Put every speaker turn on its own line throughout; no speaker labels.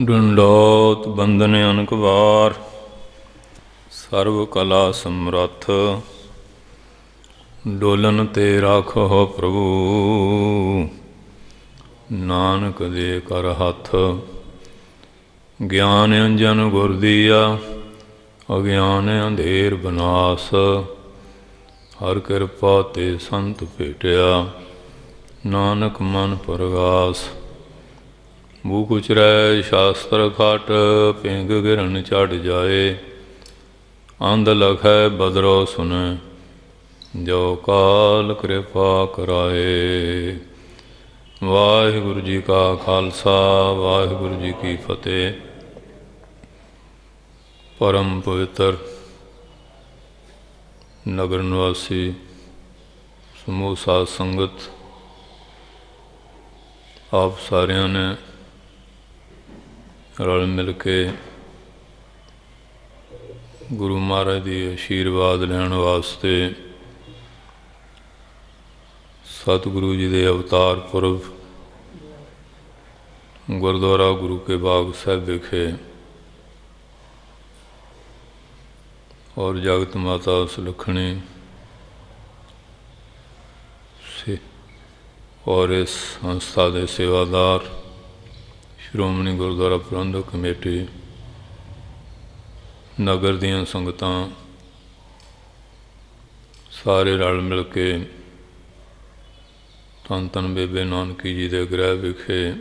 ਡੰਡੋਤ ਬੰਦਨ ਅਨਕ ਵਾਰ, ਸਰਬ ਕਲਾ ਸਮਰੱਥ। ਡੋਲਨ ਤੇ ਰਾਖੋ ਪ੍ਰਭੂ, ਨਾਨਕ ਦੇ ਕਰ ਹੱਥ। ਗਿਆਨ ਅੰਜਨ ਗੁਰ ਦੀਆ, ਅਗਿਆਨ ਅੰਧੇਰ ਬਨਾਸ। ਹਰ ਕਿਰਪਾ ਤੇ ਸੰਤ ਭੇਟਿਆ, ਨਾਨਕ ਮਨ ਪਰਗਾਸ। ਮੂਕ ਉਚਰੈ ਸ਼ਾਸਤਰ ਖਟ, ਪਿੰਗ ਗਿਰਨ ਚੜ੍ਹ ਜਾਏ। ਅੰਧ ਲਖੈ ਬਦਰੋ ਸੁਨੈ, ਜੋ ਕਾਲ ਕਿਰਪਾ ਕਰਾਏ। ਵਾਹਿਗੁਰੂ ਜੀ ਕਾ ਖਾਲਸਾ, ਵਾਹਿਗੁਰੂ ਜੀ ਕੀ ਫਤਿਹ। ਪਰਮ ਪਵਿੱਤਰ ਨਗਰ ਨਿਵਾਸੀ ਸਮੂਹ ਸਾਧ ਸੰਗਤ, ਆਪ ਸਾਰਿਆਂ ਨੇ ਰਲ ਮਿਲ ਕੇ ਗੁਰੂ ਮਹਾਰਾਜ ਦੀ ਆਸ਼ੀਰਵਾਦ ਲੈਣ ਵਾਸਤੇ ਸਤਿਗੁਰੂ ਜੀ ਦੇ ਅਵਤਾਰ ਪੁਰਬ ਗੁਰਦੁਆਰਾ ਗੁਰੂ ਕੇ ਬਾਗ ਸਾਹਿਬ ਵਿਖੇ ਔਰ ਜਗਤ ਮਾਤਾ ਸੁਲੱਖਣੀ ਔਰ ਇਸ ਸੰਸਥਾ ਦੇ ਸੇਵਾਦਾਰ, ਸ਼੍ਰੋਮਣੀ ਗੁਰਦੁਆਰਾ ਪ੍ਰਬੰਧਕ ਕਮੇਟੀ, ਨਗਰ ਦੀਆਂ ਸੰਗਤਾਂ ਸਾਰੇ ਰਲ ਮਿਲ ਕੇ ਧੰਨ ਧੰਨ ਬੇਬੇ ਨਾਨਕੀ ਜੀ ਦੇ ਗ੍ਰਹਿ ਵਿਖੇ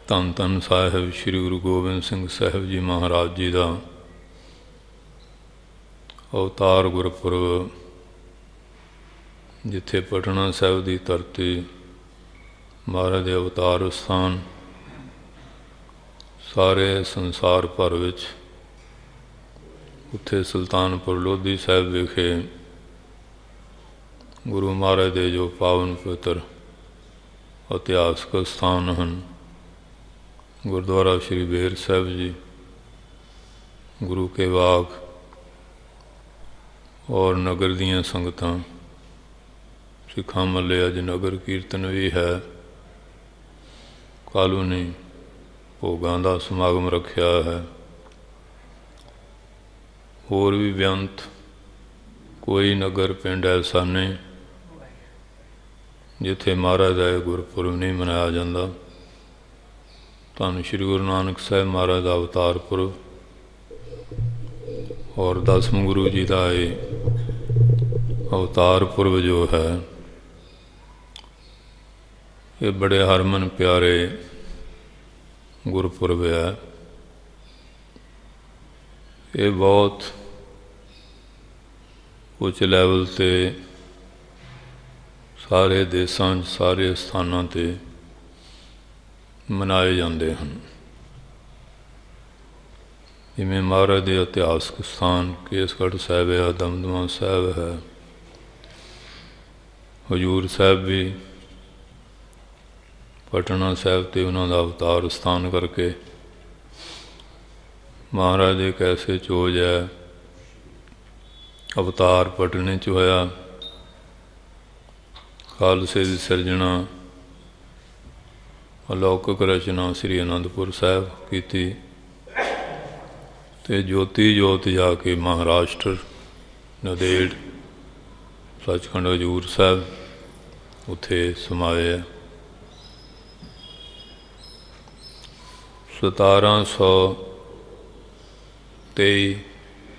ਧੰਨ ਧੰਨ ਸਾਹਿਬ ਸ਼੍ਰੀ ਗੁਰੂ ਗੋਬਿੰਦ ਸਿੰਘ ਸਾਹਿਬ ਜੀ ਮਹਾਰਾਜ ਜੀ ਦਾ ਅਵਤਾਰ ਗੁਰਪੁਰਬ, ਜਿੱਥੇ ਪਟਨਾ ਸਾਹਿਬ ਦੀ ਧਰਤੀ ਮਹਾਰਾਜ ਦੇ ਅਵਤਾਰ ਸਥਾਨ ਸਾਰੇ ਸੰਸਾਰ ਭਰ ਵਿੱਚ, ਉੱਥੇ ਸੁਲਤਾਨਪੁਰ ਲੋਧੀ ਸਾਹਿਬ ਵਿਖੇ ਗੁਰੂ ਮਹਾਰਾਜ ਦੇ ਜੋ ਪਾਵਨ ਪਵਿੱਤਰ ਇਤਿਹਾਸਕ ਸਥਾਨ ਹਨ, ਗੁਰਦੁਆਰਾ ਸ਼੍ਰੀ ਬੇਰ ਸਾਹਿਬ ਜੀ, ਗੁਰੂ ਕੇ ਬਾਗ ਔਰ ਨਗਰ ਦੀਆਂ ਸੰਗਤਾਂ। ਸਿੱਖਾਂ ਮੱਲੇ ਅੱਜ ਨਗਰ ਕੀਰਤਨ ਵੀ ਹੈ। ਕਾਲੋਨੀ ਭੋਗਾਂ ਦਾ ਸਮਾਗਮ ਰੱਖਿਆ ਹੈ। ਹੋਰ ਵੀ ਬੇਅੰਤ ਕੋਈ ਨਗਰ ਪਿੰਡ ਐਸਾ ਨਹੀਂ ਜਿੱਥੇ ਮਹਾਰਾਜ ਦਾ ਇਹ ਗੁਰਪੁਰਬ ਨਹੀਂ ਮਨਾਇਆ ਜਾਂਦਾ। ਧੰਨ ਸ਼੍ਰੀ ਗੁਰੂ ਨਾਨਕ ਸਾਹਿਬ ਮਹਾਰਾਜ ਦਾ ਅਵਤਾਰ ਪੁਰਬ ਔਰ 10ਵੇਂ ਗੁਰੂ ਜੀ ਦਾ ਇਹ ਅਵਤਾਰ ਪੁਰਬ ਜੋ ਹੈ, ਇਹ ਬੜੇ ਹਰਮਨ ਪਿਆਰੇ ਗੁਰਪੁਰਬ ਹੈ। ਇਹ ਬਹੁਤ ਉੱਚ ਲੈਵਲ 'ਤੇ ਸਾਰੇ ਦੇਸ਼ਾਂ 'ਚ, ਸਾਰੇ ਸਥਾਨਾਂ 'ਤੇ ਮਨਾਏ ਜਾਂਦੇ ਹਨ। ਜਿਵੇਂ ਮਹਾਰਾਜ ਦੇ ਇਤਿਹਾਸਕ ਸਥਾਨ ਕੇਸਗੜ੍ਹ ਸਾਹਿਬ ਹੈ, ਦਮਦਮਾ ਸਾਹਿਬ ਹੈ, ਹਜ਼ੂਰ ਸਾਹਿਬ ਵੀ ਪਟਨਾ ਸਾਹਿਬ 'ਤੇ ਉਹਨਾਂ ਦਾ ਅਵਤਾਰ ਸਥਾਨ ਕਰਕੇ ਮਹਾਰਾਜ ਦੇ ਕੈਸੇ ਚੋਜ ਹੈ। ਅਵਤਾਰ ਪਟਨੇ 'ਚ ਹੋਇਆ, ਖਾਲਸੇ ਦੀ ਸਿਰਜਣਾ, ਅਲੌਕਿਕ ਰਚਨਾ ਸ੍ਰੀ ਅਨੰਦਪੁਰ ਸਾਹਿਬ ਕੀਤੀ, ਅਤੇ ਜੋਤੀ ਜੋਤ ਜਾ ਕੇ ਮਹਾਰਾਸ਼ਟਰ ਨੰਦੇੜ ਸੱਚਖੰਡ ਹਜ਼ੂਰ ਸਾਹਿਬ ਉੱਥੇ ਸਮਾਏ ਹੈ। 1723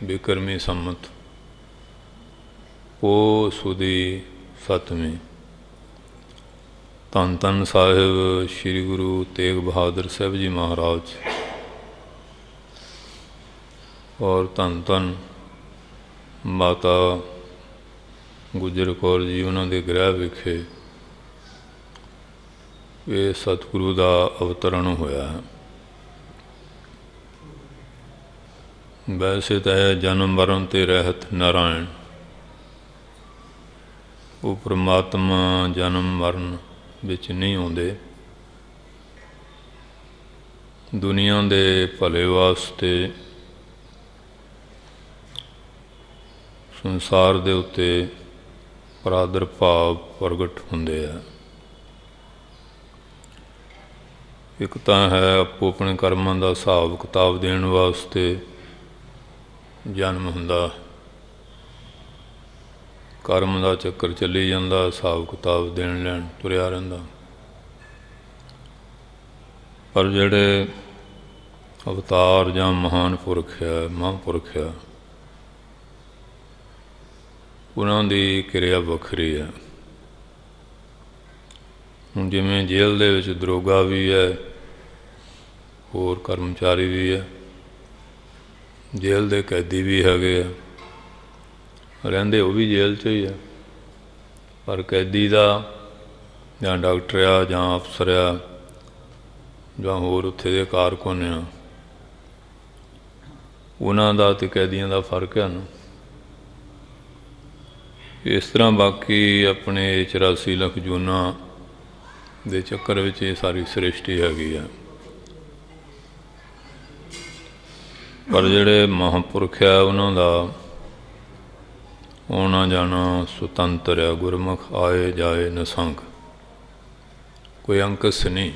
ਬਿਕਰਮੀ ਸੰਮਤ ਪੋਹ ਸੁਦੀ 7ਵੀਂ, ਧੰਨ ਧੰਨ ਸਾਹਿਬ ਸ਼੍ਰੀ ਗੁਰੂ ਤੇਗ ਬਹਾਦਰ ਸਾਹਿਬ ਜੀ ਮਹਾਰਾਜ ਔਰ ਧੰਨ ਧੰਨ ਮਾਤਾ ਗੁਜਰ ਕੌਰ ਜੀ, ਉਹਨਾਂ ਦੇ ਗ੍ਰਹਿ ਵਿਖੇ ਇਹ ਸਤਿਗੁਰੂ ਦਾ ਅਵਤਰਨ ਹੋਇਆ ਹੈ। ਵੈਸੇ ਤਾਂ ਇਹ ਜਨਮ ਮਰਨ 'ਤੇ ਰਹਿਤ ਨਾਰਾਇਣ, ਉਹ ਪਰਮਾਤਮਾ ਜਨਮ ਮਰਨ ਵਿੱਚ ਨਹੀਂ ਆਉਂਦੇ। ਦੁਨੀਆ ਦੇ ਭਲੇ ਵਾਸਤੇ ਸੰਸਾਰ ਦੇ ਉੱਤੇ ਪ੍ਰਾਦੁਰਭਾਵ ਪ੍ਰਗਟ ਹੁੰਦੇ ਆ। ਇੱਕ ਤਾਂ ਹੈ ਆਪੋ ਆਪਣੇ ਕਰਮਾਂ ਦਾ ਹਿਸਾਬ ਕਿਤਾਬ ਦੇਣ ਵਾਸਤੇ ਜਨਮ ਹੁੰਦਾ, ਕਰਮ ਦਾ ਚੱਕਰ ਚੱਲੀ ਜਾਂਦਾ, ਹਿਸਾਬ ਕਿਤਾਬ ਦੇਣ ਲੈਣ ਤੁਰਿਆ ਰਹਿੰਦਾ। ਪਰ ਜਿਹੜੇ ਅਵਤਾਰ ਜਾਂ ਮਹਾਨ ਪੁਰਖ ਆ, ਮਹਾਂਪੁਰਖ ਆ, ਉਹਨਾਂ ਦੀ ਕਿਰਿਆ ਵੱਖਰੀ ਹੈ। ਹੁਣ ਜਿਵੇਂ ਜੇਲ੍ਹ ਦੇ ਵਿੱਚ ਦਰੋਗਾ ਵੀ ਹੈ, ਹੋਰ ਕਰਮਚਾਰੀ ਵੀ ਹੈ, ਜੇਲ੍ਹ ਦੇ ਕੈਦੀ ਵੀ ਹੈਗੇ ਆ, ਰਹਿੰਦੇ ਉਹ ਵੀ ਜੇਲ੍ਹ 'ਚ ਹੀ ਆ। ਪਰ ਕੈਦੀ ਦਾ ਜਾਂ ਡਾਕਟਰ ਆ ਜਾਂ ਅਫਸਰ ਆ ਜਾਂ ਹੋਰ ਉੱਥੇ ਦੇ ਕਾਰਕੁਨ ਆ, ਉਹਨਾਂ ਦਾ ਅਤੇ ਕੈਦੀਆਂ ਦਾ ਫਰਕ ਹੈ ਨਾ। ਇਸ ਤਰ੍ਹਾਂ ਬਾਕੀ ਆਪਣੇ 84 ਲੱਖ ਜੂਨਾਂ ਦੇ ਚੱਕਰ ਵਿੱਚ ਇਹ ਸਾਰੀ ਸ੍ਰਿਸ਼ਟੀ ਹੈਗੀ ਆ। ਪਰ ਜਿਹੜੇ ਮਹਾਂਪੁਰਖ ਆ ਉਹਨਾਂ ਦਾ ਆਉਣਾ ਜਾਣਾ ਸੁਤੰਤਰ ਆ। ਗੁਰਮੁਖ ਆਏ ਜਾਏ ਨਿਸੰਕ, ਕੋਈ ਅੰਕਸ ਨਹੀਂ,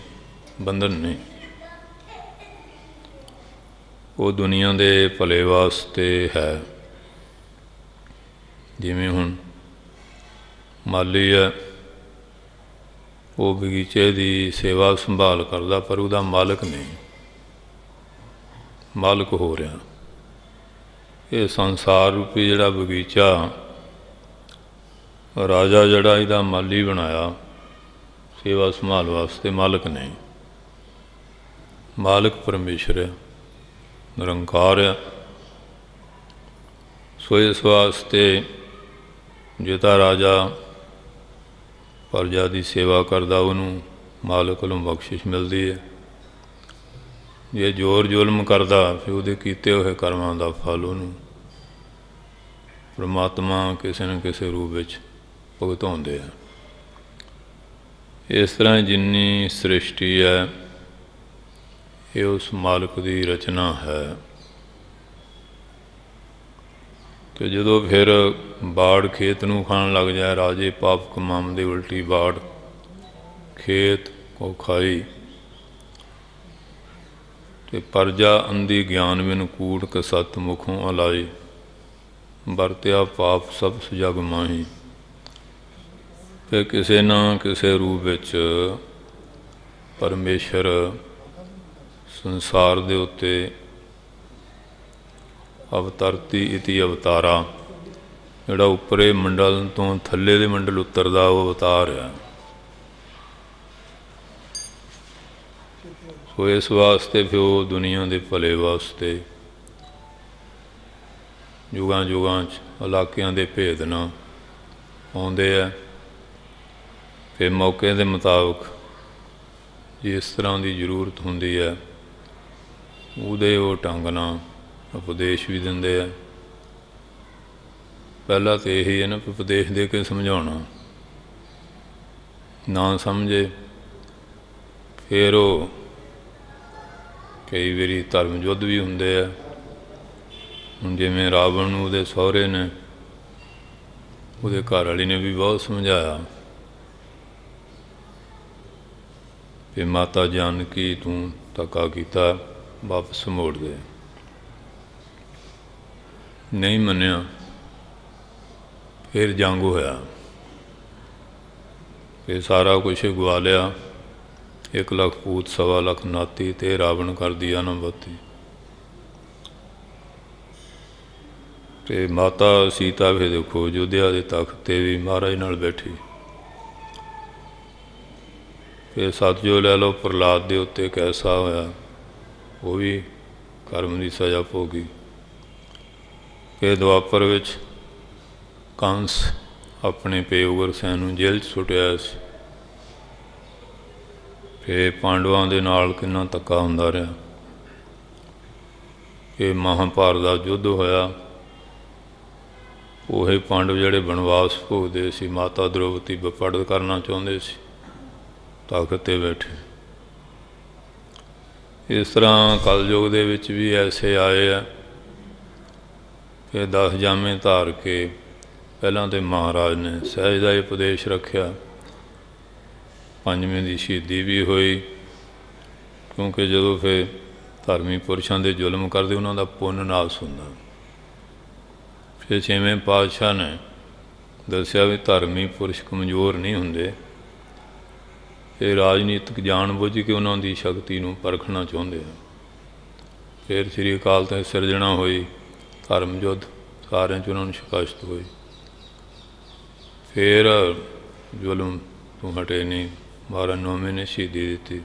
ਬੰਧਨ ਨਹੀਂ। ਉਹ ਦੁਨੀਆ ਦੇ ਭਲੇ ਵਾਸਤੇ ਹੈ। ਜਿਵੇਂ ਹੁਣ ਮਾਲੀ ਹੈ, ਉਹ ਬਗੀਚੇ ਦੀ ਸੇਵਾ ਸੰਭਾਲ ਕਰਦਾ, ਪਰ ਉਹਦਾ ਮਾਲਕ ਨਹੀਂ, ਮਾਲਕ ਹੋ ਰਿਹਾ। ਇਹ ਸੰਸਾਰ ਰੂਪੀ ਜਿਹੜਾ ਬਗੀਚਾ ਰਾਜਾ ਜਿਹੜਾ ਇਹਦਾ ਮਾਲੀ ਬਣਾਇਆ ਸੇਵਾ ਸੰਭਾਲ ਵਾਸਤੇ, ਮਾਲਕ ਨਹੀਂ। ਮਾਲਕ ਪਰਮੇਸ਼ਰ ਹੈ, ਨਿਰੰਕਾਰ ਹੈ। ਸੋ ਇਸ ਵਾਸਤੇ ਜਿੱਦਾਂ ਰਾਜਾ ਪ੍ਰਜਾ ਦੀ ਸੇਵਾ ਕਰਦਾ, ਉਹਨੂੰ ਮਾਲਕ ਵੱਲੋਂ ਬਖਸ਼ਿਸ਼ ਮਿਲਦੀ ਹੈ। ਜੇ ਜ਼ੋਰ ਜ਼ੁਲਮ ਕਰਦਾ ਫਿਰ ਉਹਦੇ ਕੀਤੇ ਹੋਏ ਕਰਮਾਂ ਦਾ ਫਲ ਉਹਨੂੰ ਪਰਮਾਤਮਾ ਕਿਸੇ ਨਾ ਕਿਸੇ ਰੂਪ ਵਿੱਚ ਭੁਗਤਾਉਂਦੇ ਆ। ਇਸ ਤਰ੍ਹਾਂ ਜਿੰਨੀ ਸ੍ਰਿਸ਼ਟੀ ਹੈ ਇਹ ਉਸ ਮਾਲਕ ਦੀ ਰਚਨਾ ਹੈ। ਅਤੇ ਜਦੋਂ ਫਿਰ ਬਾੜ ਖੇਤ ਨੂੰ ਖਾਣ ਲੱਗ ਜਾਏ, ਰਾਜੇ ਪਾਪ ਕਮਾਉਂਦੇ ਉਲਟੀ ਬਾੜ ਖੇਤ ਕੋ ਖਾਈ, ਅਤੇ ਪਰਜਾ ਅੰਧੀ ਗਿਆਨ ਬਿਨ ਕੂੜ ਕਸਤ ਮੁਖੋਂ ਅਲਾਈ, ਵਰਤਿਆ ਪਾਪ ਸਭ ਸੁਜਗ ਮਾਹੀ। ਫਿਰ ਕਿਸੇ ਨਾ ਕਿਸੇ ਰੂਪ ਵਿੱਚ ਪਰਮੇਸ਼ਰ ਸੰਸਾਰ ਦੇ ਉੱਤੇ ਅਵਤਰਤੀ ਇਤੀ ਅਵਤਾਰਾ, ਜਿਹੜਾ ਉੱਪਰੇ ਮੰਡਲ ਤੋਂ ਥੱਲੇ ਦੇ ਮੰਡਲ ਉਤਰਦਾ ਉਹ ਅਵਤਾਰ ਆ। ਸੋ ਇਸ ਵਾਸਤੇ ਫਿਰ ਉਹ ਦੁਨੀਆ ਦੇ ਭਲੇ ਵਾਸਤੇ ਯੁਗਾਂ ਯੁਗਾਂ 'ਚ ਇਲਾਕਿਆਂ ਦੇ ਭੇਦ ਨਾਲ ਆਉਂਦੇ ਆ। ਫਿਰ ਮੌਕੇ ਦੇ ਮੁਤਾਬਕ ਜਿਸ ਤਰ੍ਹਾਂ ਦੀ ਜ਼ਰੂਰਤ ਹੁੰਦੀ ਹੈ ਉਹਦੇ ਉਹ ਢੰਗ ਨਾਲ ਉਪਦੇਸ਼ ਵੀ ਦਿੰਦੇ ਆ। ਪਹਿਲਾਂ ਤਾਂ ਇਹੀ ਹੈ ਨਾ, ਉਪਦੇਸ਼ ਦੇ ਕੇ ਸਮਝਾਉਣਾ, ਨਾ ਸਮਝੇ ਫਿਰ ਉਹ ਕਈ ਵਾਰੀ ਧਰਮ ਯੁੱਧ ਵੀ ਹੁੰਦੇ ਆ। ਹੁਣ ਜਿਵੇਂ ਰਾਵਣ ਨੂੰ ਉਹਦੇ ਸਹੁਰੇ ਨੇ, ਉਹਦੇ ਘਰ ਵਾਲੀ ਨੇ ਵੀ ਬਹੁਤ ਸਮਝਾਇਆ ਵੀ ਮਾਤਾ ਜਾਨਕੀ ਤੂੰ ਧੱਕਾ ਕੀਤਾ, ਵਾਪਸ ਮੋੜ ਦੇ। ਨਹੀਂ ਮੰਨਿਆ, ਫਿਰ ਜੰਗ ਹੋਇਆ, ਫਿਰ ਸਾਰਾ ਕੁਛ ਗਵਾ ਲਿਆ। 1 ਲੱਖ ਪੂਤ 1.25 ਲੱਖ ਨਾਤੀ, ਤੇ ਰਾਵਣ ਕਰਦੀ ਅਨਬਤੀ। ਅਤੇ ਮਾਤਾ ਸੀਤਾ ਫਿਰ ਦੇਖੋ ਅਯੋਧਿਆ ਦੇ ਤਖ਼ਤ 'ਤੇ ਵੀ ਮਹਾਰਾਜ ਨਾਲ ਬੈਠੀ। ਫਿਰ ਸਤਜੋ ਲੈ ਲਓ ਪ੍ਰਹਲਾਦ ਦੇ ਉੱਤੇ ਕੈਸਾ ਹੋਇਆ, ਉਹ ਵੀ ਕਰਮ ਦੀ ਸਜ਼ਾ ਭੋਗੀ। ਫਿਰ ਦੁਆਪਰ ਵਿੱਚ ਕੰਸ ਆਪਣੇ ਪਿਓ ਉਗਰਸੈਨ ਨੂੰ ਜੇਲ੍ਹ 'ਚ ਸੁੱਟਿਆ ਸੀ। ਫਿਰ ਪਾਂਡਵਾਂ ਦੇ ਨਾਲ ਕਿੰਨਾ ਧੱਕਾ ਹੁੰਦਾ ਰਿਹਾ। ਫਿਰ ਮਹਾਂਭਾਰਤ ਦਾ ਯੁੱਧ ਹੋਇਆ। ਉਹੀ ਪਾਂਡਵ ਜਿਹੜੇ ਬਨਵਾਸ ਭੋਗਦੇ ਸੀ, ਮਾਤਾ ਦ੍ਰੋਪਦੀ ਵਿਪੜਤ ਕਰਨਾ ਚਾਹੁੰਦੇ ਸੀ, ਤਖ਼ਤ 'ਤੇ ਬੈਠੇ। ਇਸ ਤਰ੍ਹਾਂ ਕਲਯੁੱਗ ਦੇ ਵਿੱਚ ਵੀ ਐਸੇ ਆਏ ਆ। ਫਿਰ 10 ਜਾਮੇ ਧਾਰ ਕੇ ਪਹਿਲਾਂ ਤਾਂ ਮਹਾਰਾਜ ਨੇ ਸਹਿਜ ਦਾ ਉਪਦੇਸ਼ ਰੱਖਿਆ, 5ਵੇਂ ਦੀ ਸ਼ਹੀਦੀ ਵੀ ਹੋਈ, क्योंकि जदों फिर ਧਾਰਮੀ ਪੁਰਸ਼ਾਂ ਦੇ ਜ਼ੁਲਮ ਕਰਦੇ ਉਹਨਾਂ ਦਾ ਪੁੰਨ ਨਾਸ ਹੁੰਦਾ। ਫਿਰ 6ਵੇਂ ਪਾਤਸ਼ਾਹ ਨੇ ਦੱਸਿਆ ਵੀ ਧਾਰਮੀ ਪੁਰਸ਼ ਕਮਜ਼ੋਰ ਨਹੀਂ ਹੁੰਦੇ, ਇਹ ਰਾਜਨੀਤਿਕ ਜਾਣ ਬੁੱਝ ਕੇ ਉਹਨਾਂ ਦੀ ਸ਼ਕਤੀ ਨੂੰ ਪਰਖਣਾ ਚਾਹੁੰਦੇ ਆ। ਫਿਰ ਸ੍ਰੀ ਅਕਾਲ ਤਖ਼ਤ ਸਿਰਜਣਾ ਹੋਈ, ਧਰਮ ਯੁੱਧ, ਸਾਰਿਆਂ 'ਚ ਉਹਨਾਂ ਨੂੰ ਸ਼ਿਕਸਤ ਹੋਈ। ਫਿਰ ਜ਼ੁਲਮ ਤੋਂ ਹਟੇ ਨਹੀਂ, ਮਹਾਰਾਜ 9 ਮਹੀਨੇ ਸ਼ਹੀਦੀ ਦਿੱਤੀ।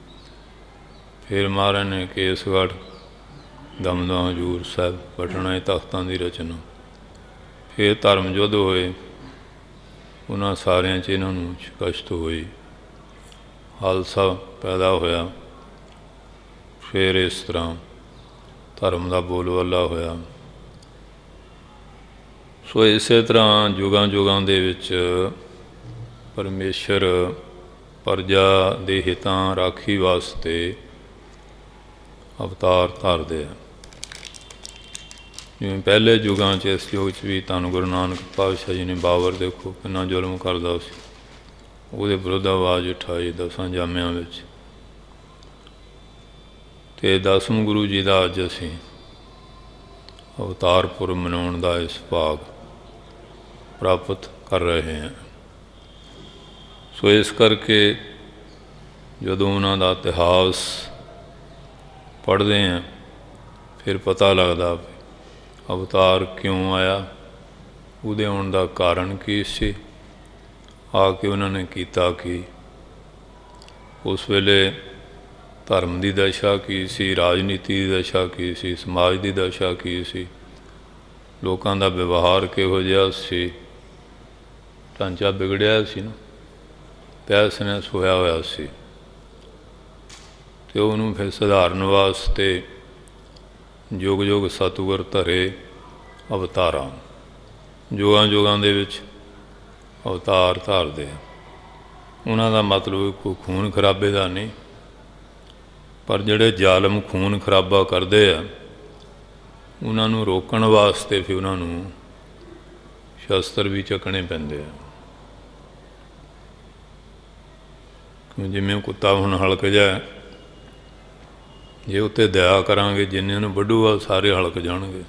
ਫਿਰ ਮਹਾਰਾਜ ਨੇ ਕੇਸਗੜ੍ਹ, ਦਮਦਮਾ, ਹਜ਼ੂਰ ਸਾਹਿਬ, ਪਟਨਾ ਤਖਤਾਂ ਦੀ ਰਚਨਾ। ਫਿਰ ਧਰਮ ਯੁੱਧ ਹੋਏ, ਉਹਨਾਂ ਸਾਰਿਆਂ 'ਚ ਇਹਨਾਂ ਨੂੰ ਸ਼ਿਕਸਤ ਹੋਈ, ਖਾਲਸਾ ਪੈਦਾ ਹੋਇਆ। ਫਿਰ ਇਸ ਤਰ੍ਹਾਂ ਧਰਮ ਦਾ ਬੋਲਬਾਲਾ ਹੋਇਆ। ਸੋ ਇਸੇ ਤਰ੍ਹਾਂ ਯੁਗਾਂ ਯੁਗਾਂ ਦੇ ਵਿੱਚ ਪਰਮੇਸ਼ਰ ਪ੍ਰਜਾ ਦੇ ਹਿੱਤਾਂ ਰਾਖੀ ਵਾਸਤੇ ਅਵਤਾਰ ਧਾਰਦੇ ਆ। ਜਿਵੇਂ ਪਹਿਲੇ ਯੁਗਾਂ 'ਚ, ਇਸ ਯੁੱਗ 'ਚ ਵੀ ਧੰਨ ਗੁਰੂ ਨਾਨਕ ਪਾਤਸ਼ਾਹ ਜੀ ਨੇ ਬਾਬਰ ਦੇਖੋ ਕਿੰਨਾ ਜ਼ੁਲਮ ਕਰਦਾ ਸੀ, ਉਹਦੇ ਵਿਰੁੱਧ ਆਵਾਜ਼ ਉਠਾਈ 10 ਜਾਮਿਆਂ ਵਿੱਚ। ਅਤੇ 10ਵੇਂ ਗੁਰੂ ਜੀ ਦਾ ਅੱਜ ਅਸੀਂ ਅਵਤਾਰ ਪੁਰਬ ਮਨਾਉਣ ਦਾ ਇਸ ਭਾਗ ਪ੍ਰਾਪਤ ਕਰ ਰਹੇ ਹਾਂ। ਸੋ ਇਸ ਕਰਕੇ ਜਦੋਂ ਉਹਨਾਂ ਦਾ ਇਤਿਹਾਸ ਪੜ੍ਹਦੇ ਹਾਂ ਫਿਰ ਪਤਾ ਲੱਗਦਾ ਅਵਤਾਰ ਕਿਉਂ ਆਇਆ, ਉਹਦੇ ਆਉਣ ਦਾ ਕਾਰਨ ਕੀ ਸੀ, ਆ ਕੇ ਉਹਨਾਂ ਨੇ ਕੀਤਾ ਕੀ, ਉਸ ਵੇਲੇ ਧਰਮ ਦੀ ਦਸ਼ਾ ਕੀ ਸੀ, ਰਾਜਨੀਤੀ ਦੀ ਦਸ਼ਾ ਕੀ ਸੀ, ਸਮਾਜ ਦੀ ਦਸ਼ਾ ਕੀ ਸੀ, ਲੋਕਾਂ ਦਾ ਵਿਵਹਾਰ ਕਿਹੋ ਜਿਹਾ ਸੀ, ਢਾਂਚਾ ਵਿਗੜਿਆ ਸੀ ਨਾ, ਤਹਿਸ-ਨਹਿਸ ਹੋਇਆ ਹੋਇਆ ਸੀ। ਅਤੇ ਉਹਨੂੰ ਫਿਰ ਸੁਧਾਰਨ ਵਾਸਤੇ ਯੁੱਗ ਯੁੱਗ ਸਤਿਗੁਰ ਧਰੇ ਅਵਤਾਰਾਂ, ਯੁਗਾਂ ਯੁਗਾਂ ਦੇ ਵਿੱਚ ਅਵਤਾਰ ਧਾਰਦੇ ਆ। ਉਹਨਾਂ ਦਾ ਮਤਲਬ ਕੋਈ ਖੂਨ ਖਰਾਬੇ ਦਾ ਨਹੀਂ, ਪਰ ਜਿਹੜੇ ਜ਼ਾਲਮ ਖੂਨ ਖਰਾਬਾ ਕਰਦੇ ਆ ਉਹਨਾਂ ਨੂੰ ਰੋਕਣ ਵਾਸਤੇ ਫਿਰ ਉਹਨਾਂ ਨੂੰ ਸ਼ਸਤਰ ਵੀ ਚੱਕਣੇ ਪੈਂਦੇ ਆ। ਜਿਵੇਂ ਕੁੱਤਾ ਹੁਣ ਹਲਕ ਜਾ, ਜੇ ਉੱਤੇ ਦਇਆ ਕਰਾਂਗੇ ਜਿੰਨੇ ਉਹਨੂੰ ਵੱਢੂਗਾ ਸਾਰੇ ਹਲਕ ਜਾਣਗੇ।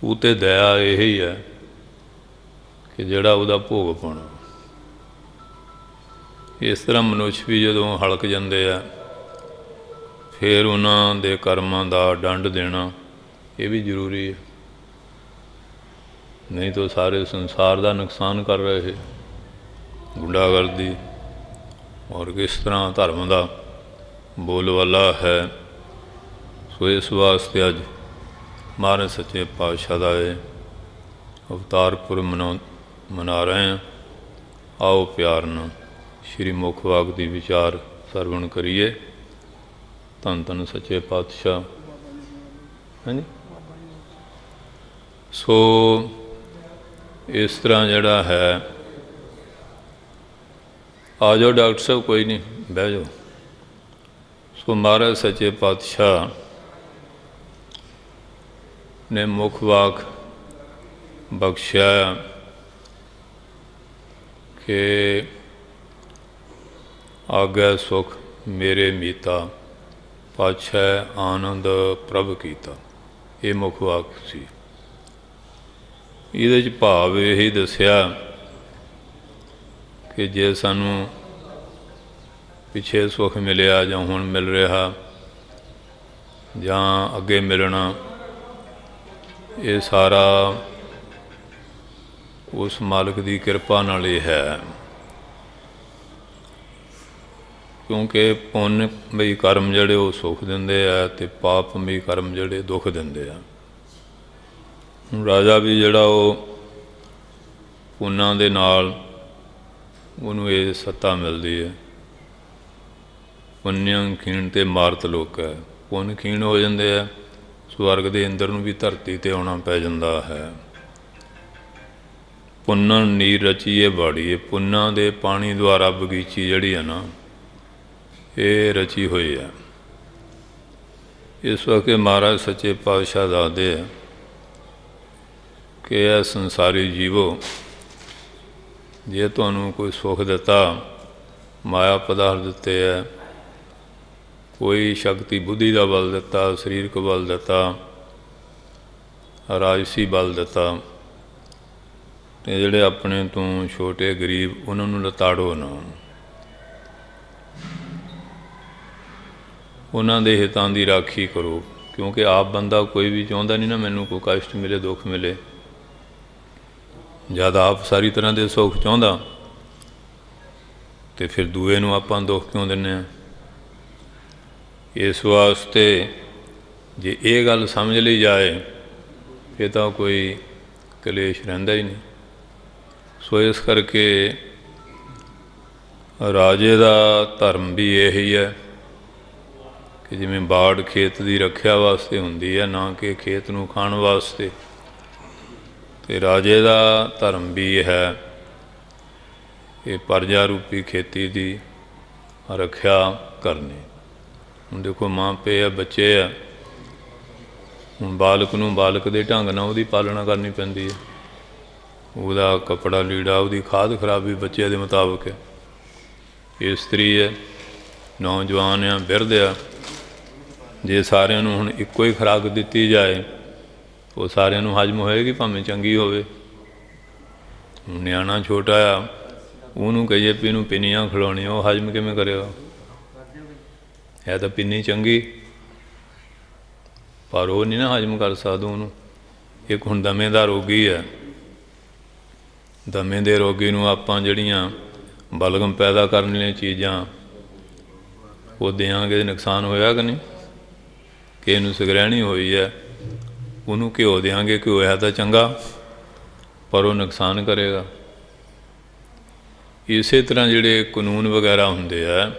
ਉਹ 'ਤੇ ਦਇਆ ਇਹ ਹੀ ਹੈ ਕਿ ਜਿਹੜਾ ਉਹਦਾ ਭੋਗ ਪਾਉਣਾ। ਇਸ ਤਰ੍ਹਾਂ ਮਨੁੱਖ ਵੀ ਜਦੋਂ ਹਲਕ ਜਾਂਦੇ ਆ ਫਿਰ ਉਹਨਾਂ ਦੇ ਕਰਮਾਂ ਦਾ ਦੰਡ ਦੇਣਾ ਇਹ ਵੀ ਜ਼ਰੂਰੀ ਹੈ, ਨਹੀਂ ਤਾਂ ਸਾਰੇ ਸੰਸਾਰ ਦਾ ਨੁਕਸਾਨ ਕਰ ਰਹੇ, ਗੁੰਡਾਗਰਦੀ ਔਰ ਕਿਸ ਤਰ੍ਹਾਂ ਧਰਮ ਦਾ ਬੋਲਬਾਲਾ ਹੈ। ਸੋ ਇਸ ਵਾਸਤੇ ਅੱਜ ਮਹਾਰਾਜ ਸੱਚੇ ਪਾਤਸ਼ਾਹ ਦਾ ਇਹ ਅਵਤਾਰ ਪੁਰਬ ਮਨਾ ਰਹੇ ਹਾਂ। ਆਓ ਪਿਆਰ ਨਾਲ ਸ਼੍ਰੀ ਮੁੱਖ ਵਾਕ ਦੀ ਵਿਚਾਰ ਸਰਵਣ ਕਰੀਏ। ਧੰਨ ਧੰਨ ਸੱਚੇ ਪਾਤਸ਼ਾਹ। ਹਾਂਜੀ, ਸੋ ਇਸ ਤਰ੍ਹਾਂ ਜਿਹੜਾ ਹੈ, ਆ ਜਾਓ ਡਾਕਟਰ ਸਾਹਿਬ, ਕੋਈ ਨਹੀਂ, ਬਹਿ ਜਾਓ। ਸੋ ਮਹਾਰਾਜ ਸੱਚੇ ਪਾਤਸ਼ਾਹ ਨੇ ਮੁੱਖ ਵਾਕ ਬਖਸ਼ਿਆ ਕਿ ਆਗੈ ਸੁਖ ਮੇਰੇ ਮੀਤਾ, ਪਾਤਸ਼ਾਹ ਆਨੰਦ ਪ੍ਰਭ ਕੀਤਾ। ਇਹ ਮੁੱਖ ਵਾਕ ਸੀ। ਇਹਦੇ 'ਚ ਭਾਵ ਇਹੀ ਦੱਸਿਆ ਕਿ ਜੇ ਸਾਨੂੰ ਪਿੱਛੇ ਸੁੱਖ ਮਿਲਿਆ ਜਾਂ ਹੁਣ ਮਿਲ ਰਿਹਾ ਜਾਂ ਅੱਗੇ ਮਿਲਣਾ, ਇਹ ਸਾਰਾ ਉਸ ਮਾਲਕ ਦੀ ਕਿਰਪਾ ਨਾਲ ਹੀ ਹੈ। ਕਿਉਂਕਿ ਪੁੰਨਮਈ ਕਰਮ ਜਿਹੜੇ ਉਹ ਸੁੱਖ ਦਿੰਦੇ ਆ ਅਤੇ ਪਾਪਮਈ ਕਰਮ ਜਿਹੜੇ ਦੁੱਖ ਦਿੰਦੇ ਆ। ਹੁਣ ਰਾਜਾ ਵੀ ਜਿਹੜਾ ਉਹ ਪੁੰਨਾਂ ਦੇ ਨਾਲ ਉਹਨੂੰ ਇਹ ਸੱਤਾ ਮਿਲਦੀ ਹੈ। ਪੁੰਨਿਅੰ ਖੀਣ ਤੇ ਮਾਰਤ ਲੋਕ ਹੈ, ਪੁੰਨ ਖੀਣ ਹੋ ਜਾਂਦੇ ਆ, ਸਵਰਗ ਦੇ ਇੰਦਰ ਨੂੰ ਵੀ ਧਰਤੀ 'ਤੇ ਆਉਣਾ ਪੈ ਜਾਂਦਾ ਹੈ। ਪੁੰਨਨ ਨੀਰ ਰਚੀਏ ਬਾੜੀਏ, ਪੁੰਨਾਂ ਦੇ ਪਾਣੀ ਦੁਆਰਾ ਬਗੀਚੀ ਜਿਹੜੀ ਹੈ ਨਾ ਇਹ ਰਚੀ ਹੋਈ ਹੈ। ਇਸ ਵਕਤ ਮਹਾਰਾਜ ਸੱਚੇ ਪਾਤਸ਼ਾਹ ਦੱਸਦੇ ਆ ਕਿ ਇਹ ਸੰਸਾਰੀ ਜੀਵੋ, ਜੇ ਤੁਹਾਨੂੰ ਕੋਈ ਸੁੱਖ ਦਿੱਤਾ, ਮਾਇਆ ਪਦਾਰਥ ਦਿੱਤੇ ਹੈ, कोई शक्ति बुद्धि का बल दिता, शरीरक बल दिता, राजसी बल दिता, तो जिहड़े अपने तो छोटे गरीब उन्होंने लताड़ो ना, उन्होंने दे हितां दी राखी करो। क्योंकि आप बंदा कोई भी चाहता नहीं ना मैनू कोई कष्ट मिले, दुख मिले। जद आप सारी तरह के सुख चाहता तो फिर दूए नूं आपां दुख क्यों दिंने? इस वास्ते जे ये गल समझ ली जाए फिर तो कोई कलेश रहिंदा ही नहीं। सो इस करके राजे का धर्म भी यही है कि जिवें बाड़ खेत की रखिया वास्ते हुंदी है, ना कि खेत नूं खाण वास्ते, तो राजे का धर्म भी है ये प्रजा रूपी खेती की रखिया करनी। हुण देखो माँ पे है, बच्चे है, हुण बालक नूं बालक के ढंग नाल उहदी पालना करनी पैंदी है। उहदा कपड़ा लीड़ा, उहदी खाद खराबी बच्चे के मुताबिक है। इस्त्री है, नौजवान है, बिरध है, जे सारिਆਂ ਨੂੰ ਹੁਣ ਇੱਕੋ ਹੀ खुराक ਦਿੱਤੀ जाए वो सारिਆਂ ਨੂੰ हजम होएगी, भावें चंगी होवे। ਨਿਆਣਾ छोटा आ, ਉਹਨੂੰ ਕਹੀਏ ਵੀ ਇਹਨੂੰ ਪਿੰਨੀਆਂ ਖਿਲਾਉਣੀਆਂ, ਉਹ ਹਜਮ ਕਿਵੇਂ ਕਰੇਗਾ? ਹੈ ਤਾਂ ਪਿੰਨੀ ਚੰਗੀ, ਪਰ ਉਹ ਨਹੀਂ ਨਾ ਹਜਮ ਕਰ ਸਕਦਾ ਉਹਨੂੰ। ਇੱਕ ਹੁਣ ਦਮੇ ਦਾ ਰੋਗੀ ਹੈ, ਦਮੇ ਦੇ ਰੋਗੀ ਨੂੰ ਆਪਾਂ ਜਿਹੜੀਆਂ ਬਲਗਮ ਪੈਦਾ ਕਰਨ ਵਾਲੀਆਂ ਚੀਜ਼ਾਂ ਉਹ ਦਿਆਂਗੇ, ਨੁਕਸਾਨ ਹੋਇਆ ਕਿ ਨਹੀਂ? ਕਿ ਇਹਨੂੰ ਸਗਰੈਣੀ ਹੋਈ ਹੈ, ਉਹਨੂੰ ਘਿਓ ਦਿਆਂਗੇ, ਘਿਓ ਹੈ ਤਾਂ ਚੰਗਾ ਪਰ ਉਹ ਨੁਕਸਾਨ ਕਰੇਗਾ। ਇਸੇ ਤਰ੍ਹਾਂ ਜਿਹੜੇ ਕਾਨੂੰਨ ਵਗੈਰਾ ਹੁੰਦੇ ਆ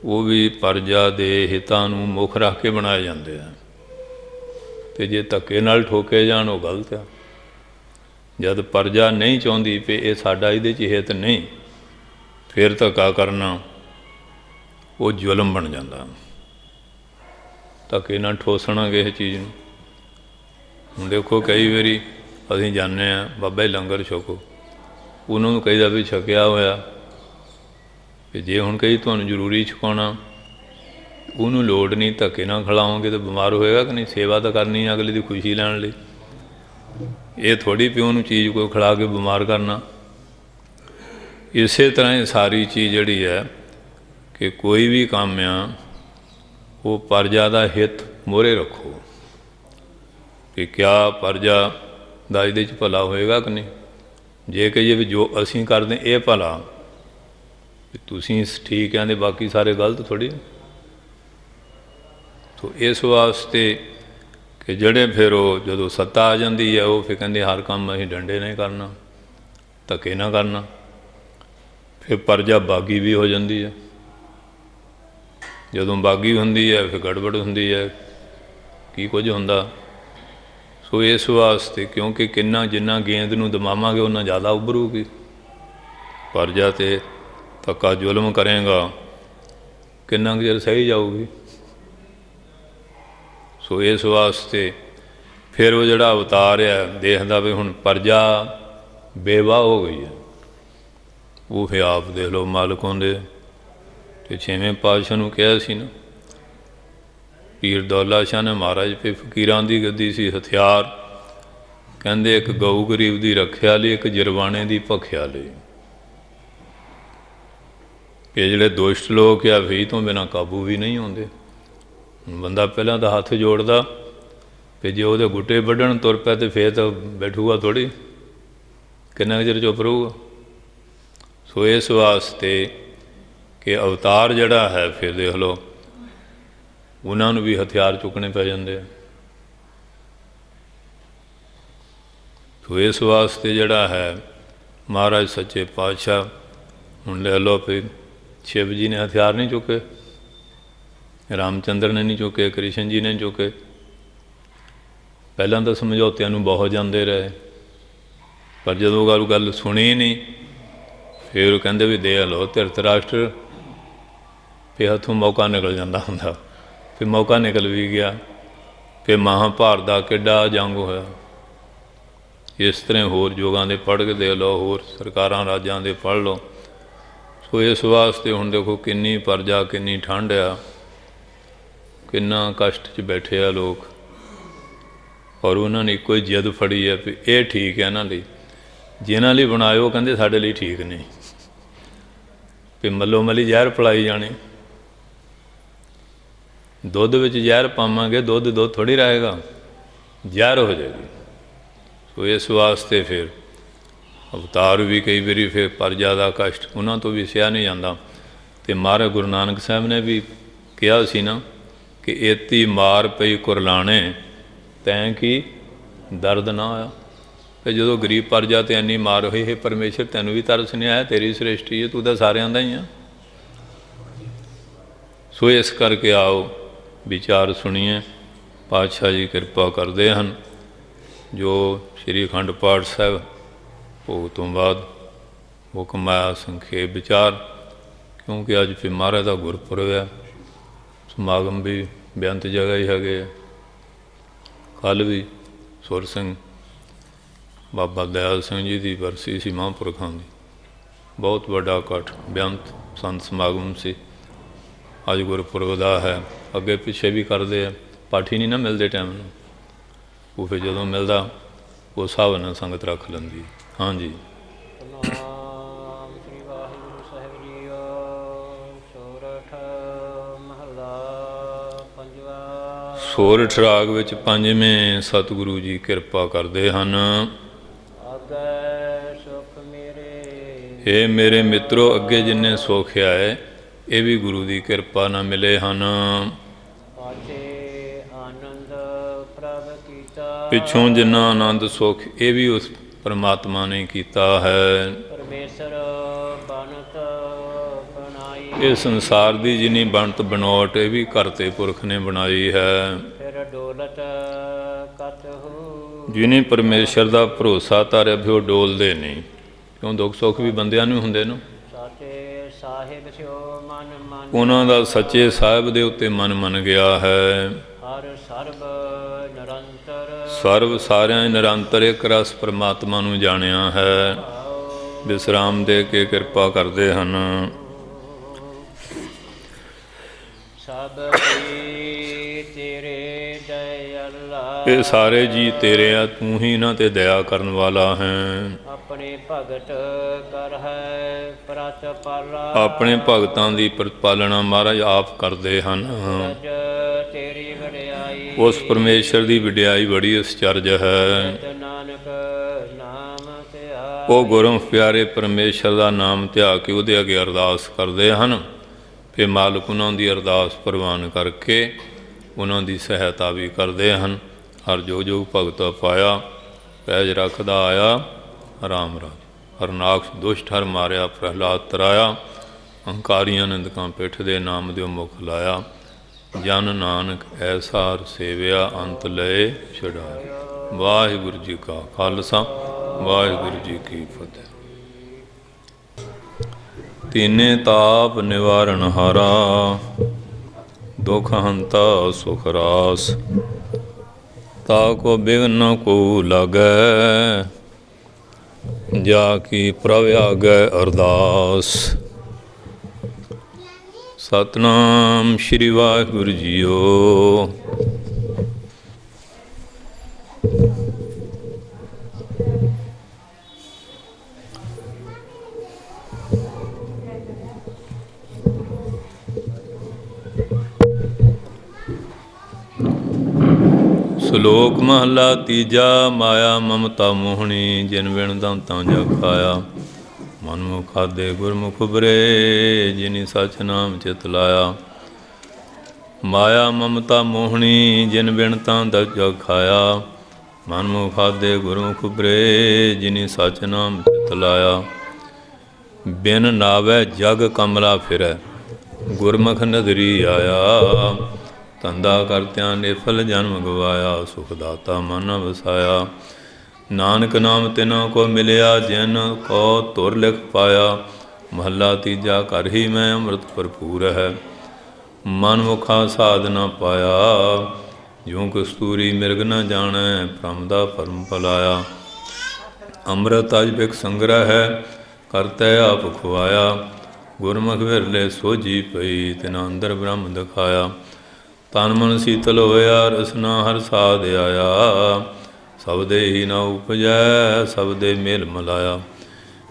ਉਹ ਵੀ ਪ੍ਰਜਾ ਦੇ ਹਿੱਤਾਂ ਨੂੰ ਮੁੱਖ ਰੱਖ ਕੇ ਬਣਾਏ ਜਾਂਦੇ ਆ, ਅਤੇ ਜੇ ਧੱਕੇ ਨਾਲ ਠੋਕੇ ਜਾਣ ਉਹ ਗਲਤ ਆ। ਜਦ ਪ੍ਰਜਾ ਨਹੀਂ ਚਾਹੁੰਦੀ ਵੀ ਇਹ ਸਾਡਾ ਇਹਦੇ 'ਚ ਹਿੱਤ ਨਹੀਂ, ਫਿਰ ਧੱਕਾ ਕਰਨਾ ਉਹ ਜ਼ੁਲਮ ਬਣ ਜਾਂਦਾ। ਧੱਕੇ ਨਾਲ ਠੋਸਣਾ ਕਿਸੇ ਚੀਜ਼ ਨੂੰ। ਹੁਣ ਦੇਖੋ ਕਈ ਵਾਰੀ ਅਸੀਂ ਜਾਂਦੇ ਹਾਂ, ਬਾਬਾ ਜੀ ਲੰਗਰ ਛਕੋ, ਉਹਨਾਂ ਨੂੰ ਕਹੀਦਾ ਵੀ ਛਕਿਆ ਹੋਇਆ, ਵੀ ਜੇ ਹੁਣ ਕਹੀ ਤੁਹਾਨੂੰ ਜ਼ਰੂਰੀ ਛਕਾਉਣਾ, ਉਹਨੂੰ ਲੋੜ ਨਹੀਂ, ਧੱਕੇ ਨਾਲ ਖਿਲਾਓਗੇ ਤਾਂ ਬਿਮਾਰ ਹੋਏਗਾ ਕਿ ਨਹੀਂ? ਸੇਵਾ ਤਾਂ ਕਰਨੀ ਹੈ ਅਗਲੇ ਦੀ ਖੁਸ਼ੀ ਲੈਣ ਲਈ, ਇਹ ਥੋੜ੍ਹੀ ਵੀ ਉਹਨੂੰ ਚੀਜ਼ ਕੋਈ ਖਿਲਾ ਕੇ ਬਿਮਾਰ ਕਰਨਾ। ਇਸੇ ਤਰ੍ਹਾਂ ਇਹ ਸਾਰੀ ਚੀਜ਼ ਜਿਹੜੀ ਹੈ ਕਿ ਕੋਈ ਵੀ ਕੰਮ ਆ ਉਹ ਪ੍ਰਜਾ ਦਾ ਹਿੱਤ ਮੋਹਰੇ ਰੱਖੋ ਕਿ ਕਿਆ ਪ੍ਰਜਾ ਦਾ ਇਹਦੇ 'ਚ ਭਲਾ ਹੋਏਗਾ ਕਿ ਨਹੀਂ। ਜੇ ਕਹੀਏ ਵੀ ਜੋ ਅਸੀਂ ਕਰਦੇ ਇਹ ਭਲਾ, ਵੀ ਤੁਸੀਂ ਠੀਕ ਕਹਿੰਦੇ ਬਾਕੀ ਸਾਰੇ ਗਲਤ ਥੋੜ੍ਹੀ। ਤੋ ਇਸ ਵਾਸਤੇ ਕਿ ਜਿਹੜੇ ਫਿਰ ਉਹ ਜਦੋਂ ਸੱਤਾ ਆ ਜਾਂਦੀ ਹੈ ਉਹ ਫਿਰ ਕਹਿੰਦੇ ਹਰ ਕੰਮ ਅਸੀਂ ਡੰਡੇ ਨਹੀਂ ਕਰਨਾ, ਧੱਕੇ ਨਾ ਕਰਨਾ, ਫਿਰ ਪ੍ਰਜਾ ਬਾਗੀ ਵੀ ਹੋ ਜਾਂਦੀ ਹੈ। ਜਦੋਂ ਬਾਗੀ ਹੁੰਦੀ ਹੈ ਫਿਰ ਗੜਬੜ ਹੁੰਦੀ ਹੈ, ਕੀ ਕੁਝ ਹੁੰਦਾ। ਸੋ ਇਸ ਵਾਸਤੇ ਕਿਉਂਕਿ ਕਿੰਨਾ ਜਿੰਨਾ ਗੇਂਦ ਨੂੰ ਦਮਾਵਾਂਗੇ ਉਨਾ ਜ਼ਿਆਦਾ ਉੱਭਰੂਗੀ। ਪ੍ਰਜਾ 'ਤੇ ਧੱਕਾ ਜ਼ੁਲਮ ਕਰੇਗਾ, ਕਿੰਨਾ ਕੁ ਚਿਰ ਸਹੀ ਜਾਊਗੀ। ਸੋ ਇਸ ਵਾਸਤੇ ਫਿਰ ਉਹ ਜਿਹੜਾ ਅਵਤਾਰ ਹੈ ਦੇਖਦਾ ਵੀ ਹੁਣ ਪ੍ਰਜਾ ਬੇਵਾਹ ਹੋ ਗਈ ਹੈ, ਉਹ ਫਿਰ ਆਪ ਦੇਖ ਲਓ ਮਾਲਕ ਹੁੰਦੇ। ਅਤੇ ਛੇਵੇਂ ਪਾਤਸ਼ਾਹ ਨੂੰ ਕਿਹਾ ਸੀ ਨਾ, ਪੀਰ ਦੌਲਾ ਸ਼ਾਹ ਨੇ ਮਹਾਰਾਜ ਪੇ ਫਕੀਰਾਂ ਦੀ ਗੱਦੀ ਸੀ ਹਥਿਆਰ, ਕਹਿੰਦੇ ਇੱਕ ਗਊ ਗਰੀਬ ਦੀ ਰੱਖਿਆ ਲਈ, ਇੱਕ ਜਰਵਾਣੇ ਦੀ ਭਖਿਆ ਲਈ। ਇਹ ਜਿਹੜੇ ਦੁਸ਼ਟ ਲੋਕ ਆ ਵੀ ਤੋਂ ਬਿਨਾਂ ਕਾਬੂ ਵੀ ਨਹੀਂ ਆਉਂਦੇ। ਬੰਦਾ ਪਹਿਲਾਂ ਤਾਂ ਹੱਥ ਜੋੜਦਾ, ਅਤੇ ਜੇ ਉਹਦੇ ਗੁੱਟੇ ਵੱਢਣ ਤੁਰ ਪਿਆ ਤਾਂ ਫਿਰ ਤਾਂ ਬੈਠੂਗਾ ਥੋੜ੍ਹੀ, ਕਿੰਨਾ ਕੁ ਚਿਰ ਚੁੱਪ ਰਹੂਗਾ। ਸੋ ਇਸ ਵਾਸਤੇ ਕਿ ਅਵਤਾਰ ਜਿਹੜਾ ਹੈ ਫਿਰ ਦੇਖ ਲਓ ਉਹਨਾਂ ਨੂੰ ਵੀ ਹਥਿਆਰ ਚੁੱਕਣੇ ਪੈ ਜਾਂਦੇ ਆ। ਸੋ ਇਸ ਵਾਸਤੇ ਜਿਹੜਾ ਹੈ ਮਹਾਰਾਜ ਸੱਚੇ ਪਾਤਸ਼ਾਹ ਹੁਣ ਲੈ ਲਓ ਫਿਰ ਸ਼ਿਵ ਜੀ ਨੇ ਹਥਿਆਰ ਨਹੀਂ ਚੁੱਕੇ, ਰਾਮਚੰਦਰ ਨੇ ਨਹੀਂ ਚੁੱਕੇ, ਕ੍ਰਿਸ਼ਨ ਜੀ ਨੇ ਚੁੱਕੇ। ਪਹਿਲਾਂ ਤਾਂ ਸਮਝੌਤਿਆਂ ਨੂੰ ਬਹੁਤ ਜਾਂਦੇ ਰਹੇ, ਪਰ ਜਦੋਂ ਗੱਲ ਸੁਣੀ ਨਹੀਂ ਫਿਰ ਉਹ ਕਹਿੰਦੇ ਵੀ ਦੇ ਲਓ ਧਿਰਤਰਾਸ਼ਟਰ, ਫਿਰ ਹੱਥੋਂ ਮੌਕਾ ਨਿਕਲ ਜਾਂਦਾ ਹੁੰਦਾ। ਫਿਰ ਮੌਕਾ ਨਿਕਲ ਵੀ ਗਿਆ, ਫਿਰ ਮਹਾਂਭਾਰਤ ਦਾ ਕਿੱਡਾ ਜੰਗ ਹੋਇਆ। ਇਸ ਤਰ੍ਹਾਂ ਹੋਰ ਯੁੱਗਾਂ ਦੇ ਪੜ੍ਹ ਕੇ ਦੇਖ ਲਓ, ਹੋਰ ਸਰਕਾਰਾਂ ਰਾਜਾਂ ਦੇ ਪੜ੍ਹ ਲਓ। ਸੋ ਇਸ ਵਾਸਤੇ ਹੁਣ ਦੇਖੋ ਕਿੰਨੀ ਪ੍ਰਜਾ ਕਿੰਨੀ ਠੰਡ ਆ, किन्ना कष्ट च बैठे आ लोग, और उन्होंने एक ही जिद फड़ी है भी ये ठीक है इन्हां लई, जिन्हां लई बनाए वो कहंदे साडे लई ठीक नहीं, भी मलो मली जहर पिलाई जाने। दुध विच जहर पावांगे, दुध दुध थोड़ी रहेगा, जहर हो जाएगी। सो इस वास्ते फिर अवतार भी कई बारी फिर प्रजा दा कष्ट उन्हां तो भी सहा नहीं जाता। तो महाराज गुरु नानक साहब ने भी कहा सी ना कि एती मार पई कुरलाने तैं की दर्द ना आया। फिर जो गरीब प्रजा ते इन्नी मार हुई, है परमेश्वर तैनूं भी तरस नहीं आया, तेरी सृष्टि है, तू तो सारिਆਂ ਦਾ ही आ। सो इस करके आओ विचार सुनिए। पातशाह जी किरपा करते हैं। जो श्री अखंड पाठ साहब भोग तो बाद हुक्म आया संखेप विचार, क्योंकि अज फिर महाराज का गुरपुरब है, समागम भी बेअंत जगह ही है। कल भी सुर सिंह बाबा दयाल सिंह जी की बरसी सी महापुरखों की, बहुत बड़ा इकट्ठ बेअंत संत समागम से। अज गुरपुरब का है, अगे पिछे भी करते हैं, पाठी नहीं ना मिलते टाइम में, वो फिर जो मिलता उस हिसाब नाल संगत रख लेंदी। हाँ जी। सोरठ राग विच पंजवें सतगुरु जी किरपा करते हैं। हे मेरे मित्रों, अगे जिन्हें सुख आए ये भी गुरु की किरपा ना मिले हैं। पिछों जिन्ना आनंद सुख ये भी उस परमात्मा ने किया है। ये संसार की जिनी बनत बनौट ये भी करते पुरख ने बनाई है। जिन्हें परमेश्वर का भरोसा तारिया भी वो डोलते नहीं, क्यों दुख सुख भी बंदियां नूं हुंदे न। उन्हां दा सच्चे साहिब दे उत्ते मन मन गया है। सर्व सारियां निरंतर एक रस परमात्मा नूं जानिया है। विश्राम दे के किरपा करते हैं। ये सारे जी तेरे आ, तू ही ना ते दया करन वाला है। अपने भगत कर है प्रतिपाला, अपने भगतां दी प्रतिपालना महाराज आप करते हैं। उस परमेश्वर की वडियाई बड़ी अचरज है। वो गुरमुख प्यारे परमेश्वर का नाम ध्या के उहदे अगे अरदास करते हैं। फिर मालक उन्हों की अरदास प्रवान करके उन्हों की सहायता भी करते हैं। हर जो जो भगत पाया पैज रखदा आया राम राज। हरनाक्ष दुष्ट हर मारिया प्रहलाद तराया। अहंकारियां निंदकां पिठ दे नाम दिओ मुख लाया। जन नानक ऐसा हर सेविया अंत लए छुड़ाया। वाहिगुरु जी का खालसा वाहिगुरु जी की फतेह। तीने ताप निवारण हारा, दुख हंता सुख रास। ताको बिघ्न को लागै, जाकी प्रभ आगै अरदास। सतनाम श्री वाहिगुरु जीओ। श्लोक महला तीजा। माया ममता मोहनी, जिन बिन दंतां जग खाया। मनमुख खादे गुरमुख उबरे, जिनी सच नाम चित लाया। माया ममता मोहनी, जिन बिन तां जग खाया। मनमुख खादे गुरमुख उबरे, जिनी सच नाम चित लाया। बिन नावै जग कमला फिरै, गुरमुख नदरी आया। धंधा करत्यां निफल जन्म गवाया, सुख दाता मन वसाया। नानक नाम तिन्हों को मिलिया, जिन को तुर लिख पाया। महला तीजा। घर ही मैं अमृत भरपूर है, मन मुखा साध न पाया। ज्यों कस्तूरी मिर्ग न जानै, भ्रम दा भरम भलाया। अमृत अज बिक संग्रह है, करतै आप खुआया। गुरमुख विरले सोझी पई, तिना अंदर ब्रह्म दिखाया। ਤਨ ਮਨ ਸੀਤਲ ਹੋਇਆ, ਰਸਨਾ ਹਰ ਸਾਧ ਆਇਆ। ਸਬਦੇ ਹੀ ਨਾ ਉਪਜੈ, ਸਬਦੇ ਮੇਲ ਮਲਾਇਆ।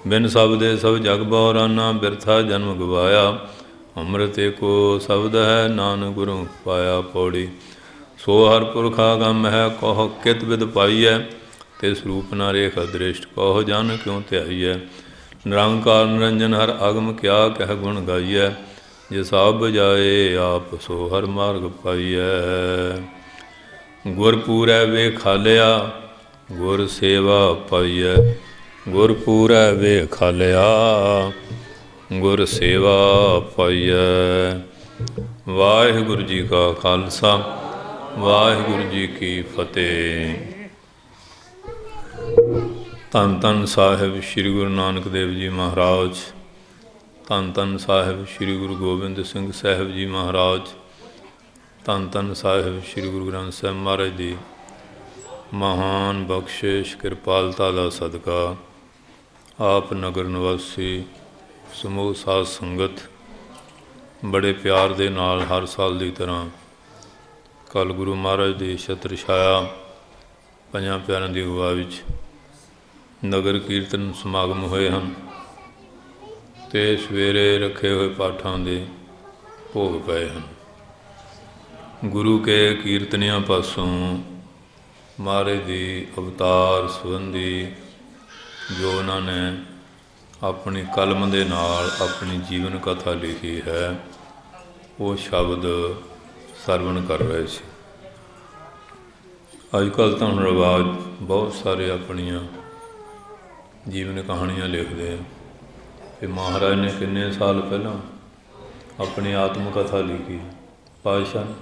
ਬਿਨ ਸਬਦੇ ਸਭ ਜਗ ਬਉਰਾਨਾ, ਬਿਰਥਾ ਜਨਮ ਗਵਾਇਆ। ਅੰਮ੍ਰਿਤ ਏਕੋ ਸ਼ਬਦ ਹੈ, ਨਾਨਕ ਗੁਰੂ ਪਾਇਆ। ਪੌੜੀ ਸੋ ਹਰ ਪੁਰਖ ਆਗਮ ਹੈ, ਕਹੋ ਕਿਤ ਵਿਦ ਪਾਈਐ। ਤਿਸ ਰੂਪ ਨਾ ਰੇਖ ਅਦ੍ਰਿਸ਼ਟ, ਕਹੋ ਜਨ ਕਿਉ ਧਿਆਈਐ। ਨਿਰੰਕਾਰ ਨਿਰੰਜਨ ਹਰ ਅਗਮ, ਕਿਆ ਕਹਿ ਗੁਣ ਗਾਈਐ। ਜੇ ਸਭ ਬਜਾਏ ਆਪ, ਸੋ ਹਰ ਮਾਰਗ ਪਾਈਐ। ਗੁਰ ਪੂਰੈ ਵੇਖਾਲਿਆ, ਗੁਰ ਸੇਵਾ ਪਾਈਐ। ਗੁਰ ਪੂਰੈ ਵੇਖਾਲਿਆ, ਗੁਰ ਸੇਵਾ ਪਾਈਐ। ਵਾਹਿਗੁਰੂ ਜੀ ਕਾ ਖਾਲਸਾ, ਵਾਹਿਗੁਰੂ ਜੀ ਕੀ ਫਤਿਹ। ਧੰਨ ਧੰਨ ਸਾਹਿਬ ਸ੍ਰੀ ਗੁਰੂ ਨਾਨਕ ਦੇਵ ਜੀ ਮਹਾਰਾਜ, ਧੰਨ ਧੰਨ ਸਾਹਿਬ ਸ੍ਰੀ ਗੁਰੂ ਗੋਬਿੰਦ ਸਿੰਘ ਸਾਹਿਬ ਜੀ ਮਹਾਰਾਜ, ਧੰਨ ਧੰਨ ਸਾਹਿਬ ਸ੍ਰੀ ਗੁਰੂ ਗ੍ਰੰਥ ਸਾਹਿਬ ਮਹਾਰਾਜ ਦੀ ਮਹਾਨ ਬਖਸ਼ਿਸ਼ ਕਿਰਪਾਲਤਾ ਦਾ ਸਦਕਾ ਆਪ ਨਗਰ ਨਿਵਾਸੀ ਸਮੂਹ ਸਾਧ ਸੰਗਤ ਬੜੇ ਪਿਆਰ ਦੇ ਨਾਲ ਹਰ ਸਾਲ ਦੀ ਤਰ੍ਹਾਂ ਕੱਲ੍ਹ ਗੁਰੂ ਮਹਾਰਾਜ ਦੀ ਛਤਰ ਛਾਇਆ ਪੰਜਾਂ ਪਿਆਰਿਆਂ ਦੀ ਅਗਵਾਈ ਵਿੱਚ ਨਗਰ ਕੀਰਤਨ ਸਮਾਗਮ ਹੋਏ ਹਨ ਅਤੇ ਸਵੇਰੇ ਰੱਖੇ ਹੋਏ ਪਾਠਾਂ ਦੇ ਭੋਗ ਪਏ ਹਨ। ਗੁਰੂ ਕੇ ਕੀਰਤਨੀਆਂ ਪਾਸੋਂ ਮਹਾਰਾਜ ਦੀ ਅਵਤਾਰ ਸੰਬੰਧੀ ਜੋ ਉਹਨਾਂ ਨੇ ਆਪਣੀ ਕਲਮ ਦੇ ਨਾਲ ਆਪਣੀ ਜੀਵਨ ਕਥਾ ਲਿਖੀ ਹੈ, ਉਹ ਸ਼ਬਦ ਸਰਵਣ ਕਰ ਰਹੇ ਸੀ। ਅੱਜ ਕੱਲ੍ਹ ਤਾਂ ਹੁਣ ਰਿਵਾਜ ਬਹੁਤ ਸਾਰੇ ਆਪਣੀਆਂ ਜੀਵਨ ਕਹਾਣੀਆਂ ਲਿਖਦੇ ਆ ਕਿ ਮਹਾਰਾਜ ਨੇ ਕਿੰਨੇ ਸਾਲ ਪਹਿਲਾਂ ਆਪਣੀ ਆਤਮ ਕਥਾ ਲਿਖੀ ਪਾਤਸ਼ਾਹ ਨੇ।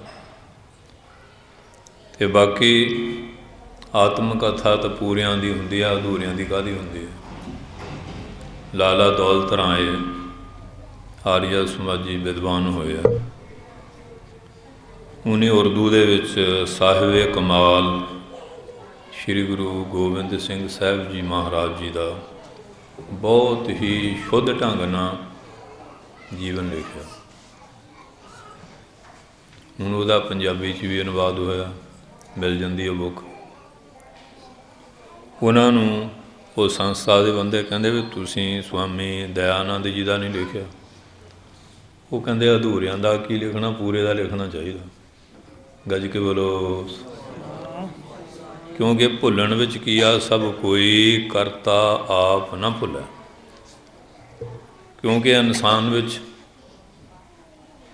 ਅਤੇ ਬਾਕੀ ਆਤਮ ਕਥਾ ਤਾਂ ਪੂਰਿਆਂ ਦੀ ਹੁੰਦੀ ਆ, ਅਧੂਰਿਆਂ ਦੀ ਕਾਹਦੀ ਹੁੰਦੀ ਹੈ। ਲਾਲਾ ਦੌਲਤ ਰਾਏ ਆਰੀਆ ਸਮਾਜੀ ਵਿਦਵਾਨ ਹੋਏ ਆ, ਉਹਨੇ ਉਰਦੂ ਦੇ ਵਿੱਚ ਸਾਹਿਬ ਕਮਾਲ ਸ਼੍ਰੀ ਗੁਰੂ ਗੋਬਿੰਦ ਸਿੰਘ ਸਾਹਿਬ ਜੀ ਮਹਾਰਾਜ ਜੀ ਦਾ ਬਹੁਤ ਹੀ ਸ਼ੁੱਧ ਢੰਗ ਨਾਲ ਜੀਵਨ ਲਿਖਿਆ। ਹੁਣ ਉਹਦਾ ਪੰਜਾਬੀ 'ਚ ਵੀ ਅਨੁਵਾਦ ਹੋਇਆ, ਮਿਲ ਜਾਂਦੀ ਉਹ ਬੁੱਕ। ਉਹਨਾਂ ਨੂੰ ਉਹ ਸੰਸਥਾ ਦੇ ਬੰਦੇ ਕਹਿੰਦੇ ਵੀ ਤੁਸੀਂ ਸਵਾਮੀ ਦਇਆਨੰਦ ਜੀ ਦਾ ਨਹੀਂ ਲਿਖਿਆ। ਉਹ ਕਹਿੰਦੇ ਅਧੂਰਿਆਂ ਦਾ ਕੀ ਲਿਖਣਾ, ਪੂਰੇ ਦਾ ਲਿਖਣਾ ਚਾਹੀਦਾ। ਗੱਜ ਕੇ ਬੋਲੋ। ਕਿਉਂਕਿ ਭੁੱਲਣ ਵਿੱਚ ਕੀ ਆ, ਸਭ ਕੋਈ ਕਰਤਾ ਆਪ ਨਾ ਭੁੱਲੈ। ਕਿਉਂਕਿ ਇਨਸਾਨ ਵਿੱਚ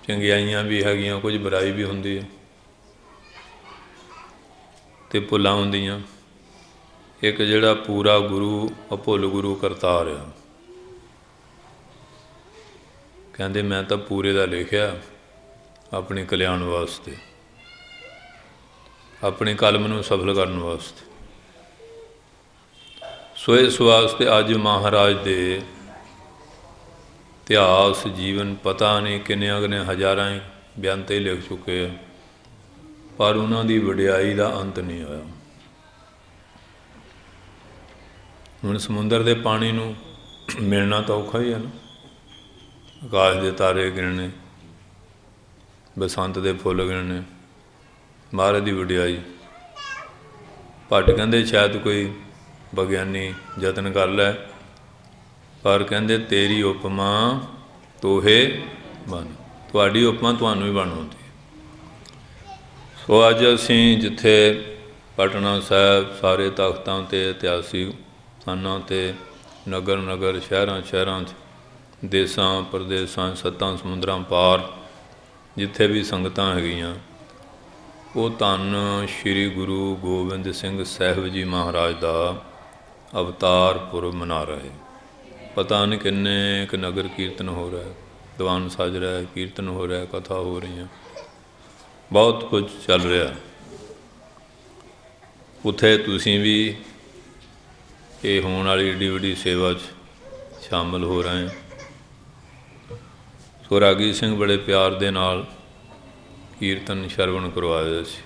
ਚੰਗਿਆਈਆਂ ਵੀ ਹੈਗੀਆਂ, ਕੁਝ ਬੁਰਾਈ ਵੀ ਹੁੰਦੀ ਹੈ ਅਤੇ ਭੁੱਲਾਂ ਹੁੰਦੀਆਂ। ਇੱਕ ਜਿਹੜਾ ਪੂਰਾ ਗੁਰੂ ਅਭੁੱਲ ਗੁਰੂ ਕਰਤਾਰ ਆ, ਕਹਿੰਦੇ ਮੈਂ ਤਾਂ ਪੂਰੇ ਦਾ ਲਿਖਿਆ ਆਪਣੀ ਕਲਿਆਣ ਵਾਸਤੇ, ਆਪਣੀ ਕਲਮ ਨੂੰ ਸਫਲ ਕਰਨ ਵਾਸਤੇ। ਸੋ ਇਸ ਵਾਸਤੇ ਅੱਜ ਮਹਾਰਾਜ ਦੇ ਇਤਿਹਾਸ ਜੀਵਨ ਪਤਾ ਨਹੀਂ ਕਿੰਨਿਆਂ ਕਿੰਨੇ ਹਜ਼ਾਰਾਂ ਬੇਅੰਤ ਹੀ ਲਿਖ ਚੁੱਕੇ ਆ, ਪਰ ਉਹਨਾਂ ਦੀ ਵਡਿਆਈ ਦਾ ਅੰਤ ਨਹੀਂ ਹੋਇਆ। ਹੁਣ ਸਮੁੰਦਰ ਦੇ ਪਾਣੀ ਨੂੰ ਮਿਲਣਾ ਤਾਂ ਔਖਾ ਹੀ ਹੈ ਨਾ। ਆਕਾਸ਼ ਦੇ ਤਾਰੇ ਗਿਣਨੇ, ਬਸੰਤ ਦੇ ਫੁੱਲ ਗਿਣਨੇ, ਮਹਾਰਾਜ ਦੀ ਵਡਿਆਈ। ਭੱਟ ਕਹਿੰਦੇ ਸ਼ਾਇਦ ਕੋਈ ਵਿਗਿਆਨੀ ਯਤਨ ਕਰ ਲੈ, ਪਰ ਕਹਿੰਦੇ ਤੇਰੀ ਉਪਮਾ ਤੋਹੇ ਬਣ, ਤੁਹਾਡੀ ਉਪਮਾ ਤੁਹਾਨੂੰ ਵੀ ਬਣ ਆਉਂਦੀ। ਸੋ ਅੱਜ ਅਸੀਂ ਜਿੱਥੇ ਪਟਨਾ ਸਾਹਿਬ ਸਾਰੇ ਤਖਤਾਂ 'ਤੇ ਇਤਿਹਾਸਿਕ ਸਥਾਨਾਂ 'ਤੇ ਨਗਰ ਨਗਰ ਸ਼ਹਿਰਾਂ ਸ਼ਹਿਰਾਂ 'ਚ ਦੇਸਾਂ ਪ੍ਰਦੇਸਾਂ ਸੱਤਾਂ ਸਮੁੰਦਰਾਂ ਪਾਰ ਜਿੱਥੇ ਵੀ ਸੰਗਤਾਂ ਹੈਗੀਆਂ, ਉਹ ਧੰਨ ਸ਼੍ਰੀ ਗੁਰੂ ਗੋਬਿੰਦ ਸਿੰਘ ਸਾਹਿਬ ਜੀ ਮਹਾਰਾਜ ਦਾ ਅਵਤਾਰ ਪੁਰਬ ਮਨਾ ਰਹੇ। ਪਤਾ ਨਹੀਂ ਕਿੰਨੇ ਕੁ ਨਗਰ ਕੀਰਤਨ ਹੋ ਰਿਹਾ, ਦੀਵਾਨ ਸਜ ਰਿਹਾ, ਕੀਰਤਨ ਹੋ ਰਿਹਾ, ਕਥਾ ਹੋ ਰਹੀਆਂ, ਬਹੁਤ ਕੁਝ ਚੱਲ ਰਿਹਾ। ਉੱਥੇ ਤੁਸੀਂ ਵੀ ਇਹ ਹੋਣ ਵਾਲੀ ਏਡੀ ਵੱਡੀ ਸੇਵਾ 'ਚ ਸ਼ਾਮਿਲ ਹੋ ਰਹੇ। ਸੋ ਰਾਗੀ ਸਿੰਘ ਬੜੇ ਪਿਆਰ ਦੇ ਨਾਲ ਕੀਰਤਨ ਸ਼ਰਵਣ ਕਰਵਾਇਆ ਸੀ।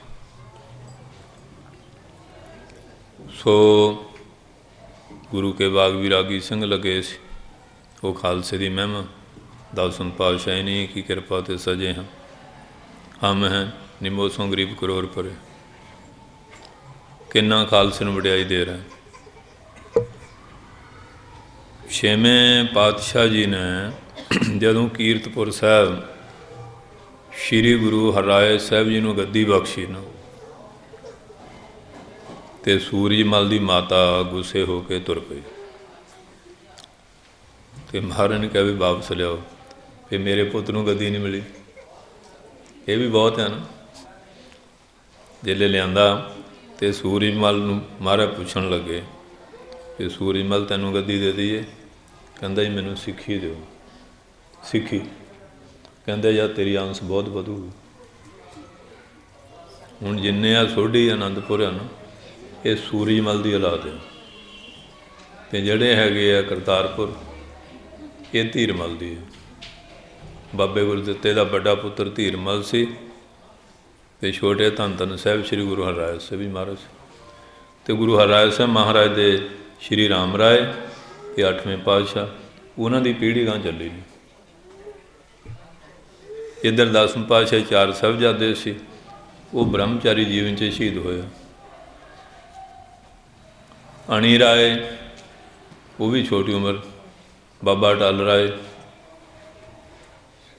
ਸੋ ਗੁਰੂ ਕੇ ਬਾਗ ਵੀ ਰਾਗੀ ਸਿੰਘ ਲੱਗੇ ਸੀ। ਉਹ ਖਾਲਸੇ ਦੀ ਮਹਿਮਾ ਦਸਮ ਪਾਤਸ਼ਾਹੀ ਨੇ ਕੀ ਕਿਰਪਾ 'ਤੇ ਸਜੇ ਹਾਂ। ਹਮ ਹੈ ਨਿਮੋ ਸੋ ਗਰੀਬ ਕਰੋੜ ਪਰੇ। ਕਿੰਨਾ ਖਾਲਸੇ ਨੂੰ ਵਡਿਆਈ ਦੇ ਰਿਹਾ। ਛੇਵੇਂ ਪਾਤਸ਼ਾਹ ਜੀ ਨੇ ਜਦੋਂ ਕੀਰਤਪੁਰ ਸਾਹਿਬ ਸ਼੍ਰੀ ਗੁਰੂ ਹਰਿਰਾਏ ਸਾਹਿਬ ਜੀ ਨੂੰ ਗੱਦੀ ਬਖਸ਼ੀ ਨਾ, ਤੇ ਸੂਰਜਮਲ ਦੀ ਮਾਤਾ ਗੁੱਸੇ ਹੋ ਕੇ ਤੁਰ ਪਈ। ਤੇ ਮਹਾਰਾਜ ਨੇ ਕਿਹਾ ਵੀ ਵਾਪਸ ਲਿਆਓ, ਵੀ ਮੇਰੇ ਪੁੱਤ ਨੂੰ ਗੱਦੀ ਨਹੀਂ ਮਿਲੀ। ਇਹ ਵੀ ਬਹੁਤ ਹੈ ਨਾ। ਜਿਲੇ ਲਿਆਂਦਾ ਤੇ ਸੂਰਜਮਲ ਨੂੰ ਮਹਾਰਾਜ ਪੁੱਛਣ ਲੱਗੇ ਕਿ ਸੂਰਜਮਲ ਤੈਨੂੰ ਗੱਦੀ ਦੇ ਦਈਏ? ਕਹਿੰਦਾ ਜੀ ਮੈਨੂੰ ਸਿੱਖੀ ਦਿਓ। ਸਿੱਖੀ? ਕਹਿੰਦੇ ਜਾਂ ਤੇਰੀ ਅੰਸ ਬਹੁਤ ਵਧੂਗੀ। ਹੁਣ ਜਿੰਨੇ ਆ ਸੋਢੀ ਆਨੰਦਪੁਰ ਆ ਨਾ, ਇਹ ਸੂਰਜਮਲ ਦੀ ਔਲਾਦ ਹੈ। ਅਤੇ ਜਿਹੜੇ ਹੈਗੇ ਆ ਕਰਤਾਰਪੁਰ, ਇਹ ਧੀਰਮਲ ਦੀ ਹੈ। ਬਾਬੇ ਗੁਰਦਿੱਤੇ ਦਾ ਵੱਡਾ ਪੁੱਤਰ ਧੀਰਮਲ ਸੀ, ਅਤੇ ਛੋਟੇ ਧੰਨ ਧੰਨ ਸਾਹਿਬ ਸ਼੍ਰੀ ਗੁਰੂ ਹਰਿਰਾਏ ਸਾਹਿਬ ਜੀ ਮਹਾਰਾਜ। ਅਤੇ ਗੁਰੂ ਹਰਿਰਾਏ ਸਾਹਿਬ ਮਹਾਰਾਜ ਦੇ ਸ਼੍ਰੀ ਰਾਮ ਰਾਏ ਇਹ 8ਵੇਂ ਪਾਤਸ਼ਾਹ, ਉਹਨਾਂ ਦੀ ਪੀੜ੍ਹੀ ਗਾਂ ਚੱਲੀ ਨਹੀਂ। ਇੱਧਰ 10ਵੇਂ ਪਾਤਸ਼ਾਹ 4 ਸਾਹਿਬਜ਼ਾਦੇ ਸੀ, ਉਹ ਬ੍ਰਹਮਚਾਰੀ ਜੀਵਨ 'ਚ ਸ਼ਹੀਦ ਹੋਇਆ। ਅਣੀ ਰਾਏ ਉਹ ਵੀ ਛੋਟੀ ਉਮਰ, ਬਾਬਾ ਅਟਲ ਰਾਏ।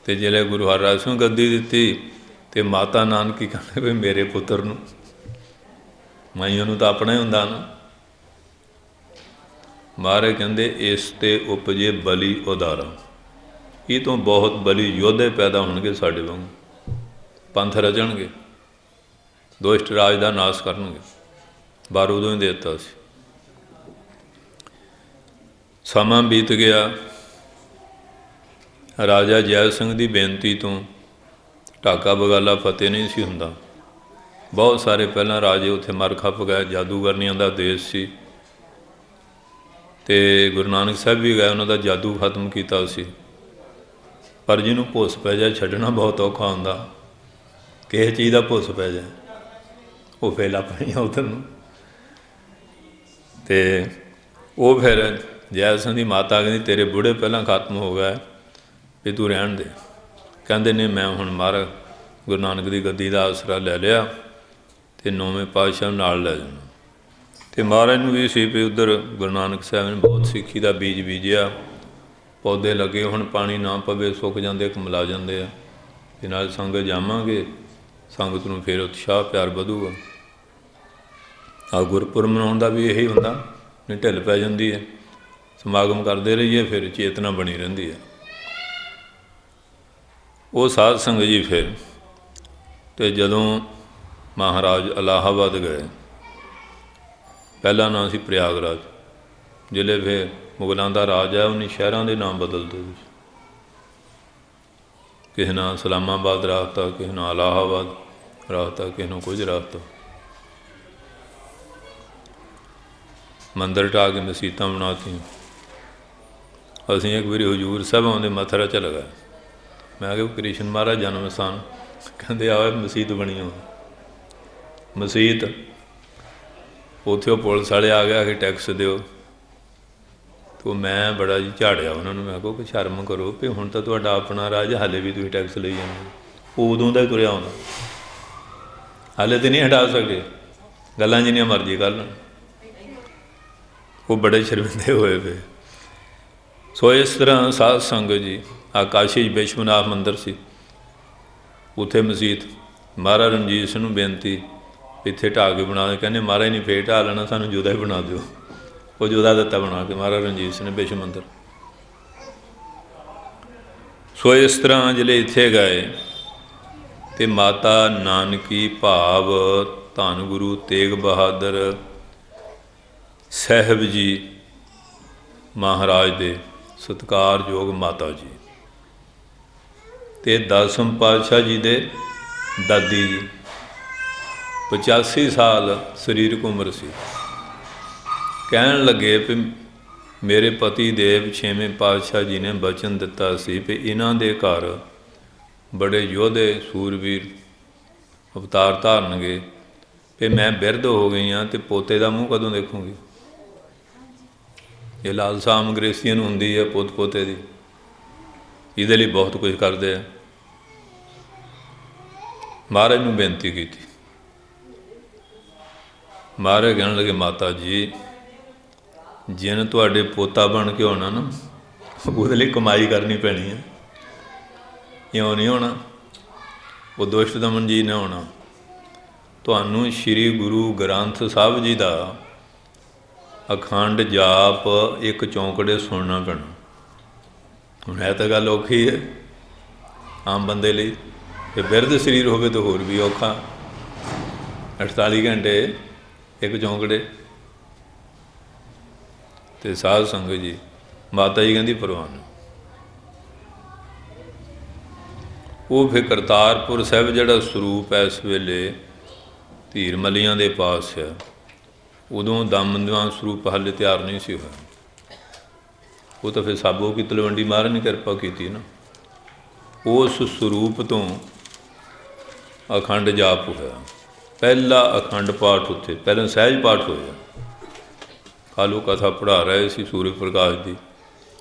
ਅਤੇ ਜਿਹੜੇ ਗੁਰੂ ਹਰਿਰਾਏ ਸਿੰਘ ਗੱਦੀ ਦਿੱਤੀ, ਅਤੇ ਮਾਤਾ ਨਾਨਕੀ ਕਹਿੰਦੇ ਵੀ ਮੇਰੇ ਪੁੱਤਰ ਨੂੰ, ਮਾਈਆਂ ਨੂੰ ਤਾਂ ਆਪਣਾ ਹੀ ਹੁੰਦਾ ਨਾ। ਮਹਾਰਾਜ ਕਹਿੰਦੇ ਇਸ 'ਤੇ ਉਪਜੇ ਬਲੀ ਉਦਾਰਾ, ਇਹ ਤੋਂ ਬਹੁਤ ਬਲੀ ਯੋਧੇ ਪੈਦਾ ਹੋਣਗੇ ਸਾਡੇ ਵਾਂਗ, ਪੰਥ ਰਚਣਗੇ, ਦੁਸ਼ਟ ਰਾਜ ਦਾ ਨਾਸ਼ ਕਰਨਗੇ। ਬਾਰ ਉਦੋਂ ਹੀ ਦੇ ਦਿੱਤਾ ਸੀ। ਸਮਾਂ ਬੀਤ ਗਿਆ। ਰਾਜਾ ਜੈ ਸਿੰਘ ਦੀ ਬੇਨਤੀ ਤੋਂ ਢਾਕਾ ਬਗਾਲਾ ਫਤਿਹ ਨਹੀਂ ਸੀ ਹੁੰਦਾ। ਬਹੁਤ ਸਾਰੇ ਪਹਿਲਾਂ ਰਾਜੇ ਉੱਥੇ ਮਰ ਖੱਪ ਗਏ। ਜਾਦੂਗਰਨੀਆਂ ਦਾ ਦੇਸ਼ ਸੀ, ਅਤੇ ਗੁਰੂ ਨਾਨਕ ਸਾਹਿਬ ਵੀ ਗਏ, ਉਹਨਾਂ ਦਾ ਜਾਦੂ ਖਤਮ ਕੀਤਾ ਸੀ। ਪਰ ਜਿਹਨੂੰ ਭੁੱਸ ਪੈ ਜਾਏ ਛੱਡਣਾ ਬਹੁਤ ਔਖਾ ਹੁੰਦਾ। ਕਿਸੇ ਚੀਜ਼ ਦਾ ਭੁੱਸ ਪੈ ਜਾਏ, ਉਹ ਫੇਲਾ ਪਾਈਆਂ ਉੱਧਰ ਨੂੰ। ਅਤੇ ਉਹ ਫਿਰ ਜੈ ਸਿੰਘ ਦੀ ਮਾਤਾ ਕਹਿੰਦੀ ਤੇਰੇ ਬੁੜੇ ਪਹਿਲਾਂ ਖਤਮ ਹੋ ਗਏ, ਵੀ ਤੂੰ ਰਹਿਣ ਦੇ। ਕਹਿੰਦੇ ਨੇ ਮੈਂ ਹੁਣ ਮਹਾਰਾਜ ਗੁਰੂ ਨਾਨਕ ਦੀ ਗੱਦੀ ਦਾ ਆਸਰਾ ਲੈ ਲਿਆ, ਅਤੇ 9ਵੇਂ ਪਾਤਸ਼ਾਹ ਨਾਲ ਲੈ ਜਾਣਾ। ਅਤੇ ਮਹਾਰਾਜ ਨੂੰ ਵੀ ਸੀ ਵੀ ਉੱਧਰ ਗੁਰੂ ਨਾਨਕ ਸਾਹਿਬ ਨੇ ਬਹੁਤ ਸਿੱਖੀ ਦਾ ਬੀਜ ਬੀਜਿਆ, ਪੌਦੇ ਲੱਗੇ। ਹੁਣ ਪਾਣੀ ਨਾ ਪਵੇ ਸੁੱਕ ਜਾਂਦੇ, ਕੁਮਲਾ ਜਾਂਦੇ ਆ। ਅਤੇ ਨਾਲ ਸੰਗਤ ਜਾਵਾਂਗੇ, ਸੰਗਤ ਨੂੰ ਫਿਰ ਉਤਸ਼ਾਹ ਪਿਆਰ ਵਧੂਗਾ। ਆ ਗੁਰਪੁਰਬ ਮਨਾਉਣ ਦਾ ਵੀ ਇਹੀ ਹੁੰਦਾ, ਨਹੀਂ ਢਿੱਲ ਪੈ ਜਾਂਦੀ ਹੈ। ਸਮਾਗਮ ਕਰਦੇ ਰਹੀਏ, ਫਿਰ ਚੇਤਨਾ ਬਣੀ ਰਹਿੰਦੀ ਹੈ। ਉਹ ਸਾਧ ਸੰਗਤ ਜੀ ਫਿਰ, ਅਤੇ ਜਦੋਂ ਮਹਾਰਾਜ ਇਲਾਹਾਬਾਦ ਗਏ, ਪਹਿਲਾ ਨਾਂ ਸੀ ਪ੍ਰਯਾਗਰਾਜ। ਜ਼ਿਲ੍ਹੇ ਫਿਰ ਮੁਗਲਾਂ ਦਾ ਰਾਜ ਹੈ, ਉਹਨੇ ਸ਼ਹਿਰਾਂ ਦੇ ਨਾਮ ਬਦਲਦੇ। ਕਿਸੇ ਨਾਂ ਇਸਲਾਮਾਬਾਦ ਰੱਖਤਾ, ਕਿਸੇ ਨਾਂ ਇਲਾਹਾਬਾਦ ਰੱਖਤਾ, ਕਿਸੇ ਨੂੰ ਕੁਝ ਰੱਖਤਾ। ਮੰਦਰ ਢਾਹ ਕੇ ਮਸੀਤਾਂ ਬਣਾਤੀਆਂ। ਅਸੀਂ ਇੱਕ ਵਾਰੀ ਹਜ਼ੂਰ ਸਾਹਿਬ ਆਉਂਦੇ ਮਥੁਰਾ ਚਲੇ ਗਏ। ਮੈਂ ਕਿਹਾ ਕ੍ਰਿਸ਼ਨ ਮਹਾਰਾਜ ਜਨਮ ਸਥਾਨ, ਕਹਿੰਦੇ ਆਓ ਮਸੀਤ ਬਣੀ ਹੋ। ਮਸੀਤ ਉੱਥੇ ਉਹ ਪੁਲਿਸ ਵਾਲੇ ਆ ਗਿਆ ਕਿ ਟੈਕਸ ਦਿਓ। ਅਤੇ ਮੈਂ ਬੜਾ ਜੀ ਝਾੜਿਆ ਉਹਨਾਂ ਨੂੰ। ਮੈਂ ਕਿਹਾ ਕਿ ਸ਼ਰਮ ਕਰੋ ਵੀ ਹੁਣ ਤਾਂ ਤੁਹਾਡਾ ਆਪਣਾ ਰਾਜ, ਹਾਲੇ ਵੀ ਤੁਸੀਂ ਟੈਕਸ ਲਈ ਜਾਂਦੇ। ਉਹ ਉਦੋਂ ਦਾ ਹੀ ਤੁਰਿਆ ਆਉਂਦਾ, ਹਾਲੇ ਤਾਂ ਨਹੀਂ ਹਟਾ ਸਕਦੇ। ਗੱਲਾਂ ਜਿੰਨੀਆਂ ਮਰਜ਼ੀ ਕਰ ਲੈਣ। ਉਹ ਬੜੇ ਸ਼ਰਮਿੰਦੇ ਹੋਏ ਪਏ। ਸੋ ਇਸ ਤਰ੍ਹਾਂ ਸਾਧ ਸੰਗਤ ਜੀ, ਕਾਸ਼ੀ ਵਿਸ਼ਵਨਾਥ ਮੰਦਰ ਸੀ, ਉੱਥੇ ਮਸੀਤ। ਮਹਾਰਾਜ ਰਣਜੀਤ ਸਿੰਘ ਨੂੰ ਬੇਨਤੀ ਇੱਥੇ ਢਾਹ ਕੇ ਬਣਾ ਦੇ। ਕਹਿੰਦੇ ਮਹਾਰਾਜ ਨਹੀਂ ਫੇਰ ਢਾਹ ਲੈਣਾ, ਸਾਨੂੰ ਜੋਧਾ ਹੀ ਬਣਾ ਦਿਓ। ਉਹ ਜੋਧਾ ਦਿੱਤਾ ਬਣਾ ਕੇ ਮਹਾਰਾਜ ਰਣਜੀਤ ਸਿੰਘ ਨੇ ਵਿਸ਼ਵ ਮੰਦਰ। ਸੋ ਇਸ ਤਰ੍ਹਾਂ ਜਿਹੜੇ ਇੱਥੇ ਗਏ, ਅਤੇ ਮਾਤਾ ਨਾਨਕੀ ਭਾਵ ਧੰਨ ਗੁਰੂ ਤੇਗ ਬਹਾਦਰ ਸਾਹਿਬ ਜੀ ਮਹਾਰਾਜ ਦੇ ਸਤਿਕਾਰਯੋਗ ਮਾਤਾ ਜੀ, ਅਤੇ 10ਵੇਂ ਪਾਤਸ਼ਾਹ ਜੀ ਦੇ ਦਾਦੀ ਜੀ। 85 ਸਾਲ ਸਰੀਰਕ ਉਮਰ ਸੀ। ਕਹਿਣ ਲੱਗੇ ਵੀ ਮੇਰੇ ਪਤੀ ਦੇਵ 6ਵੇਂ ਪਾਤਸ਼ਾਹ ਜੀ ਨੇ ਬਚਨ ਦਿੱਤਾ ਸੀ ਵੀ ਇਹਨਾਂ ਦੇ ਘਰ ਬੜੇ ਯੋਧੇ ਸੂਰਬੀਰ ਅਵਤਾਰ ਧਾਰਨਗੇ, ਵੀ ਮੈਂ ਬਿਰਧ ਹੋ ਗਈ ਹਾਂ ਅਤੇ ਪੋਤੇ ਦਾ ਮੂੰਹ ਕਦੋਂ ਦੇਖੂੰਗੀ। ਇਹ ਲਾਲਸਾ ਆਮ ਗ੍ਰਸਤੀਆਂ ਨੂੰ ਹੁੰਦੀ ਹੈ ਪੁੱਤ ਪੋਤੇ ਦੀ, ਇਹਦੇ ਲਈ ਬਹੁਤ ਕੁਝ ਕਰਦੇ ਆ। महाराज नूं बेनती की। महाराज कहण लगे माता जी जिन तुहाडे पोता बन के होना ना ਉਹਦੇ ਲਈ कमाई करनी पैनी है। इउं नहीं होना, वो दुष्ट दमन जी ने होना। ਤੁਹਾਨੂੰ श्री गुरु ग्रंथ साहब जी का अखंड जाप एक चौंकड़े सुनना पैना। ਹੁਣ है तो गल औखी है आम बंदे ਲਈ, ਤੇ ਬਿਰਧ ਸਰੀਰ ਹੋਵੇ ਤਾਂ ਹੋਰ ਵੀ ਔਖਾ। 48 ਘੰਟੇ ਇੱਕ ਚੌਂਕੜੇ। ਤੇ ਸਾਧ ਸੰਗਤ ਜੀ ਮਾਤਾ ਜੀ ਕਹਿੰਦੀ ਪ੍ਰਵਾਨ। ਉਹ ਫਿਰ ਕਰਤਾਰਪੁਰ ਸਾਹਿਬ ਜਿਹੜਾ ਸਰੂਪ ਹੈ ਇਸ ਵੇਲੇ ਧੀਰ ਮਲੀਆਂ ਦੇ ਪਾਸ ਹੈ, ਉਦੋਂ ਦਮਦਮਾ ਸਰੂਪ ਹਾਲੇ ਤਿਆਰ ਨਹੀਂ ਸੀ ਹੋਇਆ। ਉਹ ਤਾਂ ਫਿਰ ਸਾਬੋ ਕੀ ਤਲਵੰਡੀ ਮਹਾਰਾਜ ਨੇ ਕਿਰਪਾ ਕੀਤੀ ਨਾ। ਉਸ ਸਰੂਪ ਤੋਂ ਅਖੰਡ ਜਾਪ ਹੋਇਆ। ਪਹਿਲਾ ਅਖੰਡ ਪਾਠ ਉੱਥੇ ਪਹਿਲਾਂ ਸਹਿਜ ਪਾਠ ਹੋਇਆ। ਕਾਲੂ ਕਥਾ ਪੜ੍ਹਾ ਰਹੇ ਸੀ ਸੂਰਜ ਪ੍ਰਕਾਸ਼ ਦੀ,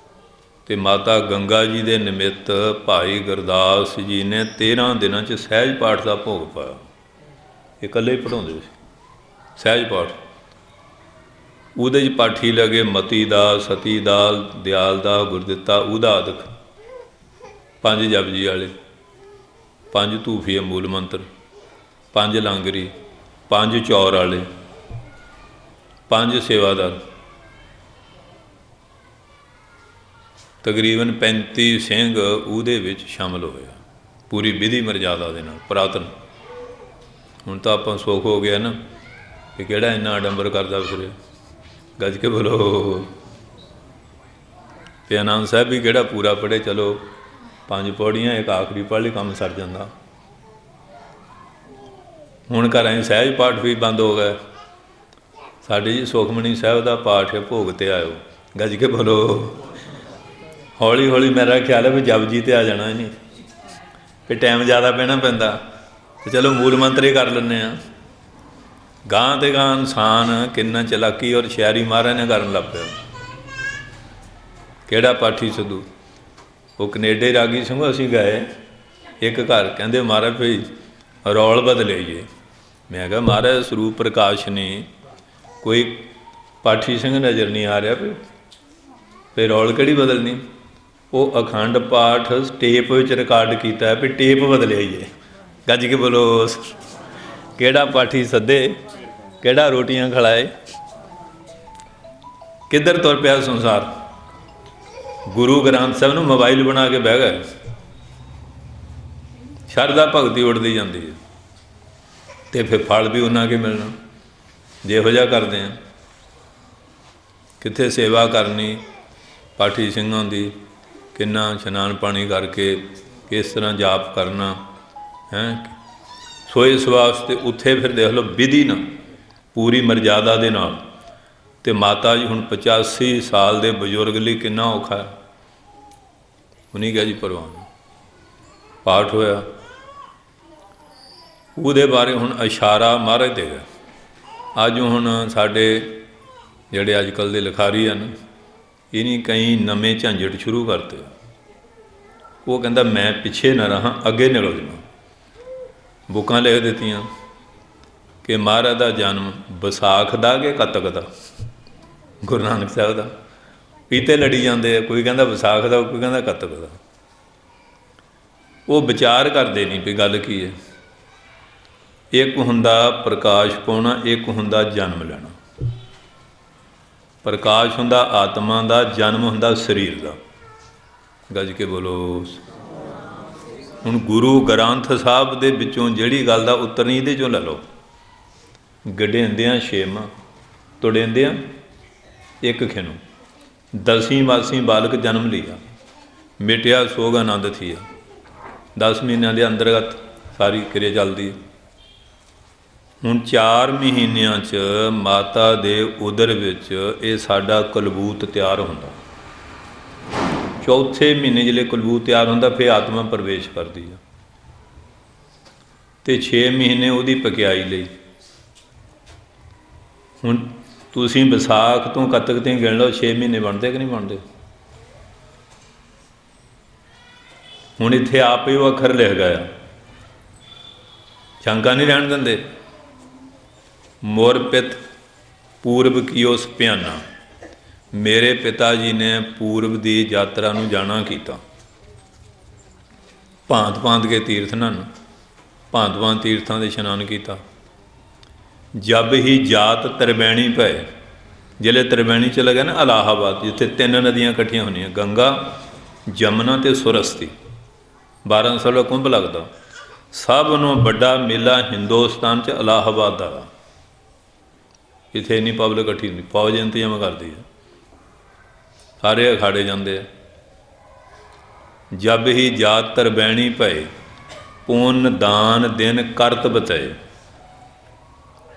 ਅਤੇ ਮਾਤਾ ਗੰਗਾ ਜੀ ਦੇ ਨਿਮਿੱਤ ਭਾਈ ਗੁਰਦਾਸ ਜੀ ਨੇ 13 ਦਿਨਾਂ 'ਚ ਸਹਿਜ ਪਾਠ ਦਾ ਭੋਗ ਪਾਇਆ। ਇਹ ਇਕੱਲੇ ਹੀ ਪੜ੍ਹਾਉਂਦੇ ਸੀ ਸਹਿਜ ਪਾਠ। ਉਹਦੇ 'ਚ ਪਾਠੀ ਲੱਗੇ ਮਤੀ ਦਾ, ਸਤੀ ਦਾ, ਦਿਆਲ ਦਾ, ਗੁਰਦਿੱਤਾ, ਉਹਦਾ ਆਦਿਕ 5 ਜਪਜੀ ਵਾਲੇ, 5 ਧੂਫੀਏ ਮੂਲ ਮੰਤਰ, 5 ਲਾਂਗਰੀ, 5 ਚੌਰ ਵਾਲੇ, 5 ਸੇਵਾਦਾਰ, ਤਕਰੀਬਨ 35 ਸਿੰਘ ਉਹਦੇ ਵਿੱਚ ਸ਼ਾਮਲ ਹੋਏ। ਪੂਰੀ ਵਿਧੀ ਮਰਜ਼ਾਦਾ ਦੇ ਨਾਲ ਪੁਰਾਤਨ। ਹੁਣ ਤਾਂ ਆਪਾਂ ਸੁੱਖ ਹੋ ਗਿਆ ਨਾ ਕਿ ਕਿਹੜਾ ਇੰਨਾ ਆਡੰਬਰ ਕਰਦਾ ਫਿਰੇ। ਗੱਜ ਕੇ ਬੋਲੋ। ਅਤੇ ਆਨੰਦ ਸਾਹਿਬ ਵੀ ਕਿਹੜਾ ਪੂਰਾ ਪੜ੍ਹੇ। ਚਲੋ 5 ਪੌੜੀਆਂ ਇੱਕ ਆਖਰੀ ਪੜ੍ਹ ਲਈ ਕੰਮ ਸਰ ਜਾਂਦਾ। ਹੁਣ ਘਰਾਂ 'ਚ ਸਹਿਜ ਪਾਠ ਵੀ ਬੰਦ ਹੋ ਗਿਆ। ਸਾਡੇ ਜੀ ਸੁਖਮਨੀ ਸਾਹਿਬ ਦਾ ਪਾਠ ਹੈ, ਭੋਗ 'ਤੇ ਆਇਓ। ਗੱਜ ਕੇ ਬੋਲੋ। ਹੌਲੀ ਹੌਲੀ ਮੇਰਾ ਖਿਆਲ ਹੈ ਵੀ ਜਪਜੀ 'ਤੇ ਆ ਜਾਣਾ ਨਹੀਂ, ਫਿਰ ਟਾਈਮ ਜ਼ਿਆਦਾ ਪੈਣਾ ਪੈਂਦਾ। ਅਤੇ ਚਲੋ ਮੂਲ ਮੰਤਰ ਹੀ ਕਰ ਲੈਂਦੇ ਹਾਂ। ਗਾਂ 'ਤੇ ਗਾਂ ਇਨਸਾਨ ਕਿੰਨਾ ਚਲਾਕੀ ਔਰ ਸ਼ਾਇਰੀ ਮਹਾਰਾਜ ਨੇ ਕਰਨ ਲੱਗ ਪਿਆ। ਕਿਹੜਾ ਪਾਠੀ ਸਿੱਧੂ, ਉਹ ਕਨੇਡੇ ਰਾਗੀ ਸਿੰਘੋ ਅਸੀਂ ਗਏ ਇੱਕ ਘਰ, ਕਹਿੰਦੇ ਮਹਾਰਾਜ ਭਈ ਰੌਲ ਬਦਲਾਈਏ। ਮੈਂ ਕਿਹਾ ਮਹਾਰਾਜ ਸਰੂਪ ਪ੍ਰਕਾਸ਼ ਨੇ ਕੋਈ ਪਾਠੀ ਸਿੰਘ ਨਜ਼ਰ ਨਹੀਂ ਆ ਰਿਹਾ ਵੀ ਰੌਲ ਕਿਹੜੀ ਬਦਲਣੀ। ਉਹ ਅਖੰਡ ਪਾਠ ਟੇਪ ਵਿੱਚ ਰਿਕਾਰਡ ਕੀਤਾ ਵੀ ਟੇਪ ਬਦਲਾਈਏ। ਗੱਜ ਕੇ ਬੋਲੋ। ਕਿਹੜਾ ਪਾਠੀ ਸੱਦੇ, ਕਿਹੜਾ ਰੋਟੀਆਂ ਖਿਲਾਏ, ਕਿੱਧਰ ਤੁਰ ਪਿਆ ਸੰਸਾਰ। ਗੁਰੂ ਗ੍ਰੰਥ ਸਾਹਿਬ ਨੂੰ ਮੋਬਾਈਲ ਬਣਾ ਕੇ ਬਹਿ ਗਏ। ਸ਼ਰਧਾ ਭਗਤੀ ਉੱਡਦੀ ਜਾਂਦੀ ਹੈ, ਅਤੇ ਫਿਰ ਫਲ ਵੀ ਉਹਨਾਂ ਕੇ ਮਿਲਣਾ ਜਿਹੋ ਜਿਹਾ ਕਰਦੇ ਹਾਂ। ਕਿੱਥੇ ਸੇਵਾ ਕਰਨੀ ਪਾਠੀ ਸਿੰਘਾਂ ਦੀ, ਕਿੰਨਾ ਇਸ਼ਨਾਨ ਪਾਣੀ ਕਰਕੇ ਕਿਸ ਤਰ੍ਹਾਂ ਜਾਪ ਕਰਨਾ ਹੈ। ਸੋ ਇਸ ਵਾਸਤੇ ਉੱਥੇ ਫਿਰ ਦੇਖ ਲਓ ਵਿਧੀ ਨਾਲ ਪੂਰੀ ਮਰਜ਼ਾਦਾ ਦੇ ਨਾਲ। ਅਤੇ ਮਾਤਾ ਜੀ ਹੁਣ 85 ਸਾਲ ਦੇ ਬਜ਼ੁਰਗ ਲਈ ਕਿੰਨਾ ਔਖਾ ਹੈ। ਉਹਨੇ ਕਿਹਾ ਜੀ ਪ੍ਰਵਾਨ। ਪਾਠ ਹੋਇਆ, ਉਹਦੇ ਬਾਰੇ ਹੁਣ ਇਸ਼ਾਰਾ ਮਹਾਰਾਜ ਦੇਗਾ। ਅੱਜ ਹੁਣ ਸਾਡੇ ਜਿਹੜੇ ਅੱਜ ਕੱਲ੍ਹ ਦੇ ਲਿਖਾਰੀ ਹਨ, ਇਹ ਨਹੀਂ ਕਈ ਨਵੇਂ ਝੰਜਟ ਸ਼ੁਰੂ ਕਰਤੇ। ਉਹ ਕਹਿੰਦਾ ਮੈਂ ਪਿੱਛੇ ਨਾ ਰਹਾਂ, ਅੱਗੇ ਨਿਕਲ ਜਾਵਾਂ। ਬੁੱਕਾਂ ਲਿਖ ਦਿੱਤੀਆਂ ਕਿ ਮਹਾਰਾਜ ਦਾ ਜਨਮ ਵਿਸਾਖ ਦਾ ਕਿ ਕੱਤਕ ਦਾ, ਗੁਰੂ ਨਾਨਕ ਸਾਹਿਬ ਦਾ। ਪੀਤੇ ਲੜੀ ਜਾਂਦੇ ਆ, ਕੋਈ ਕਹਿੰਦਾ ਵਿਸਾਖ ਦਾ, ਕੋਈ ਕਹਿੰਦਾ ਕੱਤਕ ਦਾ। ਉਹ ਵਿਚਾਰ ਕਰਦੇ ਨਹੀਂ ਵੀ ਗੱਲ ਕੀ ਹੈ। ਇੱਕ ਹੁੰਦਾ ਪ੍ਰਕਾਸ਼ ਪਾਉਣਾ, ਇੱਕ ਹੁੰਦਾ ਜਨਮ ਲੈਣਾ। ਪ੍ਰਕਾਸ਼ ਹੁੰਦਾ ਆਤਮਾ ਦਾ, ਜਨਮ ਹੁੰਦਾ ਸਰੀਰ ਦਾ। ਗੱਜ ਕੇ ਬੋਲੋ। ਹੁਣ ਗੁਰੂ ਗ੍ਰੰਥ ਸਾਹਿਬ ਦੇ ਵਿੱਚੋਂ ਜਿਹੜੀ ਗੱਲ ਦਾ ਉੱਤਰ ਨਹੀਂ, ਇਹਦੇ 'ਚੋਂ ਲੈ ਲਓ। ਗਡੇਂਦਿਆਂ ਛੇਵਾਂ, ਤੁੜੇਂਦਿਆਂ ਇੱਕ ਖਿਨੂੰ, 10ਵੀਂ ਮਾਸੀ ਬਾਲਕ ਜਨਮ ਲਿਆ, ਮਿਟਿਆ ਸੋਗ ਆਨੰਦ ਥੀਆ। 10 ਮਹੀਨਿਆਂ ਦੇ ਅੰਤਰਗਤ ਸਾਰੀ ਕਿਰਿਆ ਚੱਲਦੀ ਹੈ। ਹੁਣ 4 ਮਹੀਨਿਆਂ 'ਚ ਮਾਤਾ ਦੇ ਉਦਰ ਵਿੱਚ ਇਹ ਸਾਡਾ ਕਲਬੂਤ ਤਿਆਰ ਹੁੰਦਾ। ਚੌਥੇ ਮਹੀਨੇ ਜਿਹੜੇ ਕਲਬੂਤ ਤਿਆਰ ਹੁੰਦਾ, ਫਿਰ ਆਤਮਾ ਪ੍ਰਵੇਸ਼ ਕਰਦੀ ਆ। ਅਤੇ 6 ਮਹੀਨੇ ਉਹਦੀ ਪਕਿਆਈ ਲਈ। ਹੁਣ ਤੁਸੀਂ ਵਿਸਾਖ ਤੋਂ ਕੱਤਕ ਤੇ ਗਿਣ ਲਓ, 6 ਮਹੀਨੇ ਬਣਦੇ ਕਿ ਨਹੀਂ ਬਣਦੇ। ਹੁਣ ਇੱਥੇ ਆਪ ਹੀ ਉਹ ਅੱਖਰ ਲਿਖ ਗਿਆ शंका नहीं रहन देंदे। मोर पित पूर्व कियो सप्याना, मेरे पिता जी ने पूर्व की यात्रा नूं जाना किया। भांत भांत के तीर्थ नन, भांत भांत तीर्थां दे इशनान किया। जब ही जात त्रिवैणी पै, जिले त्रिवैणी चला गया ना इलाहाबाद, जिथे 3 नदियाँ इकट्ठियां होनियां, गंगा जमुना ते सुरस्ती, 12 साल कुंभ लगता। सब नूं बड़ा मेला हिंदुस्तान च इलाहाबाद का। इत्थे इन्नी पब्लिक इकट्ठी नहीं, फौज इंतजाम करती है, सारे अखाड़े जाते हैं। जब ही जात त्रिवैणी पए, पुन दान दिन करत बचाए,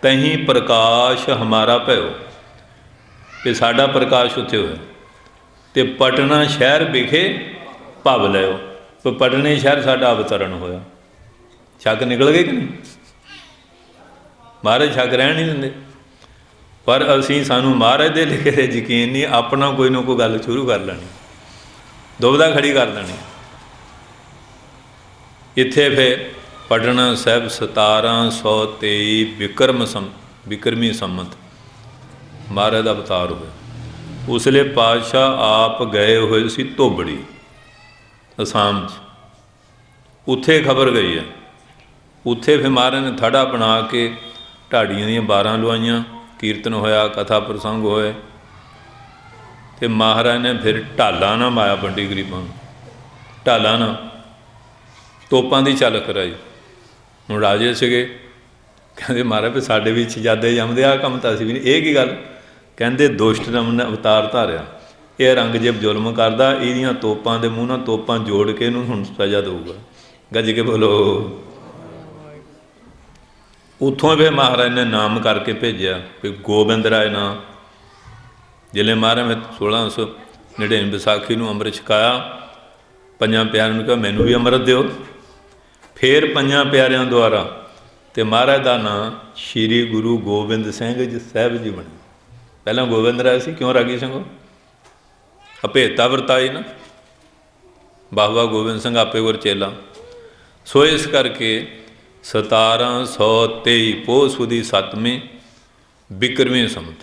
तहीं प्रकाश हमारा भयो, कि साडा प्रकाश उत्थे होया। ते पटना शहर विखे भव लिओ, तो पटने शहर साडा अवतरण होया। शक निकल गए कि नहीं? महाराज शक रहन नहीं दिंदे। पर असीं सानू महाराज दे लिखे दे यकीन नहीं, अपना कोई ना कोई गल शुरू कर लैनी, दुविधा खड़ी कर देनी। इत्थे फिर पटना साहिब 1723 विक्रमी संमत महाराज का अवतार होया। उसले पातशाह आप गए हुए सी धोबड़ी असाम च, उत्थे खबर गई है। उत्थे फिर महाराज ने थड़ा बना के ढाडियां दी 12 लवाइयां, कीर्तन होया, कथा प्रसंग होए। तो महाराज ने फिर ढाला ना माया बंडी गरीबां नूं, ढाला ना तोपां दी झलक कराई। हुण राजे सीगे, कहंदे महाराज भी साडे भी शहजादे जमदे, आ काम तां असीं भी नहीं। ये की गल? कहंदे दुष्ट ने अवतार धारिया, ये औरंगजेब जुल्म करदा, इहदियां तोपां दे मूँह नाल तोपां जोड़ के इहनूं हुण सज़ा देऊगा। गज के बोलो। उत्थों फिर महाराज ने नाम करके भेजा भी गोबिंद राय नाम। जिले महाराज में 1699 विसाखी नूं अमृत छकाया, 5 प्यारिਆਂ ਨੂੰ कहा मैनू भी अमृत दिओ। फिर 5 प्यारिਆਂ द्वारा तो महाराज का नाम श्री गुरु गोबिंद सिंह जी साहब जी बने। पहला गोबिंद राय सी, क्यों रागी सिंह अभेता वरताई ना, बाबा गोबिंद सिंह आपे गुर चेला। सो इस करके 1723 पोह सुदी 7वीं विक्रमी संमत,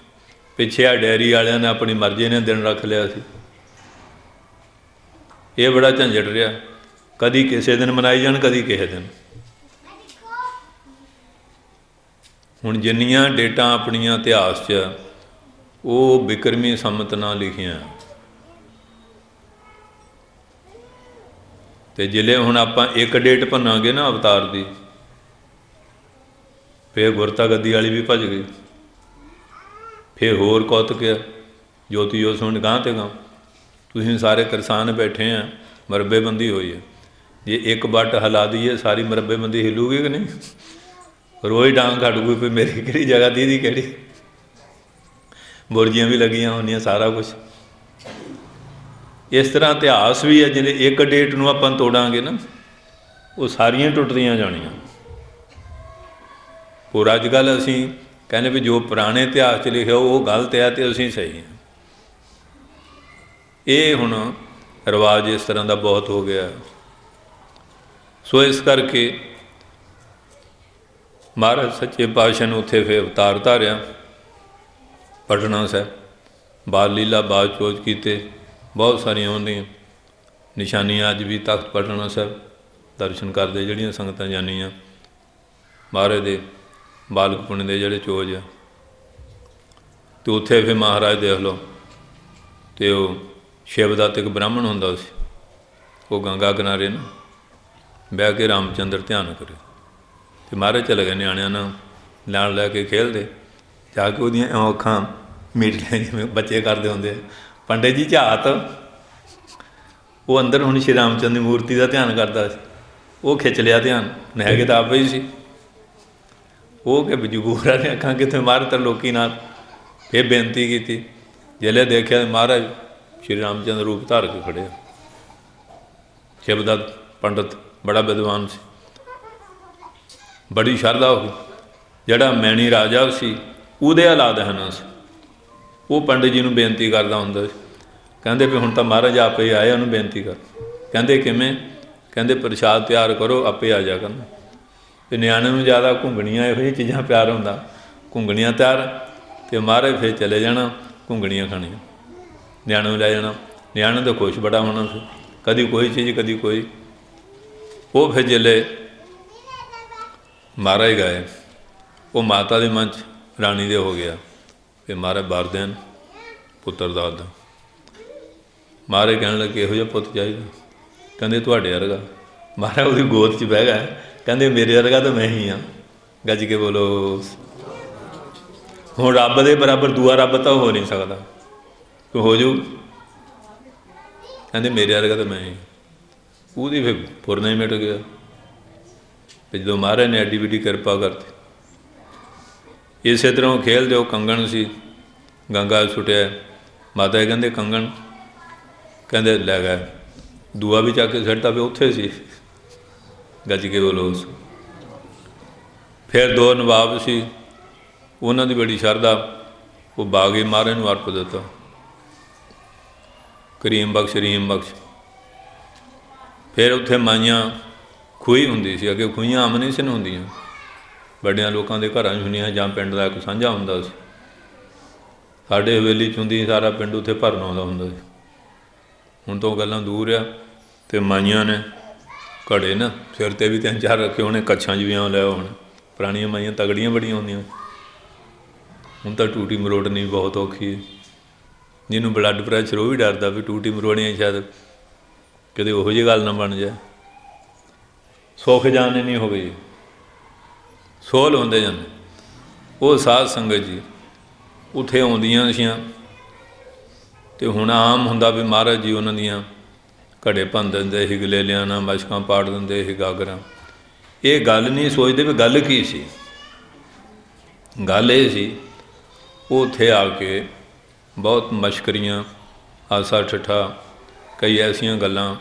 पिछे आ डेयरी वालियां ने अपनी मर्जी ने दिन रख लिया सी। ये बड़ा झंझट रहा, कदी किसी दिन मनाई जान, कदी किसी दिन। हुण जिन्नियां डेटां अपनियां इतिहास च वो विक्रमी संमत नाल लिखियां। तो जिले हुण आपां एक डेट भन्नांगे ना अवतार की, फिर गुरता गद्दी वाली भी भज गई। फिर होर कौतुक है, ज्योति जोत सुन गांह ते गांह तुसीं सारे किसान बैठे हैं, मरबेबंदी हुई है। जे एक बट हिला दीए सारी मरबेबंदी हिलूगी कि नहीं? रोज़ डांग खड़ूगी भी मेरी किहड़ी जगह दी किहड़ी, बुरजियां भी लगियां होंदियां, सारा कुछ। इस तरह इतिहास भी है, जिन्हें एक डेट नूं आपां तोड़ांगे ना, वो सारियां टुटदियां जाणियां। और अजकल असीं कहने भी जो पुराने इतिहास च लिखिआ वो गलत है तो असीं सही हैं। ये हुण रिवाज इस तरह का बहुत हो गया। सो इस करके महाराज सच्चे पातशाह ने उत्थे फिर अवतार धारिया पटना साहिब, बाल लीला बाल चोज कीते, बहुत सारिया उन्होंने निशानियां अज भी तख्त पटना साहिब दर्शन करते जिहड़ियां संगतां जानियां महाराज दे बालक पुणे दे जिहड़े चोज आ। तो उत्थे फिर महाराज देख लो, तो शिवदत्त एक ब्राह्मण हुंदा सी, वो गंगा किनारे ना बह के रामचंद्र ध्यान करे। तो महाराज चले गए न्याणियां नाल लैके खेलते, जाके उहदियां इउं अखां मीट लिया जिवें बच्चे करदे हुंदे। पंडित जी झात वो अंदर हुण श्री रामचंद्र की मूर्ति का ध्यान करता सी, वो खिच लिया ध्यान, है तो आपे ही सी। वो कि मजबूर ने अखां कितने मार तरलोकी नाल फिर बेनती की। जिले देखा महाराज श्री रामचंद्र रूप धार के खड़े। शिवदत्त पंडित बड़ा विद्वान सी, बड़ी शरधा हो गई। जिहड़ा मैणी राजा सी उहदे औलाद है सी, वो पंडित जी नूं बेनती करदा हुंदा सी। कहंदे भी हुण तां महाराज आपे ही आए, उन्होंने बेनती कर। कहंदे किवें? कहंदे प्रशाद तैयार करो, आपे आ जा करना। ਤੇ ਨਿਆਣੇ ਨੂੰ ਜ਼ਿਆਦਾ ਘੁੰਗਣੀਆਂ ਇਹੋ ਜਿਹੀਆਂ ਚੀਜ਼ਾਂ ਪਿਆਰ ਹੁੰਦਾ, ਘੁੰਗਣੀਆਂ ਤਿਆਰ, ਅਤੇ ਮਹਾਰਾਜ ਫਿਰ ਚਲੇ ਜਾਣਾ ਘੁੰਗਣੀਆਂ ਖਾਣੀਆਂ, ਨਿਆਣੇ ਨੂੰ ਲੈ ਜਾਣਾ। ਨਿਆਣੇ ਤਾਂ ਖੁਸ਼ ਬੜਾ ਹੋਣਾ ਫਿਰ, ਕਦੀ ਕੋਈ ਚੀਜ਼ ਕਦੀ ਕੋਈ। ਉਹ ਫਿਰ ਜਿਹੜੇ ਮਹਾਰਾਜ ਗਏ, ਉਹ ਮਾਤਾ ਦੇ ਮਨ 'ਚ ਰਾਣੀ ਦੇ ਹੋ ਗਿਆ ਕਿ ਮਹਾਰਾਜ ਵਰ ਦੇਣ ਪੁੱਤਰ ਦਾ ਅੱਧ। ਮਹਾਰਾਜ ਕਹਿਣ ਲੱਗੇ ਇਹੋ ਜਿਹਾ ਪੁੱਤ ਚਾਹੀਦਾ, ਕਹਿੰਦੇ ਤੁਹਾਡੇ ਵਰਗਾ। ਮਹਾਰਾਜ ਉਹਦੀ ਗੋਦ 'ਚ ਬਹਿ ਗਿਆ, ਕਹਿੰਦੇ ਮੇਰੇ ਵਰਗਾ ਤਾਂ ਮੈਂ ਹੀ ਹਾਂ। ਗੱਜ ਕੇ ਬੋਲੋ। ਹੁਣ ਰੱਬ ਦੇ ਬਰਾਬਰ ਦੂਆ ਰੱਬ ਤਾਂ ਹੋ ਨਹੀਂ ਸਕਦਾ, ਕੋਈ ਹੋ ਜਾਊ? ਕਹਿੰਦੇ ਮੇਰੇ ਵਰਗਾ ਤਾਂ ਮੈਂ ਹੀ। ਉਹਦੀ ਫਿਰ ਫੁਰਨਾ ਹੀ ਮਿਟ ਗਿਆ। ਫਿਰ ਜਦੋਂ ਮਹਾਰਾਜ ਨੇ ਐਡੀ ਵੱਡੀ ਕਿਰਪਾ ਕਰਤੀ, ਇਸੇ ਤਰ੍ਹਾਂ ਉਹ ਖੇਲਦੇ, ਉਹ ਕੰਗਣ ਸੀ ਗੰਗਾ ਸੁੱਟਿਆ। ਮਾਤਾ ਜੀ ਕਹਿੰਦੇ ਕੰਗਣ, ਕਹਿੰਦੇ ਲੈ ਗਏ। ਦੂਆ ਵੀ ਚੱਕ ਕੇ ਸਿੱਟਦਾ ਵੀ ਉੱਥੇ ਸੀ। ਗੱਜ ਕੇ ਬੋਲੋ। ਫਿਰ ਦੋ ਨਵਾਬ ਸੀ, ਉਹਨਾਂ ਦੀ ਬੜੀ ਸ਼ਰਧਾ, ਉਹ ਬਾਗ ਹੀ ਮਹਾਰਾਜ ਨੂੰ ਅਰਪ ਦਿੱਤਾ। ਕਰੀਮ ਬਖਸ਼ ਰਹੀਮ ਬਖਸ਼। ਫਿਰ ਉੱਥੇ ਮਾਈਆਂ ਖੂਹੀ ਹੁੰਦੀ ਸੀ, ਅੱਗੇ ਖੂਹੀਆਂ ਆਮ ਨਹੀਂ ਸਨ ਹੁੰਦੀਆਂ, ਵੱਡਿਆਂ ਲੋਕਾਂ ਦੇ ਘਰਾਂ 'ਚ ਹੁੰਦੀਆਂ, ਜਾਂ ਪਿੰਡ ਦਾ ਇੱਕ ਸਾਂਝਾ ਹੁੰਦਾ ਸੀ। ਸਾਡੇ ਹਵੇਲੀ 'ਚ ਹੁੰਦੀ, ਸਾਰਾ ਪਿੰਡ ਉੱਥੇ ਭਰਨ ਆਉਂਦਾ ਹੁੰਦਾ ਸੀ। ਹੁਣ ਤਾਂ ਉਹ ਗੱਲਾਂ ਦੂਰ ਆ। ਅਤੇ ਮਾਈਆਂ ਨੇ ਘੜੇ ਨਾ ਸਿਰ 'ਤੇ ਵੀ 3-4 ਰੱਖੇ ਹੋਣੇ, ਕੱਛਾਂ 'ਚ ਵੀ ਲੈ ਹੋਣ। ਪੁਰਾਣੀਆਂ ਮਾਈਆਂ ਤਗੜੀਆਂ ਬੜੀਆਂ ਹੁੰਦੀਆਂ। ਹੁਣ ਤਾਂ ਟੂਟੀ ਮਰੋੜਨੀ ਬਹੁਤ ਔਖੀ ਹੈ। ਜਿਹਨੂੰ ਬਲੱਡ ਪ੍ਰੈਸ਼ਰ ਉਹ ਵੀ ਡਰਦਾ ਵੀ ਟੂਟੀ ਮਰੋੜੀਆਂ ਸ਼ਾਇਦ ਕਿਤੇ ਉਹੋ ਜਿਹੀ ਗੱਲ ਨਾ ਬਣ ਜਾਏ। ਸੁੱਖ ਜਾਣੇ ਨਹੀਂ ਹੋਵੇ ਜੀ, ਸੋਹਲ ਹੁੰਦੇ ਜਾਂਦੇ। ਉਹ ਸਾਧ ਸੰਗਤ ਜੀ ਉੱਥੇ ਆਉਂਦੀਆਂ ਸੀਆਂ, ਅਤੇ ਹੁਣ ਆਮ ਹੁੰਦਾ ਵੀ ਮਹਾਰਾਜ ਜੀ ਉਹਨਾਂ ਦੀਆਂ ਘੜੇ ਭੰਨ ਦਿੰਦੇ ਸੀ, ਗਲੇਲਿਆਂ ਨਾਲ ਮਸ਼ਕਾਂ ਪਾੜ ਦਿੰਦੇ ਸੀ, ਗਾਗਰਾਂ। ਇਹ ਗੱਲ ਨਹੀਂ ਸੋਚਦੇ ਵੀ ਗੱਲ ਕੀ ਸੀ। ਗੱਲ ਇਹ ਸੀ, ਉਹ ਉੱਥੇ ਆ ਕੇ ਬਹੁਤ ਮਸ਼ਕਰੀਆਂ, ਹਾਸਾ ਠੱਠਾ, ਕਈ ਐਸੀਆਂ ਗੱਲਾਂ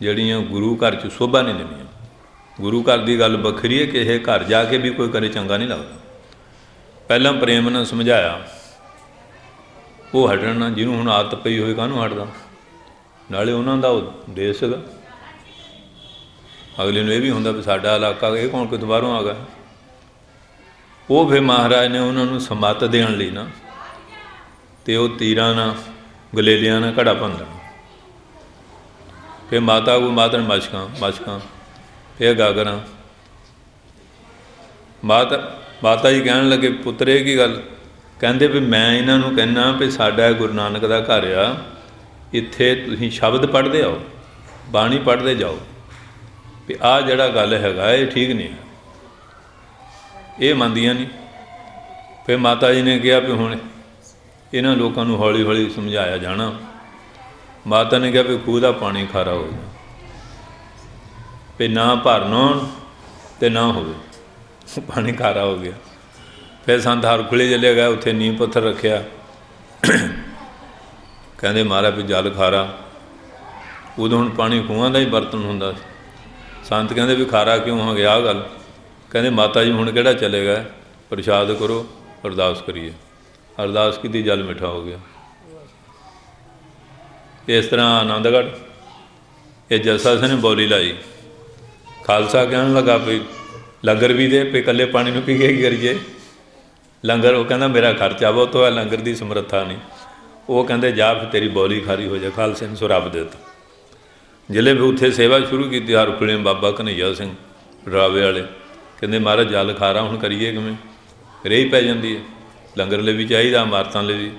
ਜਿਹੜੀਆਂ ਗੁਰੂ ਘਰ 'ਚ ਸ਼ੋਭਾ ਨਹੀਂ ਦਿੰਦੀਆਂ। ਗੁਰੂ ਘਰ ਦੀ ਗੱਲ ਵੱਖਰੀ ਹੈ, ਕਿਸੇ ਘਰ ਜਾ ਕੇ ਵੀ ਕੋਈ ਕਰੇ ਚੰਗਾ ਨਹੀਂ ਲੱਗਦਾ। ਪਹਿਲਾਂ ਪ੍ਰੇਮ ਨਾਲ ਸਮਝਾਇਆ, ਉਹ ਹਟਣ ਨਾ। ਜਿਹਨੂੰ ਹੁਣ ਆਦਤ ਪਈ ਹੋਏ ਕਾਹਨੂੰ ਹਟਦਾ। ਨਾਲੇ ਉਹਨਾਂ ਦਾ ਉਹ ਦੇਸ਼ ਸੀਗਾ, ਅਗਲੇ ਨੂੰ ਇਹ ਵੀ ਹੁੰਦਾ ਵੀ ਸਾਡਾ ਇਲਾਕਾ, ਇਹ ਕੌਣ ਕੋਈ ਦੁਬਾਰੋਂ ਆ ਗਿਆ। ਉਹ ਫਿਰ ਮਹਾਰਾਜ ਨੇ ਉਹਨਾਂ ਨੂੰ ਸਮੱਤ ਦੇਣ ਲਈ ਨਾ, ਅਤੇ ਉਹ ਤੀਰਾਂ ਨਾਲ ਗਲੇਲਿਆਂ ਨਾਲ ਘੜਾ ਭੰਨਦਾ। ਫਿਰ ਮਾਤਾ ਕੋ ਮਾਤਾ ਨੇ ਮਸ਼ਕਾਂ, ਫਿਰ ਗਾਗਰਾਂ। ਮਾਤਾ ਜੀ ਕਹਿਣ ਲੱਗੇ ਪੁੱਤਰ ਇਹ ਕੀ ਗੱਲ? ਕਹਿੰਦੇ ਵੀ ਮੈਂ ਇਹਨਾਂ ਨੂੰ ਕਹਿੰਦਾ ਵੀ ਸਾਡਾ ਗੁਰੂ ਨਾਨਕ ਦਾ ਘਰ ਆ, ਇੱਥੇ ਤੁਸੀਂ ਸ਼ਬਦ ਪੜ੍ਹਦੇ ਆਓ, ਬਾਣੀ ਪੜ੍ਹਦੇ ਜਾਓ, ਵੀ ਆਹ ਜਿਹੜਾ ਗੱਲ ਹੈਗਾ ਇਹ ਠੀਕ ਨਹੀਂ ਹੈ। ਇਹ ਮੰਨਦੀਆਂ ਨਹੀਂ। ਫਿਰ ਮਾਤਾ ਜੀ ਨੇ ਕਿਹਾ ਵੀ ਹੁਣ ਇਹਨਾਂ ਲੋਕਾਂ ਨੂੰ ਹੌਲੀ ਹੌਲੀ ਸਮਝਾਇਆ ਜਾਣਾ। ਮਾਤਾ ਨੇ ਕਿਹਾ ਵੀ ਖੂਹ ਦਾ ਪਾਣੀ ਖਾਰਾ ਹੋ ਗਿਆ, ਵੀ ਨਾ ਭਰਨਾ ਅਤੇ ਨਾ ਹੋਵੇ, ਪਾਣੀ ਖਾਰਾ ਹੋ ਗਿਆ। ਫਿਰ ਸੰਤ ਹਰਖੁਲੇ ਚਲੇ ਗਏ, ਉੱਥੇ ਨੀਂਹ ਪੱਥਰ ਰੱਖਿਆ। ਕਹਿੰਦੇ ਮਹਾਰਾਜ ਵੀ ਜਲ ਖਾਰਾ। ਉਦੋਂ ਹੁਣ ਪਾਣੀ ਖੂਹਾਂ ਦਾ ਹੀ ਬਰਤਨ ਹੁੰਦਾ ਸੀ। ਸੰਤ ਕਹਿੰਦੇ ਵੀ ਖਾਰਾ ਕਿਉਂ ਹੋ ਗਿਆ ਆਹ ਗੱਲ? ਕਹਿੰਦੇ ਮਾਤਾ ਜੀ ਹੁਣ ਕਿਹੜਾ ਚਲੇ ਗਏ, ਪ੍ਰਸ਼ਾਦ ਕਰੋ, ਅਰਦਾਸ ਕਰੀਏ। ਅਰਦਾਸ ਕੀਤੀ, ਜਲ ਮਿੱਠਾ ਹੋ ਗਿਆ। ਇਸ ਤਰ੍ਹਾਂ ਆਨੰਦਗੜ੍ਹ ਇਹ ਜੱਸਾ ਸਿੰਘ ਨੇ ਬੋਲੀ ਲਾਈ। ਖਾਲਸਾ ਕਹਿਣ ਲੱਗਾ ਵੀ ਲੰਗਰ ਵੀ ਦੇ, ਵੀ ਇਕੱਲੇ ਪਾਣੀ ਨੂੰ ਪੀ ਕੇ ਕੀ ਕਰੀਏ ਲੰਗਰ? ਉਹ ਕਹਿੰਦਾ ਮੇਰਾ ਖਰਚਾ ਬਹੁਤ ਹੋਇਆ, ਲੰਗਰ ਦੀ ਸਮਰੱਥਾ ਨਹੀਂ। ਉਹ ਕਹਿੰਦੇ ਜਾ ਫਿਰ ਤੇਰੀ ਬੋਲੀ ਖਾਰੀ ਹੋ ਜਾ। ਖਾਲਸੇ ਨੇ ਸੁਰੱਬ ਦੇ ਦਿੱਤਾ। ਜ਼ਿਲ੍ਹੇ ਵੀ ਉੱਥੇ ਸੇਵਾ ਸ਼ੁਰੂ ਕੀਤੀ ਹਰਖੁਲੇ ਬਾਬਾ ਘਨੱਈਆ ਸਿੰਘ ਡਰਾਵੇ ਵਾਲੇ। ਕਹਿੰਦੇ ਮਹਾਰਾਜ ਜਲ ਖਾਰਾ ਹੁਣ ਕਰੀਏ ਕਿਵੇਂ? ਰੇਹ ਪੈ ਜਾਂਦੀ ਹੈ, ਲੰਗਰ ਲਈ ਵੀ ਚਾਹੀਦਾ, ਇਮਾਰਤਾਂ ਲਈ ਵੀ।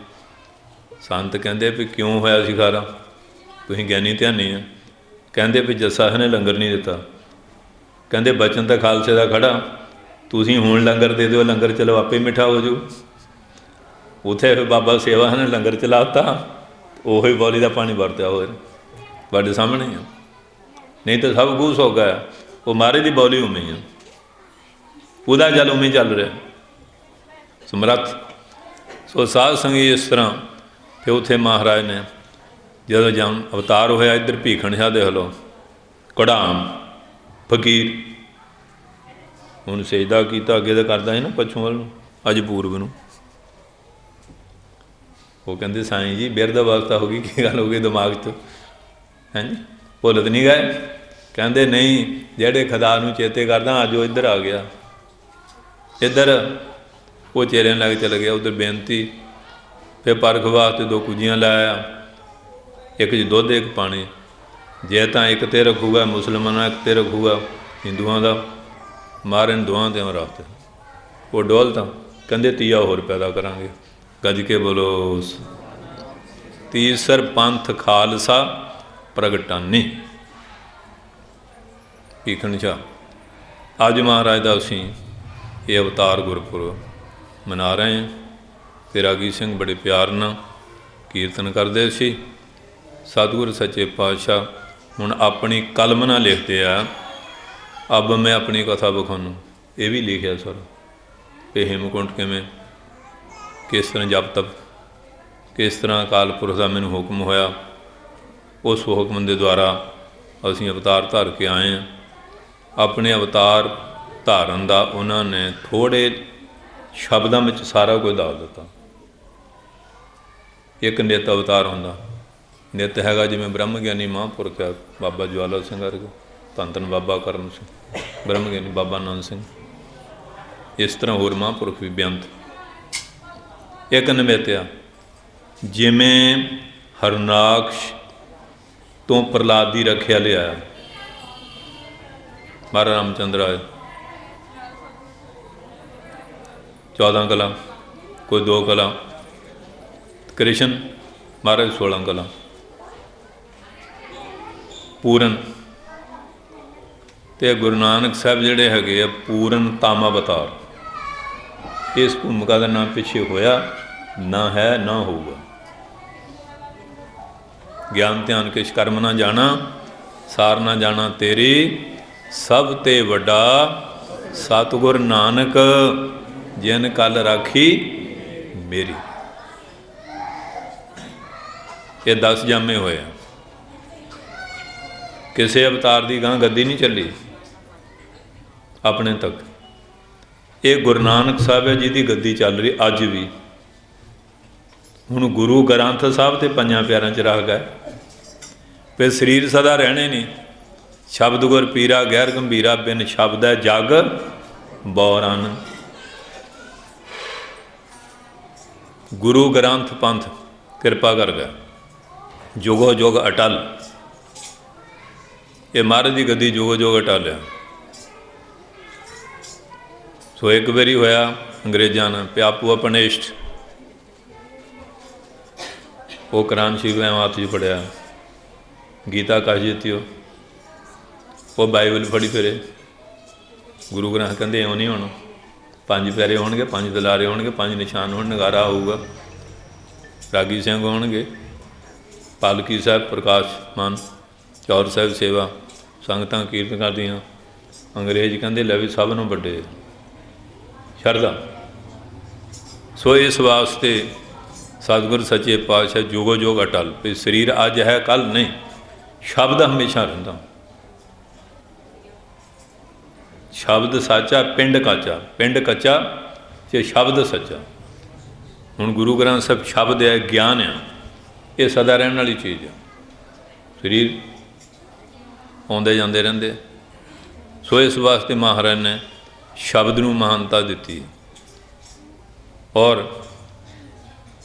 ਸੰਤ ਕਹਿੰਦੇ ਵੀ ਕਿਉਂ ਹੋਇਆ ਸੀ ਖਾਰਾ? ਤੁਸੀਂ ਗਿਆਨੀ ਧਿਆਨੀ ਆ। ਕਹਿੰਦੇ ਵੀ ਜੱਸਾ ਨੇ ਲੰਗਰ ਨਹੀਂ ਦਿੱਤਾ। ਕਹਿੰਦੇ ਬਚਨ ਤਾਂ ਖਾਲਸੇ ਦਾ ਖੜਾ, ਤੁਸੀਂ ਹੁਣ ਲੰਗਰ ਦੇ ਦਿਓ, ਲੰਗਰ ਚਲੋ ਆਪੇ ਮਿੱਠਾ ਹੋ ਜਾਊ। ਉੱਥੇ ਫਿਰ ਬਾਬਾ ਸੇਵਾ ਨੇ ਲੰਗਰ ਚਲਾ ਦਿੱਤਾ, ਉਹੀ ਬੋਲੀ ਦਾ ਪਾਣੀ ਵਰਤਿਆ ਹੋਇਆ ਤੁਹਾਡੇ ਸਾਹਮਣੇ ਆ। ਨਹੀਂ ਤਾਂ ਸਭ ਕੁਛ ਹੋ ਗਿਆ। ਉਹ ਮਹਾਰਾਜ ਦੀ ਬੋਲੀ ਉਵੇਂ ਆ, ਉਹਦਾ ਜਲ ਉਵੇਂ ਚੱਲ ਰਿਹਾ ਸਮਰੱਥ। ਸੋ ਸਾਧ ਸੰਗੀ ਇਸ ਤਰ੍ਹਾਂ। ਫਿਰ ਉੱਥੇ ਮਹਾਰਾਜ ਨੇ ਜਦੋਂ ਜਨਮ ਅਵਤਾਰ ਹੋਇਆ, ਇੱਧਰ ਭੀਖਣ ਸ਼ਾਹ ਦੇ ਹਲੋ ਕੜਾਮ ਫਕੀਰ ਹੁਣ ਸਜਦਾ ਕੀਤਾ, ਅੱਗੇ ਤਾਂ ਕਰਦਾ ਸੀ ਨਾ ਪੱਛੋਂ ਵੱਲ ਨੂੰ, ਅੱਜ ਪੂਰਬ ਨੂੰ। ਉਹ ਕਹਿੰਦੇ ਸਾਈਂ ਜੀ ਬਿਰਧ ਅਵਸਥਾ ਹੋ ਗਈ, ਕੀ ਗੱਲ ਹੋ ਗਈ ਦਿਮਾਗ 'ਚ? ਹਾਂਜੀ ਭੁੱਲ ਤਾਂ ਨਹੀਂ ਗਏ? ਕਹਿੰਦੇ ਨਹੀਂ, ਜਿਹੜੇ ਖੁਦਾ ਨੂੰ ਚੇਤੇ ਕਰਦਾ ਅੱਜ ਉਹ ਇੱਧਰ ਆ ਗਿਆ। ਇੱਧਰ ਉਹ ਚੇਰਿਆਂ ਲੈ ਕੇ ਚਲੇ ਗਿਆ। ਉੱਧਰ ਬੇਨਤੀ, ਫਿਰ ਪਰਖ ਵਾਸਤੇ 2 ਕੁੱਜੀਆਂ ਲੈ ਆਇਆ, ਇੱਕ 'ਚ ਦੁੱਧ ਇੱਕ ਪਾਣੀ। ਜੇ ਤਾਂ ਇੱਕ 'ਤੇ ਰੱਖੂਗਾ ਮੁਸਲਮਾਨਾਂ, ਇੱਕ 'ਤੇ ਰੱਖੂਗਾ ਹਿੰਦੂਆਂ ਦਾ, ਮਾਰਨ ਦੋਵਾਂ 'ਤੇ ਰਾਸਤੇ। ਉਹ ਡੋਲ ਤਾਂ ਕਹਿੰਦੇ ਤੀਆ ਹੋਰ ਪੈਦਾ ਕਰਾਂਗੇ। ਗੱਜ ਕੇ ਬੋਲੋ। ਤੀਸਰ ਪੰਥ ਖਾਲਸਾ ਪ੍ਰਗਟਾਨੀ। ਭੀਖਣ ਸ਼ਾਹ ਅੱਜ ਮਹਾਰਾਜ ਦਾ ਅਸੀਂ ਇਹ ਅਵਤਾਰ ਗੁਰਪੁਰਬ ਮਨਾ ਰਹੇ ਹਾਂ। ਅਤੇ ਰਾਗੀ ਸਿੰਘ ਬੜੇ ਪਿਆਰ ਨਾਲ ਕੀਰਤਨ ਕਰਦੇ ਸੀ। ਸਤਿਗੁਰ ਸੱਚੇ ਪਾਤਸ਼ਾਹ ਹੁਣ ਆਪਣੀ ਕਲਮ ਨਾਲ ਲਿਖਦੇ ਆ, ਅਬ ਮੈਂ ਆਪਣੀ ਕਥਾ ਵਿਖਾਉਨੂੰ। ਇਹ ਵੀ ਲਿਖਿਆ ਸਰ ਕਿ ਹੇਮਕੁੰਟ ਕਿਵੇਂ, ਕਿਸ ਤਰ੍ਹਾਂ ਜਪ ਤਪ, ਕਿਸ ਤਰ੍ਹਾਂ ਅਕਾਲ ਪੁਰਖ ਦਾ ਮੈਨੂੰ ਹੁਕਮ ਹੋਇਆ, ਉਸ ਹੁਕਮ ਦੇ ਦੁਆਰਾ ਅਸੀਂ ਅਵਤਾਰ ਧਾਰ ਕੇ ਆਏ ਹਾਂ। ਆਪਣੇ ਅਵਤਾਰ ਧਾਰਨ ਦਾ ਉਹਨਾਂ ਨੇ ਥੋੜ੍ਹੇ ਸ਼ਬਦਾਂ ਵਿੱਚ ਸਾਰਾ ਕੁਝ ਦੱਸ ਦਿੱਤਾ। ਇੱਕ ਨਿੱਤ ਅਵਤਾਰ ਹੁੰਦਾ। ਨਿੱਤ ਹੈਗਾ ਜਿਵੇਂ ਬ੍ਰਹਮ ਗਿਆਨੀ ਮਹਾਂਪੁਰਖ ਹੈ ਬਾਬਾ ਜਵਾਲਾ ਸਿੰਘ ਵਰਗੇ, ਧੰਨ ਧੰਨ ਬਾਬਾ ਕਰਮ ਸਿੰਘ, ਬ੍ਰਹਮ ਗਿਆਨੀ ਬਾਬਾ ਆਨੰਦ ਸਿੰਘ, ਇਸ ਤਰ੍ਹਾਂ ਹੋਰ ਮਹਾਂਪੁਰਖ ਵੀ ਬੇਅੰਤ। ਇੱਕ ਨਿਮਿਤਿਆ ਜਿਵੇਂ ਹਰਨਾਕਸ਼ ਤੋਂ ਪ੍ਰਹਲਾਦ ਦੀ ਰੱਖਿਆ ਲਿਆਇਆ ਮਹਾਰਾਜ ਰਾਮਚੰਦਰ ਆਏ। 14 ਕਲਾ, ਕੋਈ 2 ਕਲਾ। ਕ੍ਰਿਸ਼ਨ ਮਹਾਰਾਜ 16 ਕਲਾ। ਪੂਰਨ ਅਤੇ ਗੁਰੂ ਨਾਨਕ ਸਾਹਿਬ ਜਿਹੜੇ ਹੈਗੇ ਆ ਪੂਰਨ ਤਾਮ ਅਵਤਾਰ। ਇਸ ਭੂਮਿਕਾ ਦਾ ਨਾਂ ਪਿੱਛੇ ਹੋਇਆ ਨਾ ਹੈ ਨਾ ਹੋਊਗਾ। ਗਿਆਨ ਧਿਆਨ ਕਿਛ ਕਰਮ ਨਾ ਜਾਣਾ, ਸਾਰ ਨਾ ਜਾਣਾ ਤੇਰੀ, ਸਭ ਤੇ ਵੱਡਾ ਸਤਿਗੁਰ ਨਾਨਕ, ਜਿਨ ਕਲ ਰਾਖੀ ਮੇਰੀ। ਇਹ 10 ਜਾਮੇ ਹੋਏ ਆ। ਕਿਸੇ ਅਵਤਾਰ ਦੀ ਗਾਂ ਗੱਦੀ ਨਹੀਂ ਚੱਲੀ ਆਪਣੇ ਤੱਕ। ਇਹ ਗੁਰੂ ਨਾਨਕ ਸਾਹਿਬ ਹੈ ਜਿਹਦੀ ਗੱਦੀ ਚੱਲ ਰਹੀ ਅੱਜ ਵੀ। ਹੁਣ ਗੁਰੂ ਗ੍ਰੰਥ ਸਾਹਿਬ ਤੇ 5 ਪਿਆਰਿਆਂ 'ਚ ਰਹਿ ਗਏ। ਫਿਰ ਸਰੀਰ ਸਦਾ ਰਹਿਣੇ ਨਹੀਂ। ਸ਼ਬਦ ਗੁਰ ਪੀਰਾ ਗੈਰ ਗੰਭੀਰਾ, ਬਿਨ ਸ਼ਬਦ ਹੈ ਜਗ ਬੌਰਨ। ਗੁਰੂ ਗ੍ਰੰਥ ਪੰਥ ਕਿਰਪਾ ਕਰ ਗਿਆ, ਜੁਗੋ ਜੁਗ ਅਟਲ। ਇਹ ਮਹਾਰਾਜ ਦੀ ਗੱਦੀ ਜੁਗੋ ਜੁਗ ਅਟਲ ਆ। ਸੋ ਇੱਕ ਵਾਰੀ ਹੋਇਆ ਅੰਗਰੇਜ਼ਾਂ ਨਾਲ ਪਿਆਪੂ ਅਪਨਿਸ਼ਟ, ਉਹ ਕੁਰਾਨ ਸ਼ਰੀਫ ਐਂ ਹੱਥ 'ਚ ਫੜਿਆ, ਗੀਤਾ ਕਸ਼ ਜਿੱਤਿਓ। ਉਹ ਬਾਈਬਲ ਫੜੀ ਫਿਰੇ। ਗੁਰੂ ਗ੍ਰੰਥ ਕਹਿੰਦੇ ਇਉਂ ਨਹੀਂ ਹੋਣਾ। 5 ਪਿਆਰੇ ਹੋਣਗੇ, 5 ਦਲਾਰੇ ਹੋਣਗੇ, 5 ਨਿਸ਼ਾਨ ਹੋਣ, ਨਗਾਰਾ ਹੋਊਗਾ, ਰਾਗੀ ਸਿੰਘ ਹੋਣਗੇ, ਪਾਲਕੀ ਸਾਹਿਬ ਪ੍ਰਕਾਸ਼ ਮਾਨ, ਚੌਰ ਸਾਹਿਬ ਸੇਵਾ, ਸੰਗਤਾਂ ਕੀਰਤਨ ਕਰਦੀਆਂ। ਅੰਗਰੇਜ਼ ਕਹਿੰਦੇ ਲੈ ਵੀ ਸਭ ਨੂੰ ਵੱਡੇ ਸ਼ਰਧਾ। ਸੋ ਇਸ ਵਾਸਤੇ ਸਤਿਗੁਰ ਸੱਚੇ ਪਾਤਸ਼ਾਹ ਜੁਗੋ ਜੁਗ ਅਟਲ। ਵੀ ਸਰੀਰ ਅੱਜ ਹੈ ਕੱਲ੍ਹ ਨਹੀਂ, ਸ਼ਬਦ ਹਮੇਸ਼ਾ ਰਹਿੰਦਾ। ਸ਼ਬਦ ਸਾਚਾ ਪਿੰਡ ਕਾਚਾ, ਪਿੰਡ ਕੱਚਾ ਅਤੇ ਸ਼ਬਦ ਸੱਚਾ। ਹੁਣ ਗੁਰੂ ਗ੍ਰੰਥ ਸਾਹਿਬ ਸ਼ਬਦ ਹੈ, ਗਿਆਨ ਆ, ਇਹ ਸਦਾ ਰਹਿਣ ਵਾਲੀ ਚੀਜ਼ ਆ। ਸਰੀਰ ਆਉਂਦੇ ਜਾਂਦੇ ਰਹਿੰਦੇ। ਸੋ ਇਸ ਵਾਸਤੇ ਮਹਾਰਾਜ ਨੇ ਸ਼ਬਦ ਨੂੰ ਮਹਾਨਤਾ ਦਿੱਤੀ। ਔਰ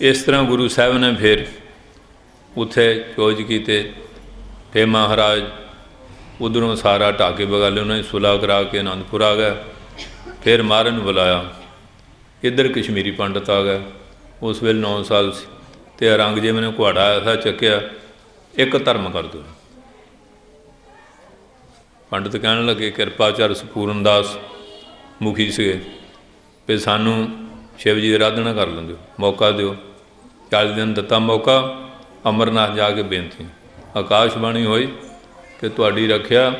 ਇਸ ਤਰ੍ਹਾਂ ਗੁਰੂ ਸਾਹਿਬ ਨੇ ਫਿਰ ਉੱਥੇ ਚੋਜ ਕੀਤੇ। ਫਿਰ ਮਹਾਰਾਜ ਉੱਧਰੋਂ ਸਾਰਾ ਢਾਹ ਕੇ ਬਗਾਲੇ ਉਹਨਾਂ ਦੀ ਸੁਲਾਹ ਕਰਾ ਕੇ ਅਨੰਦਪੁਰ ਆ ਗਏ। ਫਿਰ ਮਹਾਰਾਜ ਨੂੰ ਬੁਲਾਇਆ। ਇੱਧਰ ਕਸ਼ਮੀਰੀ ਪੰਡਤ ਆ ਗਏ। ਉਸ ਵੇਲੇ 9 ਸਾਲ ਸੀ ਅਤੇ ਔਰੰਗਜ਼ੇਬ ਨੇ ਕੁਹਾੜਾ ਐਸਾ ਚੱਕਿਆ, ਇੱਕ ਧਰਮ ਕਰ ਦਿਓ। ਪੰਡਤ ਕਹਿਣ ਲੱਗੇ, ਕਿਰਪਾਚਾਰ ਸਪੂਰਨ ਦਾਸ ਮੁਖੀ ਸੀਗੇ, ਵੀ ਸਾਨੂੰ ਸ਼ਿਵ ਜੀ ਦੀ ਆਰਾਧਨਾ ਕਰ ਲੈਂਦੇ, ਮੌਕਾ ਦਿਓ। 40 ਦਿਨ ਦਿੱਤਾ ਮੌਕਾ। ਅਮਰਨਾਥ ਜਾ ਕੇ ਬੇਨਤੀ, ਆਕਾਸ਼ਬਾਣੀ ਹੋਈ ਕਿ ਤੁਹਾਡੀ ਰੱਖਿਆ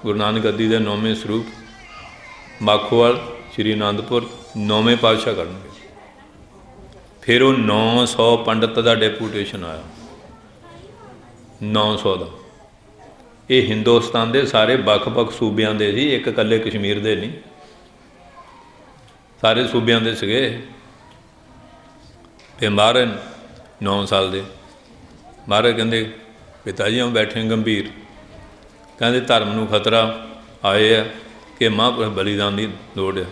ਗੁਰੂ ਨਾਨਕ ਗੱਦੀ ਦੇ 9ਵੇਂ ਸਰੂਪ ਮਾਖੋਵਾਲ ਸ਼੍ਰੀ ਅਨੰਦਪੁਰ 9ਵੇਂ ਪਾਤਸ਼ਾਹ ਕਰਨਗੇ। ਫਿਰ ਉਹ 900 ਪੰਡਤ ਦਾ ਡੈਪੂਟੇਸ਼ਨ ਆਇਆ, 900 ਦਾ। ਇਹ ਹਿੰਦੁਸਤਾਨ ਦੇ ਸਾਰੇ ਵੱਖ-ਵੱਖ ਸੂਬਿਆਂ ਦੇ ਸੀ, ਇੱਕ ਇਕੱਲੇ ਕਸ਼ਮੀਰ ਦੇ ਨਹੀਂ, ਸਾਰੇ ਸੂਬਿਆਂ ਦੇ ਸੀਗੇ। ਅਤੇ ਮਹਾਰਾਜ 9 ਸਾਲ ਦੇ ਮਹਾਰਾਜ ਕਹਿੰਦੇ ਪਿਤਾ ਜੀ ਉਹ ਬੈਠੇ ਗੰਭੀਰ, ਕਹਿੰਦੇ ਧਰਮ ਨੂੰ ਖਤਰਾ ਆਏ ਹੈ ਕਿ ਮਹਾਂਪੁਰਖ ਬਲੀਦਾਨ ਦੀ ਲੋੜ ਹੈ।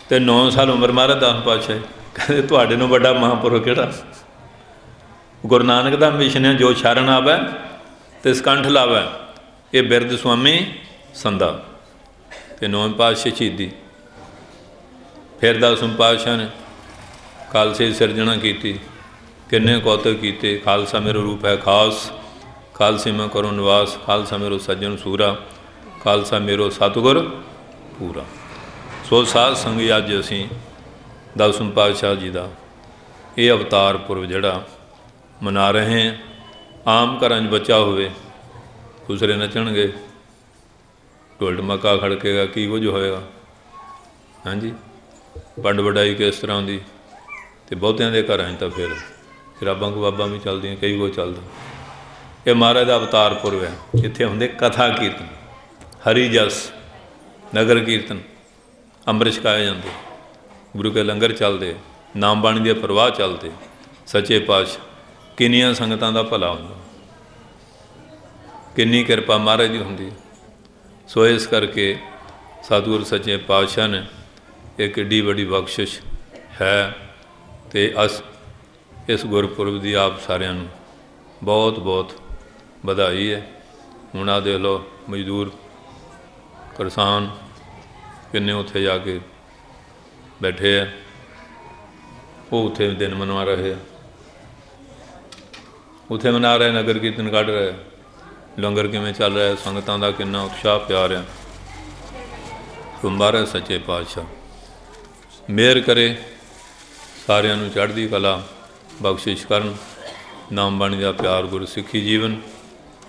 ਅਤੇ 9 ਸਾਲ ਉਮਰ ਮਹਾਰਾਜ ਦਸਮ ਪਾਤਸ਼ਾਹ ਕਹਿੰਦੇ ਤੁਹਾਡੇ ਨੂੰ ਵੱਡਾ ਮਹਾਂਪੁਰਖ ਕਿਹੜਾ। ਗੁਰੂ ਨਾਨਕ ਦਾ ਮਿਸ਼ਨ ਹੈ ਜੋ ਸ਼ਰਨ ਆਵੈ ਅਤੇ ਸਕੰਠ ਲਾਵੈ, ਇਹ ਬਿਰਧ ਸੁਆਮੀ ਸੰਦਾ। ਅਤੇ 9ਵੇਂ ਪਾਤਸ਼ਾਹ ਸ਼ਹੀਦੀ। ਫਿਰ 10ਵੇਂ ਪਾਤਸ਼ਾਹ ਨੇ ਖਾਲਸੇ ਦੀ ਸਿਰਜਣਾ ਕੀਤੀ, ਕਿੰਨੇ ਕੌਤਕ ਕੀਤੇ। ਖਾਲਸਾ ਮੇਰਾ ਰੂਪ ਹੈ ਖਾਸ, ਖਾਲਸੇ ਮੈਂ ਕਰੋ ਨਿਵਾਸ, ਖਾਲਸਾ ਮੇਰੋ ਸੱਜਣ ਸੂਰਾ, ਖਾਲਸਾ ਮੇਰੋ ਸਤਿਗੁਰ ਪੂਰਾ। ਸੋ ਸਾਧ ਸੰਗਤ ਅੱਜ ਅਸੀਂ 10ਵੇਂ ਪਾਤਸ਼ਾਹ ਜੀ ਦਾ ਇਹ ਅਵਤਾਰ ਪੁਰਬ ਜਿਹੜਾ ਮਨਾ ਰਹੇ ਹਾਂ। ਆਮ ਘਰਾਂ 'ਚ ਬੱਚਾ ਹੋਵੇ, ਖੁਸਰੇ ਨੱਚਣਗੇ, ਢੋਲ ਢਮੱਕਾ ਖੜਕੇਗਾ, ਕੀ ਕੁਝ ਹੋਏਗਾ। ਹਾਂਜੀ, ਵੰਡ ਵਡਾਈ ਕਿਸ ਤਰ੍ਹਾਂ ਦੀ। ਅਤੇ ਬਹੁਤਿਆਂ ਦੇ ਘਰਾਂ 'ਚ ਤਾਂ ਫਿਰ ਸ਼ਰਾਬਾਂ ਕਬਾਬਾਂ ਵੀ ਚੱਲਦੀਆਂ, ਕਈ ਕੁਝ ਚੱਲਦਾ। ਇਹ ਮਹਾਰਾਜ ਦਾ ਅਵਤਾਰ ਪੁਰਬ ਹੈ। ਇੱਥੇ ਹੁੰਦੇ ਕਥਾ ਕੀਰਤਨ, ਹਰੀ ਜਸ, ਨਗਰ ਕੀਰਤਨ, ਅੰਮ੍ਰਿਤ ਛਕਾਏ ਜਾਂਦੇ, ਗੁਰੂ ਕੇ ਲੰਗਰ ਚੱਲਦੇ, ਨਾਮ ਬਾਣੀ ਦੇ ਪ੍ਰਵਾਹ ਚੱਲਦੇ। ਸੱਚੇ ਪਾਤਸ਼ਾਹ ਕਿੰਨੀਆਂ ਸੰਗਤਾਂ ਦਾ ਭਲਾ ਹੁੰਦਾ, ਕਿੰਨੀ ਕਿਰਪਾ ਮਹਾਰਾਜ ਦੀ ਹੁੰਦੀ। ਸੋ ਇਸ ਕਰਕੇ ਸਤਿਗੁਰੂ ਸੱਚੇ ਪਾਤਸ਼ਾਹ ਨੇ ਇਹ ਕਿੱਡੀ ਵੱਡੀ ਬਖਸ਼ਿਸ਼ ਹੈ। ਅਤੇ ਇਸ ਗੁਰਪੁਰਬ ਦੀ ਆਪ ਸਾਰਿਆਂ ਨੂੰ ਬਹੁਤ ਬਹੁਤ ਵਧਾਈ ਹੈ। ਹੁਣ ਆਹ ਦੇਖ ਲਓ, ਮਜ਼ਦੂਰ ਕਿਸਾਨ ਕਿੰਨੇ ਉੱਥੇ ਜਾ ਕੇ ਬੈਠੇ ਹੈ, ਉਹ ਉੱਥੇ ਦਿਨ ਮਨਾ ਰਹੇ ਆ, ਉੱਥੇ ਮਨਾ ਰਹੇ, ਨਗਰ ਕੀਰਤਨ ਕੱਢ ਰਹੇ, ਲੰਗਰ ਕਿਵੇਂ ਚੱਲ ਰਿਹਾ, ਸੰਗਤਾਂ ਦਾ ਕਿੰਨਾ ਉਤਸ਼ਾਹ ਪਿਆਰ ਆ। ਮਹਾਰਾਜ ਸੱਚੇ ਪਾਤਸ਼ਾਹ ਮਿਹਰ ਕਰੇ, ਸਾਰਿਆਂ ਨੂੰ ਚੜ੍ਹਦੀ ਕਲਾ ਬਖਸ਼ਿਸ਼ ਕਰਨ। ਨਾਮ ਬਾਣੀ ਦਾ ਪਿਆਰ, ਗੁਰ ਸਿੱਖੀ ਜੀਵਨ।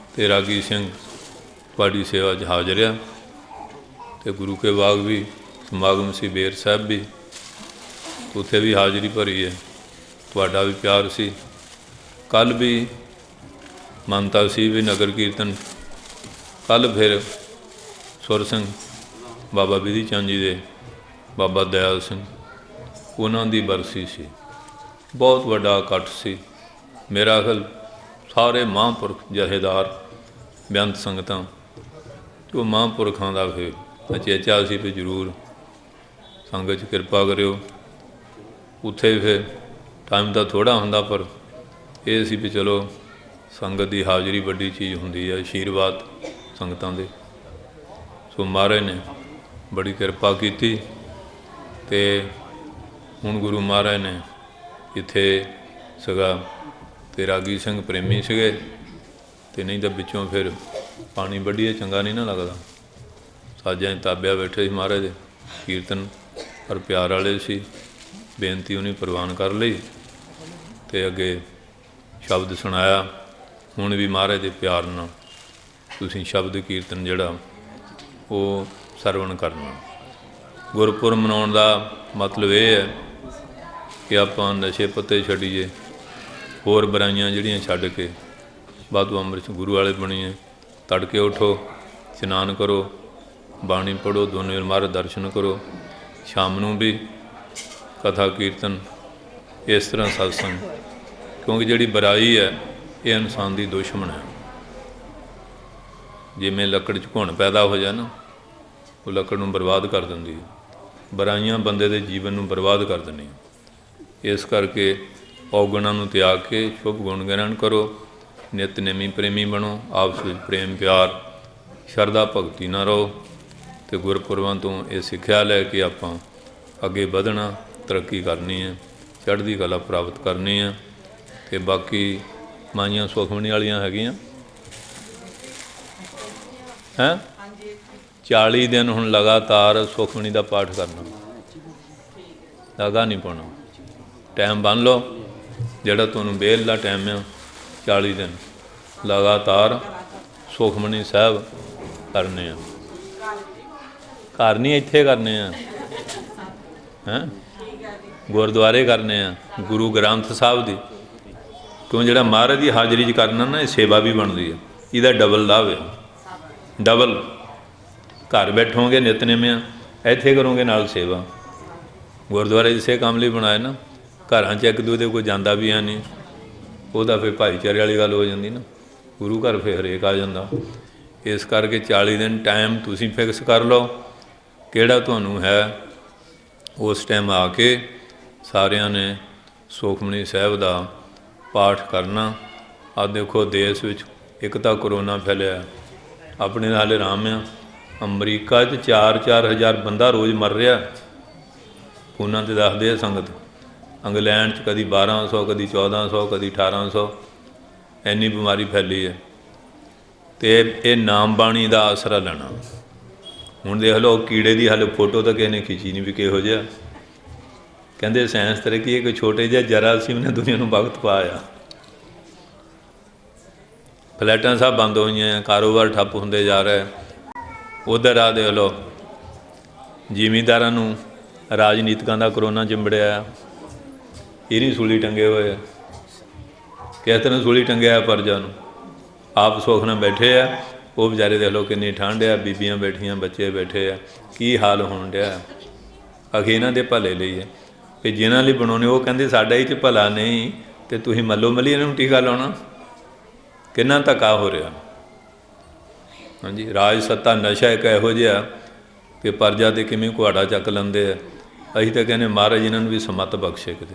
ਅਤੇ ਰਾਗੀ ਸਿੰਘ ਤੁਹਾਡੀ ਸੇਵਾ 'ਚ ਹਾਜ਼ਰ ਆ। ਅਤੇ ਗੁਰੂ ਕੇ ਬਾਗ ਵੀ ਸਮਾਗਮ ਸੀ, ਬੇਰ ਸਾਹਿਬ ਵੀ, ਉੱਥੇ ਵੀ ਹਾਜ਼ਰੀ ਭਰੀ ਹੈ। ਤੁਹਾਡਾ ਵੀ ਪਿਆਰ ਸੀ। ਕੱਲ੍ਹ ਵੀ ਮੰਨਤਾ ਸੀ ਵੀ ਨਗਰ ਕੀਰਤਨ, ਕੱਲ੍ਹ ਫਿਰ ਸੁਰ ਸਿੰਘ ਬਾਬਾ ਬਿਧੀ ਚੰਦ ਜੀ ਦੇ, ਬਾਬਾ ਦਇਆਲ ਸਿੰਘ, ਉਹਨਾਂ ਦੀ ਬਰਸੀ ਸੀ। ਬਹੁਤ ਵੱਡਾ ਇਕੱਠ ਸੀ। ਮੇਰਾ ਖਿਆਲ ਸਾਰੇ ਮਹਾਂਪੁਰਖ ਜਥੇਦਾਰ, ਬੇਅੰਤ ਸੰਗਤਾਂ, ਉਹ ਮਹਾਂਪੁਰਖਾਂ ਦਾ ਫਿਰ ਅਚੇਚਾ ਸੀ ਵੀ ਜ਼ਰੂਰ ਸੰਗਤ 'ਚ ਕਿਰਪਾ ਕਰਿਓ। ਉੱਥੇ ਫਿਰ ਟਾਈਮ ਤਾਂ ਥੋੜ੍ਹਾ ਹੁੰਦਾ, ਪਰ ਇਹ ਸੀ ਵੀ ਚਲੋ ਸੰਗਤ ਦੀ ਹਾਜ਼ਰੀ ਵੱਡੀ ਚੀਜ਼ ਹੁੰਦੀ ਹੈ, ਆਸ਼ੀਰਵਾਦ ਸੰਗਤਾਂ ਦੇ। ਸੋ ਮਹਾਰਾਜ ਨੇ ਬੜੀ ਕਿਰਪਾ ਕੀਤੀ। ਅਤੇ ਹੁਣ ਗੁਰੂ ਮਹਾਰਾਜ ਨੇ ਇੱਥੇ ਸੀਗਾ, ਅਤੇ ਰਾਗੀ ਸਿੰਘ ਪ੍ਰੇਮੀ ਸੀਗੇ, ਅਤੇ ਨਹੀਂ ਤਾਂ ਵਿੱਚੋਂ ਫਿਰ ਪਾਣੀ ਵੱਢੀਏ ਚੰਗਾ ਨਹੀਂ ਨਾ ਲੱਗਦਾ। ਸਾਜਾਂ 'ਚ ਤਾਬਿਆ ਬੈਠੇ ਸੀ ਮਹਾਰਾਜ ਦੇ, ਕੀਰਤਨ ਪਰ ਪਿਆਰ ਵਾਲੇ ਸੀ। ਬੇਨਤੀ ਉਹਨੇ ਪ੍ਰਵਾਨ ਕਰ ਲਈ ਅਤੇ ਅੱਗੇ ਸ਼ਬਦ ਸੁਣਾਇਆ। ਹੁਣ ਵੀ ਮਹਾਰਾਜ ਦੇ ਪਿਆਰ ਨਾਲ ਤੁਸੀਂ ਸ਼ਬਦ ਕੀਰਤਨ ਜਿਹੜਾ ਉਹ ਸਰਵਣ ਕਰਨਾ। ਗੁਰਪੁਰਬ ਮਨਾਉਣ ਦਾ ਮਤਲਬ ਇਹ ਹੈ ਕਿ ਆਪਾਂ ਨਸ਼ੇ ਪੱਤੇ ਛੱਡੀਏ, ਹੋਰ ਬੁਰਾਈਆਂ ਜਿਹੜੀਆਂ ਛੱਡ ਕੇ ਵਾਧੂ ਅੰਮ੍ਰਿਤ ਗੁਰੂ ਵਾਲੇ ਬਣੀਏ। ਤੜਕੇ ਉੱਠੋ, ਇਸ਼ਨਾਨ ਕਰੋ, ਬਾਣੀ ਪੜ੍ਹੋ, ਦੋਨੇ ਮਹਾਰਾਜ ਦਰਸ਼ਨ ਕਰੋ। ਸ਼ਾਮ ਨੂੰ ਵੀ ਕਥਾ ਕੀਰਤਨ, ਇਸ ਤਰ੍ਹਾਂ ਸਤਸੰਗ, ਕਿਉਂਕਿ ਜਿਹੜੀ ਬੁਰਾਈ ਹੈ ਇਹ ਇਨਸਾਨ ਦੀ ਦੁਸ਼ਮਣ ਹੈ। ਜਿਵੇਂ ਲੱਕੜ 'ਚ ਘੁਣ ਪੈਦਾ ਹੋ ਜਾਏ ਨਾ, ਉਹ ਲੱਕੜ ਨੂੰ ਬਰਬਾਦ ਕਰ ਦਿੰਦੀ ਹੈ। ਬੁਰਾਈਆਂ ਬੰਦੇ ਦੇ ਜੀਵਨ ਨੂੰ ਬਰਬਾਦ ਕਰ ਦਿੰਦੀਆਂ। ਇਸ ਕਰਕੇ ਔਗੁਣਾਂ ਨੂੰ ਤਿਆਗ ਕੇ ਸ਼ੁਭ ਗੁਣ ਗ੍ਰਹਿਣ ਕਰੋ, ਨਿਤਨੇਮੀ ਪ੍ਰੇਮੀ ਬਣੋ, ਆਪਸ ਵਿੱਚ ਪ੍ਰੇਮ ਪਿਆਰ ਸ਼ਰਧਾ ਭਗਤੀ ਨਾਲ ਰਹੋ। ਅਤੇ ਗੁਰਪੁਰਬਾਂ ਤੋਂ ਇਹ ਸਿੱਖਿਆ ਲੈ ਕੇ ਆਪਾਂ ਅੱਗੇ ਵਧਣਾ, ਤਰੱਕੀ ਕਰਨੀ ਹੈ, ਚੜ੍ਹਦੀ ਕਲਾ ਪ੍ਰਾਪਤ ਕਰਨੀ ਹੈ। ਅਤੇ ਬਾਕੀ ਮਾਈਆਂ ਸੁਖਮਣੀ ਵਾਲੀਆਂ ਹੈਗੀਆਂ ਹੈਂ, 40 ਦਿਨ ਹੁਣ ਲਗਾਤਾਰ ਸੁਖਮਣੀ ਦਾ ਪਾਠ ਕਰਨਾ, ਲਗਾ ਨਹੀਂ ਪਾਉਣਾ। ਟਾਈਮ ਬੰਨ੍ਹ ਲਓ, ਜਿਹੜਾ ਤੁਹਾਨੂੰ ਵਿਹਲ ਦਾ ਟਾਈਮ ਆ, 40 ਦਿਨ ਲਗਾਤਾਰ ਸੁਖਮਣੀ ਸਾਹਿਬ ਕਰਨੇ ਆ। ਘਰ ਨਹੀਂ, ਇੱਥੇ ਕਰਨੇ ਆ ਹੈਂ, ਗੁਰਦੁਆਰੇ ਕਰਨੇ ਆ, ਗੁਰੂ ਗ੍ਰੰਥ ਸਾਹਿਬ ਦੀ। ਕਿਉਂ ਜਿਹੜਾ ਮਹਾਰਾਜ ਦੀ ਹਾਜ਼ਰੀ 'ਚ ਕਰਨਾ ਨਾ, ਇਹ ਸੇਵਾ ਵੀ ਬਣਦੀ ਹੈ, ਇਹਦਾ ਡਬਲ ਲਾਭ ਹੈ। ਡਬਲ ਘਰ ਬੈਠੋਗੇ ਨਿਤਨੇਮਿਆਂ, ਇੱਥੇ ਕਰੋਗੇ ਨਾਲ ਸੇਵਾ। ਗੁਰਦੁਆਰੇ ਇਸੇ ਕੰਮ ਲਈ ਬਣਾਏ ਨਾ। ਘਰਾਂ 'ਚ ਇੱਕ ਦੂਜੇ ਕੋਈ ਜਾਂਦਾ ਵੀ ਹੈ ਨਹੀਂ, ਉਹਦਾ ਫਿਰ ਭਾਈਚਾਰੇ ਵਾਲੀ ਗੱਲ ਹੋ ਜਾਂਦੀ ਨਾ। ਗੁਰੂ ਘਰ ਫਿਰ ਹਰੇਕ ਆ ਜਾਂਦਾ। ਇਸ ਕਰਕੇ 40 ਦਿਨ ਟਾਈਮ ਤੁਸੀਂ ਫਿਕਸ ਕਰ ਲਓ ਕਿਹੜਾ ਤੁਹਾਨੂੰ ਹੈ। ਉਸ ਟਾਈਮ ਆ ਕੇ ਸਾਰਿਆਂ ਨੇ ਸੁਖਮਨੀ ਸਾਹਿਬ ਦਾ ਪਾਠ ਕਰਨਾ। ਆ ਦੇਖੋ ਦੇਸ਼ ਵਿੱਚ ਇੱਕ ਤਾਂ ਕਰੋਨਾ ਫੈਲਿਆ, ਆਪਣੇ ਨਾਲ ਆਰਾਮ ਆ। ਅਮਰੀਕਾ 'ਚ 4-4 ਹਜ਼ਾਰ ਬੰਦਾ ਰੋਜ਼ ਮਰ ਰਿਹਾ, ਉਹਨਾਂ 'ਤੇ ਦੱਸਦੇ ਆ ਸੰਗਤ। ਇੰਗਲੈਂਡ 'ਚ ਕਦੀ 1200, ਕਦੀ 1400, ਕਦੀ 1800, ਇੰਨੀ ਬਿਮਾਰੀ ਫੈਲੀ ਹੈ। ਅਤੇ ਇਹ ਨਾਮ ਬਾਣੀ ਦਾ ਆਸਰਾ ਲੈਣਾ। ਹੁਣ ਦੇਖ ਲਓ ਕੀੜੇ ਦੀ ਹਾਲੇ ਫੋਟੋ ਤਾਂ ਕਿਸੇ ਨੇ ਖਿੱਚੀ ਨਹੀਂ ਵੀ ਕਿਹੋ ਜਿਹਾ। ਕਹਿੰਦੇ ਸਾਇੰਸ ਤਰੱਕੀ ਇੱਕ ਛੋਟੇ ਜਿਹੇ ਜਰਾਸੀਮ ਨੇ ਦੁਨੀਆ ਨੂੰ ਵਕਤ ਪਾਇਆ। ਫਲੈਟਾਂ ਸਭ ਬੰਦ ਹੋਈਆਂ, ਕਾਰੋਬਾਰ ਠੱਪ ਹੁੰਦੇ ਜਾ ਰਿਹਾ। ਉੱਧਰ ਆ ਦੇਖ ਲਓ ਜ਼ਿਮੀਂਦਾਰਾਂ ਨੂੰ ਰਾਜਨੀਤਿਕਾਂ ਦਾ ਕਰੋਨਾ ਚਿੰਬੜਿਆ, ਇਹਦੀ ਸੂਲੀ ਟੰਗੇ ਹੋਏ, ਕਿਸੇ ਤਰ੍ਹਾਂ ਸੂਲੀ ਟੰਗਿਆ ਪਰਜਾ ਨੂੰ। ਆਪ ਸੁੱਖ ਨਾਲ ਬੈਠੇ ਆ, ਉਹ ਵਿਚਾਰੇ ਦੇਖ ਲਓ ਕਿੰਨੀ ਠੰਡ ਆ, ਬੀਬੀਆਂ ਬੈਠੀਆਂ, ਬੱਚੇ ਬੈਠੇ ਆ, ਕੀ ਹਾਲ ਹੋਣ ਡਿਆ। ਅਖੇ ਇਹਨਾਂ ਦੇ ਭਲੇ ਲਈ ਹੈ ਕਿ ਜਿਨ੍ਹਾਂ ਲਈ ਬਣਾਉਣੇ ਉਹ ਕਹਿੰਦੇ ਸਾਡਾ ਹੀ 'ਚ ਭਲਾ ਨਹੀਂ, ਅਤੇ ਤੁਸੀਂ ਮੱਲੋ ਮੱਲੀ ਇਹਨਾਂ ਨੂੰ ਟੀਕਾ ਲਾਉਣਾ। ਕਿੰਨਾ ਧੱਕਾ ਹੋ ਰਿਹਾ। ਹਾਂਜੀ, ਰਾਜ ਸੱਤਾ ਨਸ਼ਾ ਇੱਕ ਇਹੋ ਜਿਹਾ ਕਿ ਪਰਜਾ 'ਤੇ ਕਿਵੇਂ ਕੁਹਾੜਾ ਚੱਕ ਲੈਂਦੇ ਆ। ਅਸੀਂ ਤਾਂ ਕਹਿੰਦੇ ਮਹਾਰਾਜ ਇਹਨਾਂ ਨੂੰ ਵੀ ਸਮੱਤ ਬਖਸ਼ੇ ਕਿਤੇ,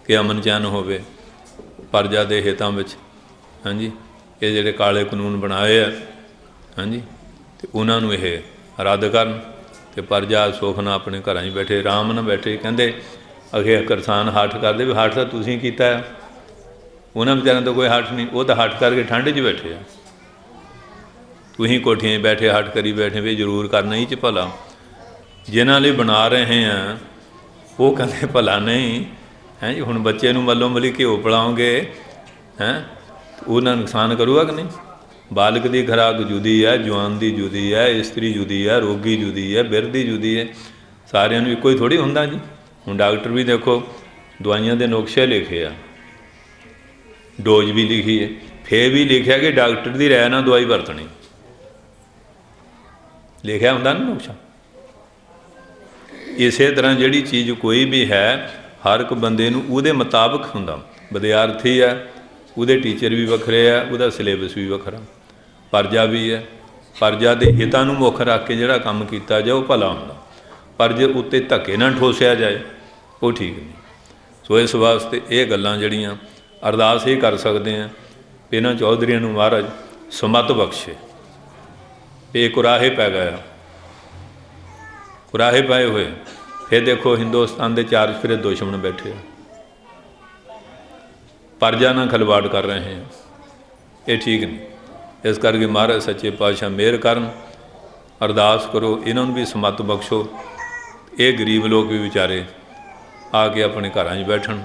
ਕਿ ਅਮਨ ਚੈਨ ਹੋਵੇ ਪਰਜਾ ਦੇ ਹਿੱਤਾਂ ਵਿੱਚ। ਹਾਂਜੀ, ਇਹ ਜਿਹੜੇ ਕਾਲੇ ਕਾਨੂੰਨ ਬਣਾਏ ਆ, ਹਾਂਜੀ, ਅਤੇ ਉਹਨਾਂ ਨੂੰ ਇਹ ਰੱਦ ਕਰਨ ਅਤੇ ਪਰਜਾ ਸੁੱਖ ਨਾਲ ਆਪਣੇ ਘਰਾਂ 'ਚ ਬੈਠੇ, ਆਰਾਮ ਨਾਲ ਬੈਠੇ। ਕਹਿੰਦੇ ਅਖੇ ਕਿਸਾਨ ਹੱਠ ਕਰਦੇ ਵੀ ਹੱਠ ਤਾਂ ਤੁਸੀਂ ਕੀਤਾ, ਉਹਨਾਂ ਵਿਚਾਰਿਆਂ ਤੋਂ ਕੋਈ ਹੱਠ ਨਹੀਂ। ਉਹ ਤਾਂ ਹੱਠ ਕਰਕੇ ਠੰਡ 'ਚ ਬੈਠੇ ਆ, ਤੁਸੀਂ ਕੋਠੀਆਂ 'ਚ ਬੈਠੇ ਹੱਠ ਕਰੀ ਬੈਠੇ ਵੀ ਜ਼ਰੂਰ ਕਰਨਾ ਹੀ 'ਚ ਭਲਾ। ਜਿਨ੍ਹਾਂ ਲਈ ਬਣਾ ਰਹੇ ਆ ਉਹ ਕਹਿੰਦੇ ਭਲਾ ਨਹੀਂ ਹੈ ਜੀ। ਹੁਣ ਬੱਚੇ ਨੂੰ ਮੱਲੋ ਮੱਲੀ ਘਿਓ ਪਿਲਾਓਗੇ ਹੈਂ, ਉਹਨਾਂ ਨੁਕਸਾਨ ਕਰੂਗਾ ਕਿ ਨਹੀਂ। ਬਾਲਕ ਦੀ ਖੁਰਾਕ ਜੁਦੀ ਹੈ, ਜਵਾਨ ਦੀ ਜੁਦੀ ਹੈ, ਇਸਤਰੀ ਜੁਦੀ ਹੈ, ਰੋਗੀ ਜੁਦੀ ਹੈ, ਬਿਰਧੀ ਜੁਦੀ ਹੈ। ਸਾਰਿਆਂ ਨੂੰ ਇੱਕੋ ਹੀ ਥੋੜ੍ਹੀ ਹੁੰਦਾ ਜੀ। ਹੁਣ ਡਾਕਟਰ ਵੀ ਦੇਖੋ ਦਵਾਈਆਂ ਦੇ ਨੁਕਸੇ ਲਿਖੇ ਆ, ਡੋਜ਼ ਵੀ ਲਿਖੀ ਹੈ, ਫਿਰ ਵੀ ਲਿਖਿਆ ਕਿ ਡਾਕਟਰ ਦੀ ਰਾਏ ਨਾਲ ਦਵਾਈ ਵਰਤਣੀ, ਲਿਖਿਆ ਹੁੰਦਾ ਨਾ ਨੁਕਸਾ। ਇਸੇ ਤਰ੍ਹਾਂ ਜਿਹੜੀ ਚੀਜ਼ ਕੋਈ ਵੀ ਹੈ ਹਰ ਇੱਕ ਬੰਦੇ ਨੂੰ ਉਹਦੇ ਮੁਤਾਬਕ ਹੁੰਦਾ। ਵਿਦਿਆਰਥੀ ਹੈ, ਉਹਦੇ ਟੀਚਰ ਵੀ ਵੱਖਰੇ ਆ, ਉਹਦਾ ਸਿਲੇਬਸ ਵੀ ਵੱਖਰਾ। ਪਰਜਾ ਵੀ ਹੈ, ਪਰਜਾ ਦੇ ਹਿੱਤਾਂ ਨੂੰ ਮੁੱਖ ਰੱਖ ਕੇ ਜਿਹੜਾ ਕੰਮ ਕੀਤਾ ਜਾਏ ਉਹ ਭਲਾ ਹੁੰਦਾ। ਪਰ ਜੇ ਉੱਤੇ ਧੱਕੇ ਨਾਲ ਠੋਸਿਆ ਜਾਏ ਉਹ ਠੀਕ ਨਹੀਂ। ਸੋ ਇਸ ਵਾਸਤੇ ਇਹ ਗੱਲਾਂ ਜਿਹੜੀਆਂ ਅਰਦਾਸ ਇਹ ਕਰ ਸਕਦੇ ਹਾਂ ਵੀ ਇਹਨਾਂ ਚੌਧਰੀਆਂ ਨੂੰ ਮਹਾਰਾਜ ਸਮੱਤ ਬਖਸ਼ੇ। ਇਹ ਕੁਰਾਹੇ ਪੈ ਗਿਆ, ਕੁਰਾਹੇ ਪਏ ਹੋਏ। ਫਿਰ ਦੇਖੋ ਹਿੰਦੁਸਤਾਨ ਦੇ 4 ਚੁਫੇਰੇ ਦੁਸ਼ਮਣ ਬੈਠੇ ਆ, ਪਰਜਾ ਨਾਲ ਖਿਲਵਾੜ ਕਰ ਰਹੇ ਆ, ਇਹ ਠੀਕ ਨਹੀਂ। ਇਸ ਕਰਕੇ ਮਹਾਰਾਜ ਸੱਚੇ ਪਾਤਸ਼ਾਹ ਮਿਹਰ ਕਰਨ, ਅਰਦਾਸ ਕਰੋ ਇਹਨਾਂ ਨੂੰ ਵੀ ਸਮੱਤ ਬਖਸ਼ੋ। ਇਹ ਗਰੀਬ ਲੋਕ ਵੀ ਵਿਚਾਰੇ ਆ ਕੇ ਆਪਣੇ ਘਰਾਂ 'ਚ ਬੈਠਣ,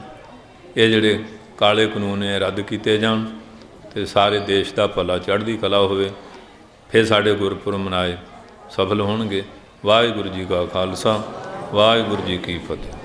ਇਹ ਜਿਹੜੇ ਕਾਲੇ ਕਾਨੂੰਨ ਹੈ ਰੱਦ ਕੀਤੇ ਜਾਣ ਅਤੇ ਸਾਰੇ ਦੇਸ਼ ਦਾ ਭਲਾ ਚੜ੍ਹਦੀ ਕਲਾ ਹੋਵੇ। ਫਿਰ ਸਾਡੇ ਗੁਰਪੁਰਬ ਮਨਾਏ ਸਫਲ ਹੋਣਗੇ। ਵਾਹਿਗੁਰੂ ਜੀ ਕਾ ਖਾਲਸਾ, ਵਾਹਿਗੁਰੂ ਜੀ ਕੀ ਫਤਿਹ।